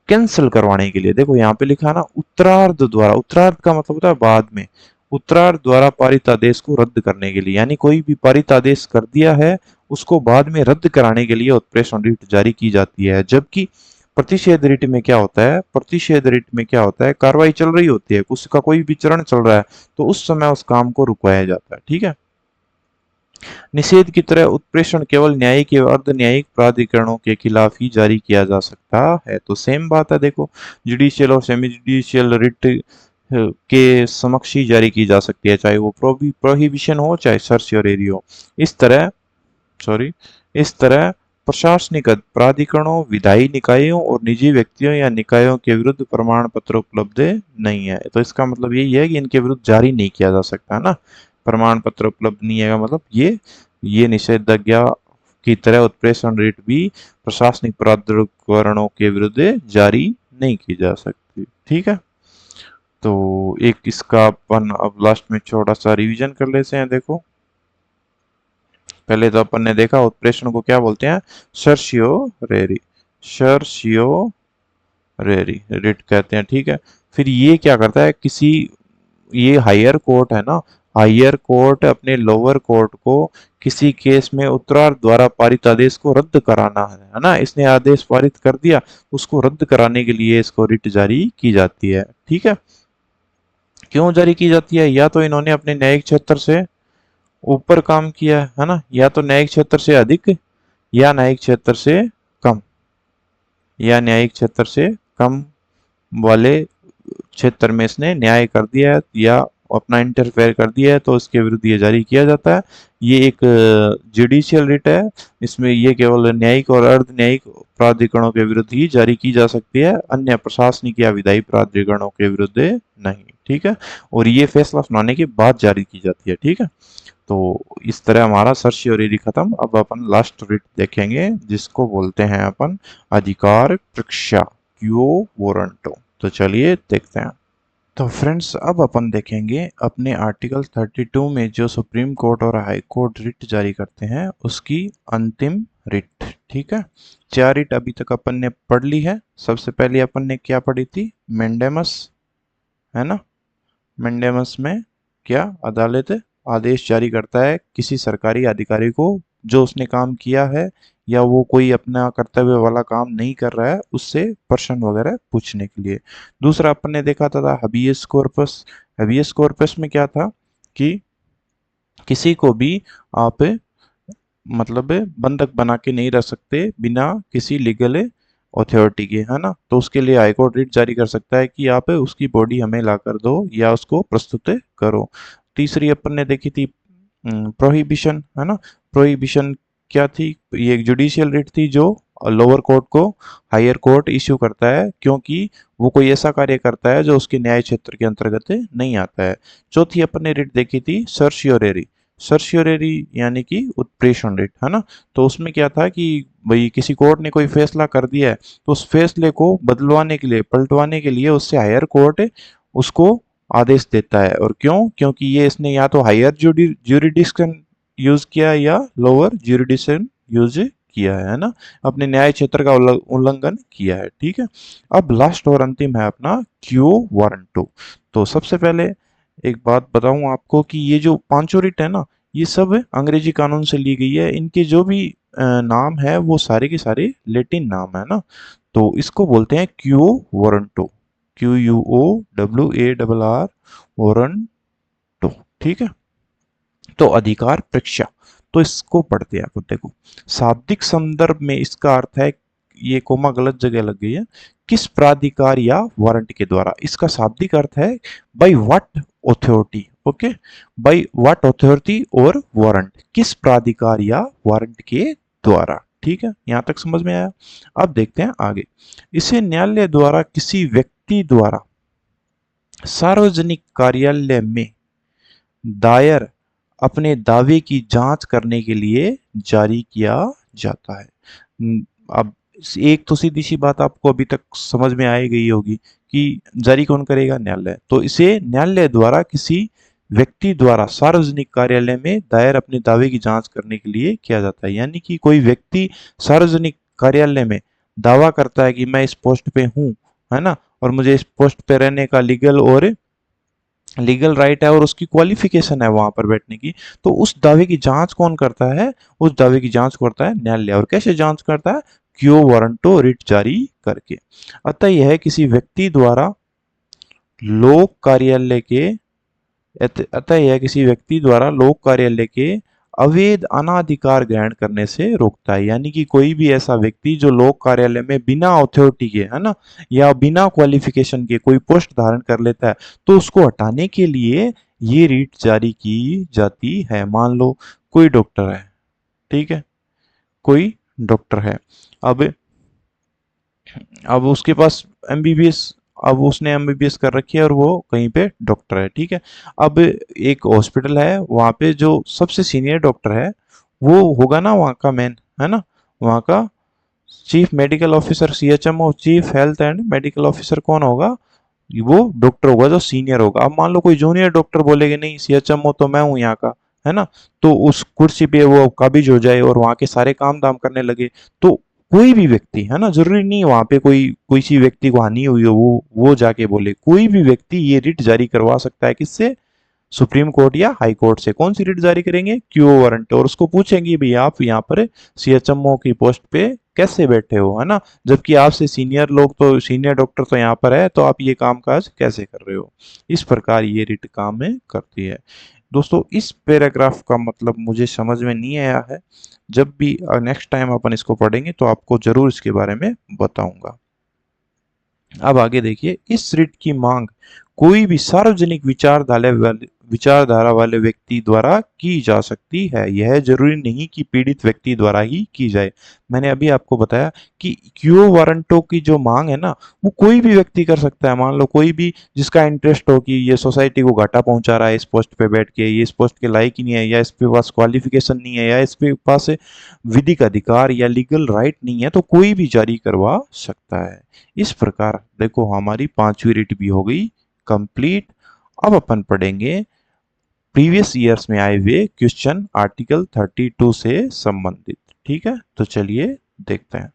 कैंसिल करवाने के लिए। देखो यहाँ पे लिखा है ना, उत्तरार्ध द्वारा, उत्तरार्ध का मतलब होता है बाद में, उत्तरार्ध द्वारा पारित आदेश को रद्द करने के लिए, यानी कोई भी पारित आदेश कर दिया है उसको बाद में रद्द कराने के लिए उत्प्रेषण रिट जारी की जाती है। जबकि प्रतिषेध रिट में क्या होता है, प्रतिषेध रिट में क्या होता है, कार्रवाई चल रही होती है, उसका कोई भी चरण चल रहा है तो उस समय उस काम को रुकवाया जाता है। ठीक है, निषेध की तरह उत्प्रेषण केवल न्यायिक या अर्ध न्यायिक प्राधिकरणों के खिलाफ ही जारी किया जा सकता है। तो सेम बात है, देखो जुडिशियल और सेमी जुडिशियल रिट के समक्ष ही जारी की जा सकती है, चाहे वो प्रोहिबिशन हो चाहे सर्शियोरेरी हो। इस तरह प्रशासनिक प्राधिकरणों, विधायी निकायों और निजी व्यक्तियों या निकायों के विरुद्ध प्रमाण पत्र उपलब्ध नहीं है। तो इसका मतलब यही है कि इनके विरुद्ध जारी नहीं किया जा सकता है ना, प्रमाण पत्र उपलब्ध नहीं है, मतलब ये निषेधाज्ञा की तरह उत्प्रेषण रिट भी प्रशासनिक प्राधिकरणों के विरुद्ध जारी नहीं की जा सकती। ठीक है, तो एक इसका अपन अब लास्ट में छोटा सा रिवीजन कर लेते हैं। देखो पहले तो अपन ने देखा उत्प्रेषण को क्या बोलते हैं, सर्शियोरेरी, सर्शियोरेरी रिट कहते हैं। ठीक है, फिर ये क्या करता है, किसी, ये हायर कोर्ट है ना, हायर कोर्ट अपने लोअर कोर्ट को किसी केस में उत्तरार्ध द्वारा पारित आदेश को रद्द कराना है ना, इसने आदेश पारित कर दिया, उसको रद्द कराने के लिए इसको रिट जारी की जाती है। ठीक है, क्यों जारी की जाती है, या तो इन्होंने अपने न्यायिक क्षेत्र से ऊपर काम किया है ना, या तो न्यायिक क्षेत्र से अधिक या न्यायिक क्षेत्र से कम, या न्यायिक क्षेत्र से कम वाले क्षेत्र में इसने न्याय कर दिया है या अपना इंटरफेयर कर दिया है तो इसके विरुद्ध ये जारी किया जाता है। ये एक जुडिशियल रिट है, इसमें ये केवल न्यायिक और अर्ध न्यायिक प्राधिकरणों के विरुद्ध ही जारी की जा सकती है, अन्य प्रशासनिक या विधायी प्राधिकरणों के विरुद्ध नहीं। ठीक है, और ये फैसला सुनाने के बाद जारी की जाती है। ठीक है, तो इस तरह हमारा सर्शियोरेरी खत्म। अब अपन लास्ट रिट देखेंगे जिसको बोलते हैं अपन अधिकार परीक्षा, क्यो वारंटो। तो चलिए देखते हैं। तो फ्रेंड्स अब अपन देखेंगे अपने आर्टिकल 32 में जो सुप्रीम कोर्ट और हाई कोर्ट रिट जारी करते हैं उसकी अंतिम रिट। ठीक है, 4 रिट अभी तक अपन ने पढ़ ली है। सबसे पहले अपन ने क्या पढ़ी थी, मेंडेमस, है ना। मेंडेमस में क्या, अदालत आदेश जारी करता है किसी सरकारी अधिकारी को जो उसने काम किया है या वो कोई अपना कर्तव्य वाला काम नहीं कर रहा है उससे प्रश्न वगैरह पूछने के लिए। दूसरा अपन ने देखा था हबियस कॉर्पस। हबियस कॉर्पस में क्या था कि किसी को भी आप मतलब बंधक बना के नहीं रख सकते बिना किसी लीगल अथॉरिटी के, है ना। तो उसके लिए हाईकोर्ट रिट जारी कर सकता है कि आप उसकी बॉडी हमें ला कर दो या उसको प्रस्तुत करो। तीसरी अपन ने देखी थी प्रोहिबिशन, है ना। प्रोहिबिशन क्या थी, ये एक जुडिशियल रिट थी जो लोअर कोर्ट को हायर कोर्ट इश्यू करता है, क्योंकि वो कोई ऐसा कार्य करता है जो उसके न्याय क्षेत्र के अंतर्गत नहीं आता है। चौथी अपन ने रिट देखी थी सर्शियोरेरी। सर्शियोरेरी यानी कि उत्प्रेषण रिट, है ना। तो उसमें क्या था कि भाई किसी कोर्ट ने कोई फैसला कर दिया है, तो उस फैसले को बदलवाने के लिए, पलटवाने के लिए उससे हायर कोर्ट उसको आदेश देता है। और क्यों? क्योंकि ये इसने या तो हायर ज्यूरिडिक्शन यूज किया या लोअर ज्यूरिडिक्शन यूज किया है ना, अपने न्याय क्षेत्र का उल्लंघन किया है। ठीक है। अब लास्ट और अंतिम है अपना क्यो वारंटो। तो सबसे पहले एक बात बताऊं आपको कि ये जो पांचों रिट है ना, ये सब अंग्रेजी कानून से ली गई है। इनके जो भी नाम है वो सारे के सारे लेटिन नाम है ना। तो इसको बोलते हैं क्यो वारंटो, QUOWARR वारंटो। ठीक है। तो अधिकार परीक्षा, तो इसको पढ़ते हैं अपन। देखो, शाब्दिक संदर्भ में इसका अर्थ है, ये कोमा गलत जगह लग गई है, किस प्राधिकार या वारंट के द्वारा। इसका शाब्दिक अर्थ है by what authority. Okay, by what authority और वारंट, किस प्राधिकार या वारंट के द्वारा। ठीक है, यहां तक समझ में आया। अब देखते हैं आगे। इसे न्यायालय द्वारा किसी व्यक्ति द्वारा सार्वजनिक कार्यालय में दायर अपने दावे की जांच करने के लिए जारी किया जाता है। अब एक तो सीधी सी बात आपको अभी तक समझ में आई गई होगी कि जारी कौन करेगा? न्यायालय। तो इसे न्यायालय द्वारा किसी व्यक्ति द्वारा सार्वजनिक कार्यालय में दायर अपने दावे की जांच करने के लिए किया जाता है। यानी कि कोई व्यक्ति सार्वजनिक कार्यालय में दावा करता है कि मैं इस पोस्ट पे हूं, है ना, और मुझे इस पोस्ट पे रहने का लीगल राइट है और उसकी क्वालिफिकेशन है वहां पर बैठने की। तो उस दावे की जांच कौन करता है? उस दावे की जांच करता है न्यायालय। और कैसे जांच करता है? क्यो वारंटो रिट जारी करके। अतः यह किसी व्यक्ति द्वारा लोक कार्यालय के अतः यह किसी व्यक्ति द्वारा लोक कार्यालय के अवैध अनाधिकार ग्रहण करने से रोकता है। यानी कि कोई भी ऐसा व्यक्ति जो लोक कार्यालय में बिना अथॉरिटी के, है ना, या बिना क्वालिफिकेशन के कोई पोस्ट धारण कर लेता है, तो उसको हटाने के लिए ये रीट जारी की जाती है। मान लो कोई डॉक्टर है, ठीक है, कोई डॉक्टर है। अब अब उसके पास एमबीबीएस, अब उसने एमबीबीएस कर रखी है और वो कहीं पे डॉक्टर है। ठीक है। अब एक हॉस्पिटल है, वहां पे जो सबसे सीनियर डॉक्टर है वो होगा ना वहाँ का मेन, है ना, वहाँ का chief medical officer, CHMO, chief health and medical officer कौन होगा? वो डॉक्टर होगा जो सीनियर होगा। अब मान लो कोई जूनियर डॉक्टर बोलेगे नहीं, CHMO तो मैं हूँ यहाँ का, है ना, तो उस कुर्सी पे वो काबिज हो जाए और वहाँ के सारे काम दाम करने लगे। तो कोई भी व्यक्ति, है ना, जरूरी नहीं वहां पे कोई किसी व्यक्ति को हानि हुई हो वो जाके बोले, कोई भी व्यक्ति ये रिट जारी करवा सकता है। किससे? सुप्रीम कोर्ट या हाई कोर्ट से। कौन सी रिट जारी करेंगे? Q warrant. और उसको पूछेंगे भाई आप यहाँ पर CHMO की पोस्ट पे कैसे बैठे हो, है ना, जबकि आपसे सीनियर लोग, तो सीनियर डॉक्टर तो यहाँ पर है, तो आप ये काम काज कैसे कर रहे हो? इस प्रकार ये रिट काम में करती है। दोस्तों, इस पैराग्राफ का मतलब मुझे समझ में नहीं आया है। जब भी नेक्स्ट टाइम अपन इसको पढ़ेंगे तो आपको जरूर इसके बारे में बताऊंगा। अब आगे देखिए, इस रिट की मांग कोई भी सार्वजनिक विचारधारा वाले व्यक्ति द्वारा की जा सकती है। यह जरूरी नहीं कि पीड़ित व्यक्ति द्वारा ही की जाए। मैंने अभी आपको बताया कि क्यो वारंटो की जो मांग है ना, वो कोई भी व्यक्ति कर सकता है। मान लो कोई भी जिसका इंटरेस्ट हो कि ये सोसाइटी को घाटा पहुंचा रहा है इस पोस्ट पे बैठ के, ये इस पोस्ट के लायक ही नहीं है, या इस पे पास क्वालिफिकेशन नहीं है, या इस पे पास विधिक अधिकार या लीगल राइट नहीं है, तो कोई भी जारी करवा सकता है। इस प्रकार देखो हमारी पांचवी रिट भी हो गई कंप्लीट। अब अपन पढ़ेंगे प्रीवियस ईयर्स में आए हुए क्वेश्चन आर्टिकल 32 से संबंधित। ठीक है, तो चलिए देखते हैं।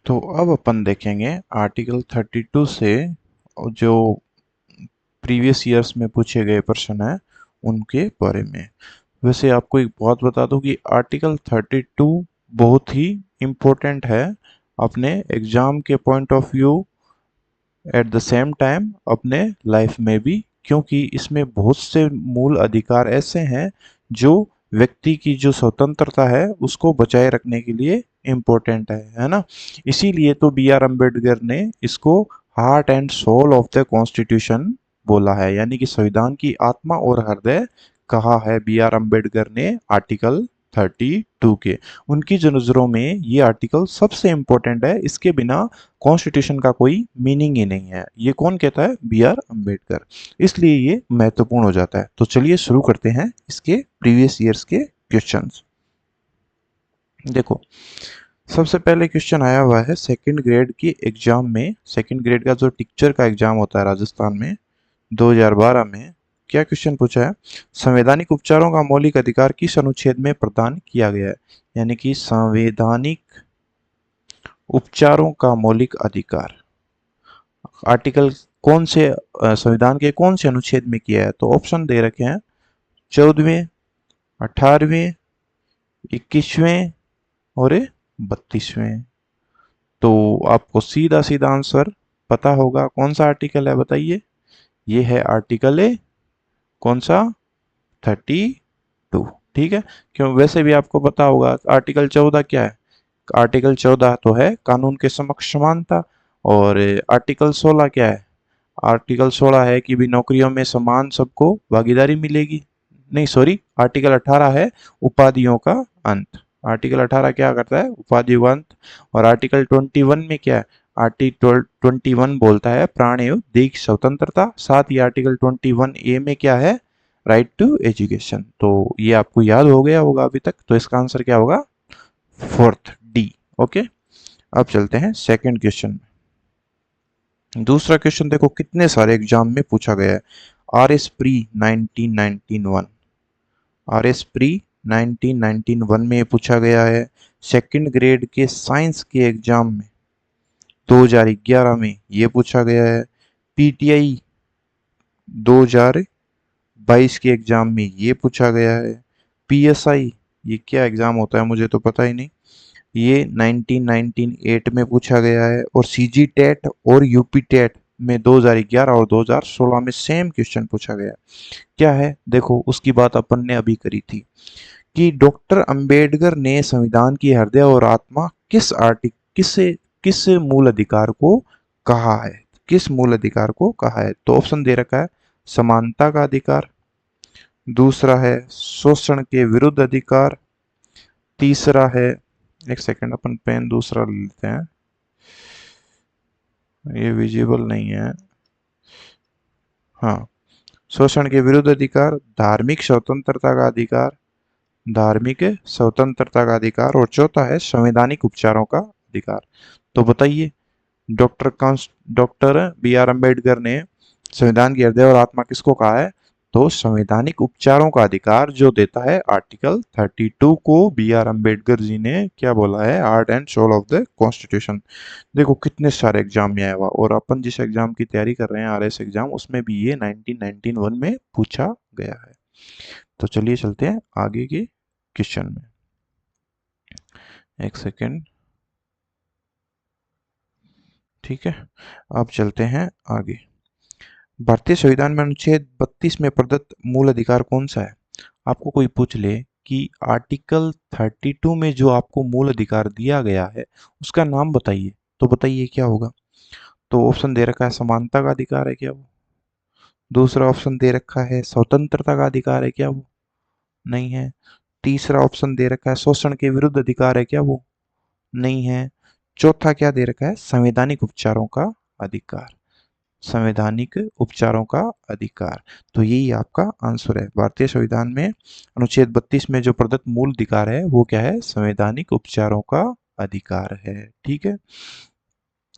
तो अब अपन देखेंगे आर्टिकल 32 से जो प्रीवियस ईयर्स में पूछे गए प्रश्न हैं उनके बारे में। वैसे आपको एक बात बता दूं कि आर्टिकल 32 बहुत ही इम्पोर्टेंट है अपने एग्जाम के point of view, at the same time अपने लाइफ में भी, क्योंकि इसमें बहुत से मूल अधिकार ऐसे हैं जो व्यक्ति की जो स्वतंत्रता है उसको बचाए रखने के लिए इम्पोर्टेंट है ना। इसीलिए तो B.R. अम्बेडकर ने इसको heart and soul of the constitution बोला है, यानी कि संविधान की आत्मा और हृदय कहा है B.R. अम्बेडकर ने आर्टिकल 32 के। उनकी जो नज़रों में ये आर्टिकल सबसे इम्पोर्टेंट है, इसके बिना कॉन्स्टिट्यूशन का कोई मीनिंग ही नहीं है। ये कौन कहता है? B R Ambedkar. इसलिए ये महत्वपूर्ण हो जाता है। तो चलिए शुरू करते हैं इसके प्रीवियस ईयर्स के क्वेश्चंस। देखो, सबसे पहले क्वेश्चन आया हुआ है सेकंड ग्रेड की एग्जाम में। सेकंड ग्रेड का जो टीचर का एग्जाम होता है राजस्थान में 2012 में, क्या क्वेश्चन पूछा है? संवैधानिक उपचारों का मौलिक अधिकार किस अनुच्छेद में प्रदान किया गया है? यानी कि संवैधानिक उपचारों का मौलिक अधिकार आर्टिकल कौन से संविधान के कौन से अनुच्छेद में किया है? तो ऑप्शन दे रखे हैं 14वें, 18वें, 21वें और 32वें। तो आपको सीधा सीधा आंसर पता होगा। कौन सा आर्टिकल है बताइए? ये है आर्टिकल कौन सा? 32। ठीक है, क्यों? वैसे भी आपको पता होगा आर्टिकल 14 क्या है। आर्टिकल 14 तो है कानून के समक्ष समानता। और आर्टिकल 16 क्या है? आर्टिकल 16 है कि भी नौकरियों में समान सबको भागीदारी मिलेगी। नहीं सॉरी, आर्टिकल 18 है उपाधियों का अंत। आर्टिकल 18 क्या करता है? उपाधियों का अंत। और आर्टिकल 21 में क्या है? आर्टिकल 21 बोलता है प्राण एवं देह स्वतंत्रता। साथ ही आर्टिकल 21A में क्या है? Right to education. तो ये आपको याद हो गया होगा अभी तक। तो इसका आंसर क्या होगा? Fourth, D. ओके, अब चलते हैं सेकंड क्वेश्चन। दूसरा क्वेश्चन देखो, कितने सारे एग्जाम में पूछा गया है। R S pre 1991, R S pre 1991 में पूछा गया है। सेकंड ग्रेड के साइंस के एग्जाम में 2011 में ये पूछा गया है। पीटीआई 2022 के एग्जाम में ये पूछा गया है। पीएसआई, ये क्या एग्जाम होता है मुझे तो पता ही नहीं, ये 1998 में पूछा गया है। और सीजी टेट और यूपी टेट में 2011 और 2016 में सेम क्वेश्चन पूछा गया। क्या है? देखो, उसकी बात अपन ने अभी करी थी कि डॉक्टर अंबेडकर ने संविधान की हृदय और आत्मा किस मूल अधिकार को कहा है? किस मूल अधिकार को कहा है? तो ऑप्शन दे रखा है समानता का अधिकार, दूसरा है शोषण के विरुद्ध अधिकार, तीसरा है, एक सेकंड अपन पेन दूसरा ले लेते हैं, ये विजिबल नहीं है। हाँ, शोषण के विरुद्ध अधिकार, धार्मिक स्वतंत्रता का अधिकार, धार्मिक स्वतंत्रता का अधिकार, और चौथा है संवैधानिक उपचारों का अधिकार। तो बताइए, डॉक्टर बी आर अम्बेडकर ने संविधान की हृदय और आत्मा किसको कहा है? तो संवैधानिक उपचारों का अधिकार जो देता है आर्टिकल 32 को बी आर अम्बेडकर जी ने क्या बोला है? Heart and soul of the constitution. देखो कितने सारे एग्जाम में आया हुआ। और अपन जिस एग्जाम की तैयारी कर रहे हैं आरएस एग्जाम, उसमें भी ये 1991 में पूछा गया है। तो चलिए चलते हैं आगे के क्वेश्चन में। एक सेकेंड, ठीक है, अब चलते हैं आगे। भारतीय संविधान में अनुच्छेद 32 में प्रदत्त मूल अधिकार कौन सा है? आपको कोई पूछ ले कि आर्टिकल 32 में जो आपको मूल अधिकार दिया गया है उसका नाम बताइए, तो बताइए क्या होगा? तो ऑप्शन दे रखा है समानता का अधिकार है क्या वो? दूसरा ऑप्शन दे रखा है स्वतंत्रता का अधिकार है क्या वो? नहीं है। तीसरा ऑप्शन दे रखा है शोषण के विरुद्ध अधिकार है क्या वो? नहीं है। चौथा क्या दे रखा है? संवैधानिक उपचारों का अधिकार, संवैधानिक उपचारों का अधिकार। तो यही आपका आंसर है। भारतीय संविधान में अनुच्छेद 32 में जो प्रदत्त मूल अधिकार है वो क्या है? संवैधानिक उपचारों का अधिकार है। ठीक है,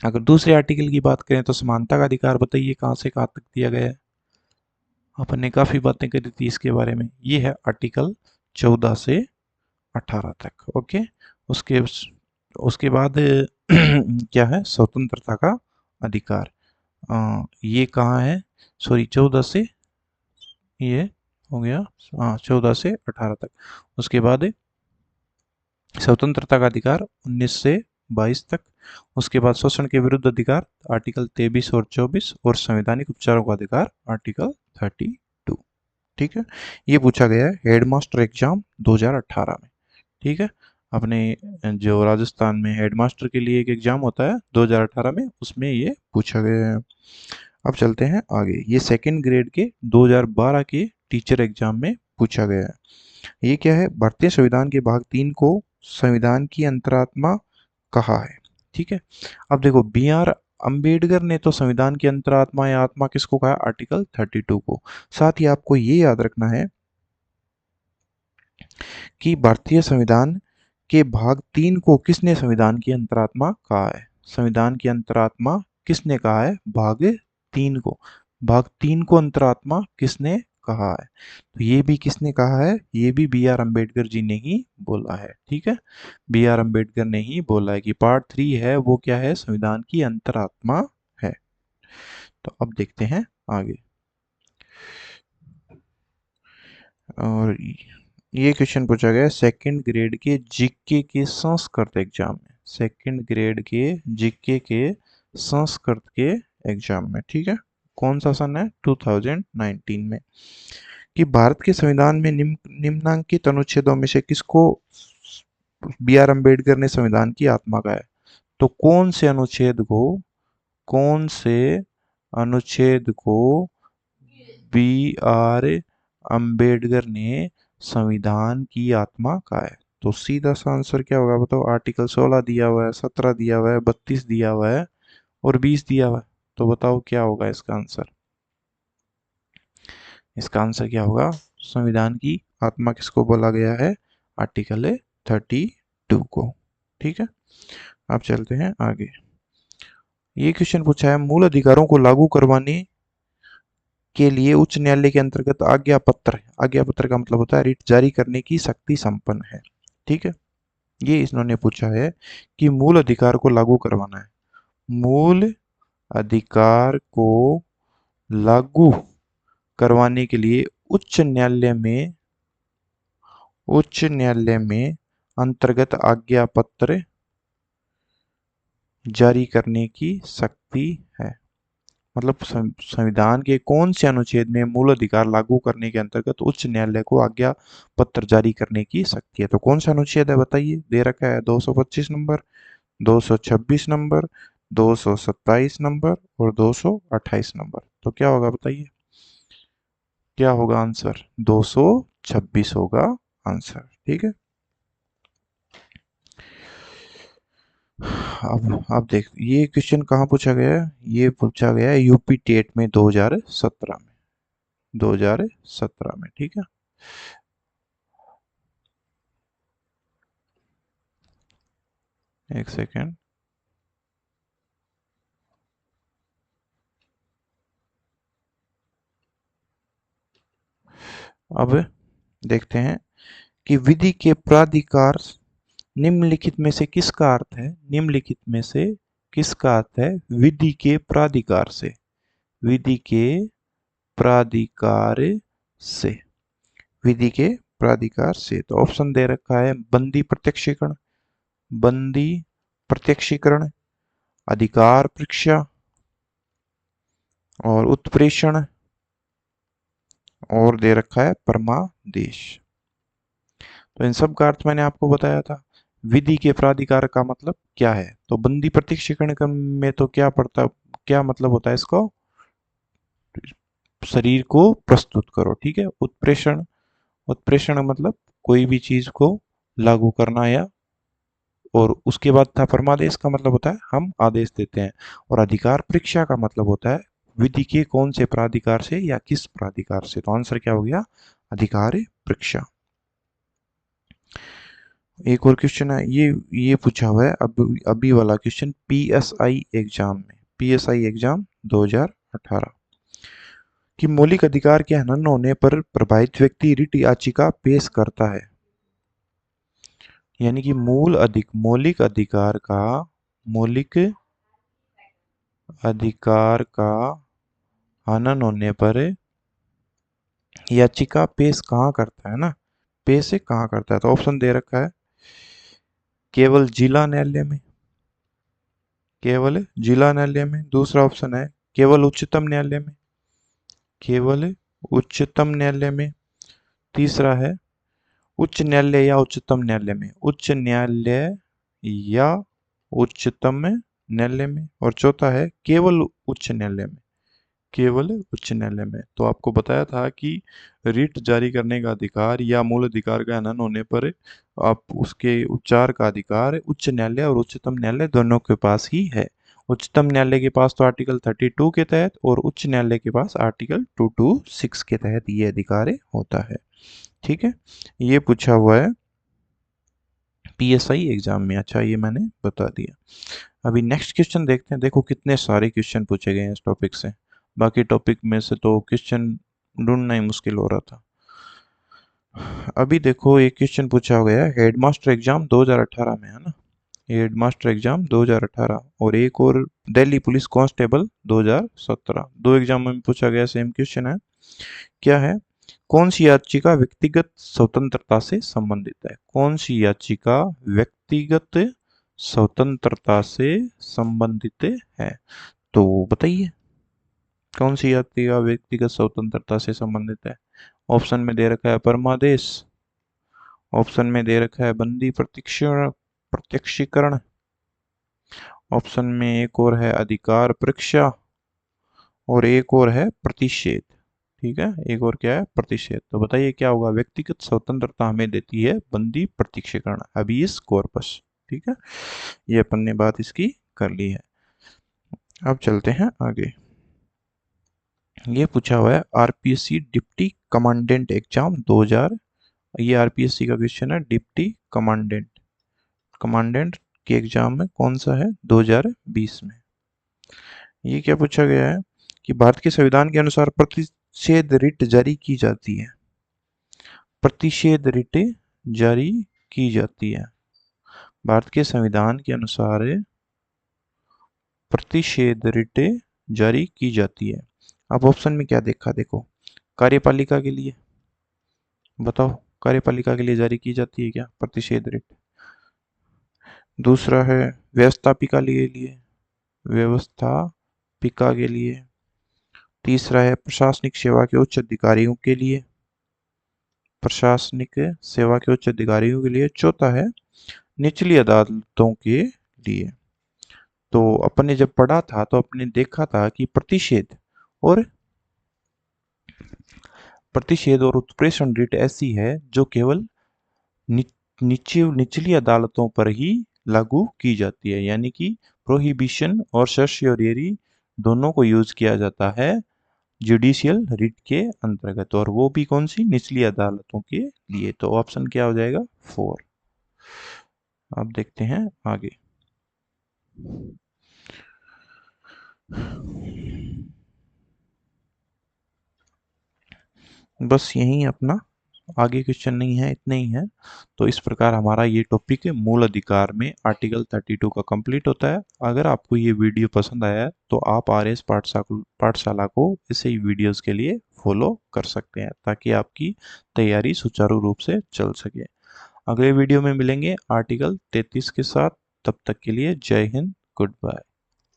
अगर दूसरे आर्टिकल की बात करें तो समानता का अधिकार बताइए कहाँ से कहाँ तक दिया गया है? अपन ने काफी बातें करी थी इसके बारे में। ये है आर्टिकल 14 से 18 तक। ओके, उसके उसके बाद क्या है? स्वतंत्रता का अधिकार। ये कहाँ है? सॉरी, 14 से ये हो गया, हाँ 14 से 18 तक। उसके बाद स्वतंत्रता का अधिकार 19 से 22 तक। उसके बाद शोषण के विरुद्ध अधिकार आर्टिकल 23 और 24, और संवैधानिक उपचारों का अधिकार आर्टिकल 32। ठीक है, ये पूछा गया है हेडमास्टर एग्जाम 2018 में। ठीक है, अपने जो राजस्थान में हेडमास्टर के लिए एक एग्जाम होता है 2018 में, उसमें ये पूछा गया है। अब चलते हैं आगे। ये सेकंड ग्रेड के 2012 के टीचर एग्जाम में पूछा गया है। ये क्या है, भारतीय संविधान के भाग 3 को संविधान की अंतरात्मा कहा है। ठीक है, अब देखो बी आर अंबेडकर ने तो संविधान की अंतरात्मा या आत्मा किसको कहा, आर्टिकल 32 को। साथ ही आपको ये याद रखना है कि भारतीय संविधान के भाग 3 को किसने संविधान की अंतरात्मा कहा है, संविधान की अंतरात्मा किसने कहा है, भाग 3 को। भाग 3 को अंतरात्मा किसने कहा है, तो ये भी किसने कहा है, ये भी बी आर अम्बेडकर जी ने ही बोला है। ठीक है, बी आर अम्बेडकर ने ही बोला है कि पार्ट 3 है वो क्या है, संविधान की अंतरात्मा है। तो अब देखते हैं आगे। और ये क्वेश्चन पूछा गया सेकंड ग्रेड के जीके के संस्कृत एग्जाम में, सेकंड ग्रेड के जीके के संस्कृत के एग्जाम में। ठीक है, कौन सा सन है, 2019 में, कि भारत के संविधान में निम्नांकित अनुच्छेदों में से किसको बी आर अम्बेडकर ने संविधान की आत्मा कहा है। तो कौन से अनुच्छेद को, कौन से अनुच्छेद को बी आर अम्बेडकर ने संविधान की आत्मा कहा है। तो सीधा सा आंसर क्या होगा बताओ, आर्टिकल 16 दिया हुआ है, 17 दिया हुआ है, 32 दिया हुआ है और 20 दिया हुआ है। तो बताओ क्या होगा इसका आंसर, इसका आंसर क्या होगा, संविधान की आत्मा किसको बोला गया है, आर्टिकल 32 को। ठीक है, अब चलते हैं आगे। ये क्वेश्चन पूछा है मूल अधिकारों को लागू करवाने के लिए उच्च न्यायालय के अंतर्गत आज्ञा पत्र, आज्ञा पत्र का मतलब होता है रिट जारी करने की शक्ति संपन्न है। ठीक है, ये इन्होंने पूछा है कि मूल अधिकार को लागू करवाना है, मूल अधिकार को लागू करवाने के लिए उच्च न्यायालय में अंतर्गत आज्ञा पत्र जारी करने की शक्ति है। मतलब संविधान के कौन से अनुच्छेद में मूल अधिकार लागू करने के अंतर्गत उच्च न्यायालय को आज्ञा पत्र जारी करने की शक्ति है। तो कौन सा अनुच्छेद है बताइए, दे रखा है 225 नंबर, 226 नंबर, 227 नंबर और 228 नंबर। तो क्या होगा बताइए, क्या होगा आंसर, 226 होगा आंसर। ठीक है, अब देख ये क्वेश्चन कहाँ पूछा गया है, ये पूछा गया है यूपी टेट में 2017 में, 2017 में। ठीक है, एक सेकेंड। अब देखते हैं कि विधि के प्राधिकार निम्नलिखित में से किसका अर्थ है, निम्नलिखित में से किसका अर्थ है विधि के प्राधिकार से, विधि के प्राधिकार से, विधि के प्राधिकार से। तो ऑप्शन दे रखा है बंदी प्रत्यक्षीकरण, बंदी प्रत्यक्षीकरण, अधिकार परीक्षा और उत्प्रेषण, और दे रखा है परमादेश। तो इन सब का अर्थ मैंने आपको बताया था। विधि के प्राधिकार का मतलब क्या है, तो बंदी प्रत्यक्षीकरण में तो क्या पड़ता, क्या मतलब होता है इसको, शरीर को प्रस्तुत करो। ठीक है, उत्प्रेषण, उत्प्रेषण मतलब कोई भी चीज को लागू करना, या और उसके बाद था परमादेश का मतलब होता है हम आदेश देते हैं, और अधिकार परीक्षा का मतलब होता है विधि के कौन से प्राधिकार से या किस प्राधिकार से। तो आंसर क्या हो गया, अधिकार परीक्षा। एक और क्वेश्चन है, ये पूछा हुआ है अभी वाला क्वेश्चन पीएसआई एग्जाम में, पीएसआई एग्जाम 2018, कि मौलिक अधिकार के हनन होने पर प्रभावित व्यक्ति रिट याचिका पेश करता है। यानी कि मौलिक अधिकार का हनन होने पर याचिका पेश कहाँ करता है ना, पेश कहाँ करता है। तो ऑप्शन दे रखा है केवल जिला न्यायालय में, केवल जिला न्यायालय में। दूसरा ऑप्शन है केवल उच्चतम न्यायालय में, केवल उच्चतम न्यायालय में। तीसरा है उच्च न्यायालय या उच्चतम न्यायालय में, उच्च न्यायालय या उच्चतम न्यायालय में। और चौथा है केवल उच्च न्यायालय में, केवल उच्च न्यायालय में। तो आपको बताया था कि रिट जारी करने का अधिकार या मूल अधिकार का हनन होने पर आप उसके उपचार का अधिकार उच्च न्यायालय और उच्चतम न्यायालय दोनों के पास ही है। उच्चतम न्यायालय के पास तो आर्टिकल 32 के तहत और उच्च न्यायालय के पास आर्टिकल 226 के तहत ये अधिकार होता है। ठीक है, ये पूछा हुआ है पीएसआई एग्जाम में। अच्छा, ये मैंने बता दिया। अभी नेक्स्ट क्वेश्चन देखते हैं। देखो कितने सारे क्वेश्चन पूछे गए हैं इस टॉपिक से, बाकी टॉपिक में से तो क्वेश्चन ढूंढना ही मुश्किल हो रहा था। अभी देखो एक क्वेश्चन पूछा गया है हेडमास्टर एग्जाम 2018 में, है ना, हेडमास्टर एग्जाम 2018 और एक और दिल्ली पुलिस कांस्टेबल 2017, दो एग्जाम में पूछा गया सेम क्वेश्चन है। क्या है, कौन सी याचिका व्यक्तिगत स्वतंत्रता से संबंधित है? कौन सी याचिका व्यक्तिगत स्वतंत्रता से संबंधित है? तो बताइए कौन सी याचिका व्यक्तिगत स्वतंत्रता से संबंधित है? ऑप्शन में दे रखा है परमादेश, ऑप्शन में दे रखा है बंदी प्रत्यक्षीकरण, ऑप्शन में एक और है अधिकार परीक्षा और एक और है प्रतिषेध। ठीक है, एक और क्या है, प्रतिषेध। तो बताइए क्या होगा? व्यक्तिगत स्वतंत्रता हमें देती है बंदी प्रत्यक्षीकरण, हबीस कॉर्पस। ठीक है, ये अपन ने बात इसकी कर ली है। अब चलते हैं आगे। ये पूछा हुआ है आरपीएससी डिप्टी कमांडेंट एग्जाम 2000, ये आरपीएससी का क्वेश्चन है। डिप्टी कमांडेंट कमांडेंट के एग्जाम में कौन सा है? 2020 में। ये क्या पूछा गया है कि भारत के संविधान के अनुसार प्रतिषेध रिट जारी की जाती है। प्रतिषेध रिट जारी की जाती है भारत के संविधान के अनुसार, प्रतिषेध रिट जारी की जाती है। अब ऑप्शन में क्या देखा, देखो कार्यपालिका के लिए, बताओ कार्यपालिका के लिए जारी की जाती है क्या प्रतिषेध रिट? दूसरा है व्यवस्थापिका के लिए, व्यवस्थापिका के लिए। तीसरा है प्रशासनिक सेवा के उच्च अधिकारियों के लिए, प्रशासनिक सेवा के उच्च अधिकारियों के लिए। चौथा है निचली अदालतों के लिए। तो अपन ने जब पढ़ा था तो अपने देखा था कि प्रतिषेध और उत्प्रेषण रिट ऐसी है जो केवल निचली अदालतों पर ही लागू की जाती है, यानी कि प्रोहिबिशन और सर्शियोरी दोनों को यूज किया जाता है जुडिशियल रिट के अंतर्गत, और वो भी कौन सी? निचली अदालतों के लिए। तो ऑप्शन क्या हो जाएगा? 4। अब देखते हैं आगे। बस यही अपना, आगे क्वेश्चन नहीं है, इतने ही है। तो इस प्रकार हमारा ये टॉपिक मूल अधिकार में आर्टिकल 32 का कंप्लीट होता है। अगर आपको ये वीडियो पसंद आया है तो आप आरएस पाठशाला को ऐसे ही वीडियोस के लिए फॉलो कर सकते हैं ताकि आपकी तैयारी सुचारू रूप से चल सके। अगले वीडियो में मिलेंगे आर्टिकल 33 के साथ। तब तक के लिए जय हिंद, गुड बाय।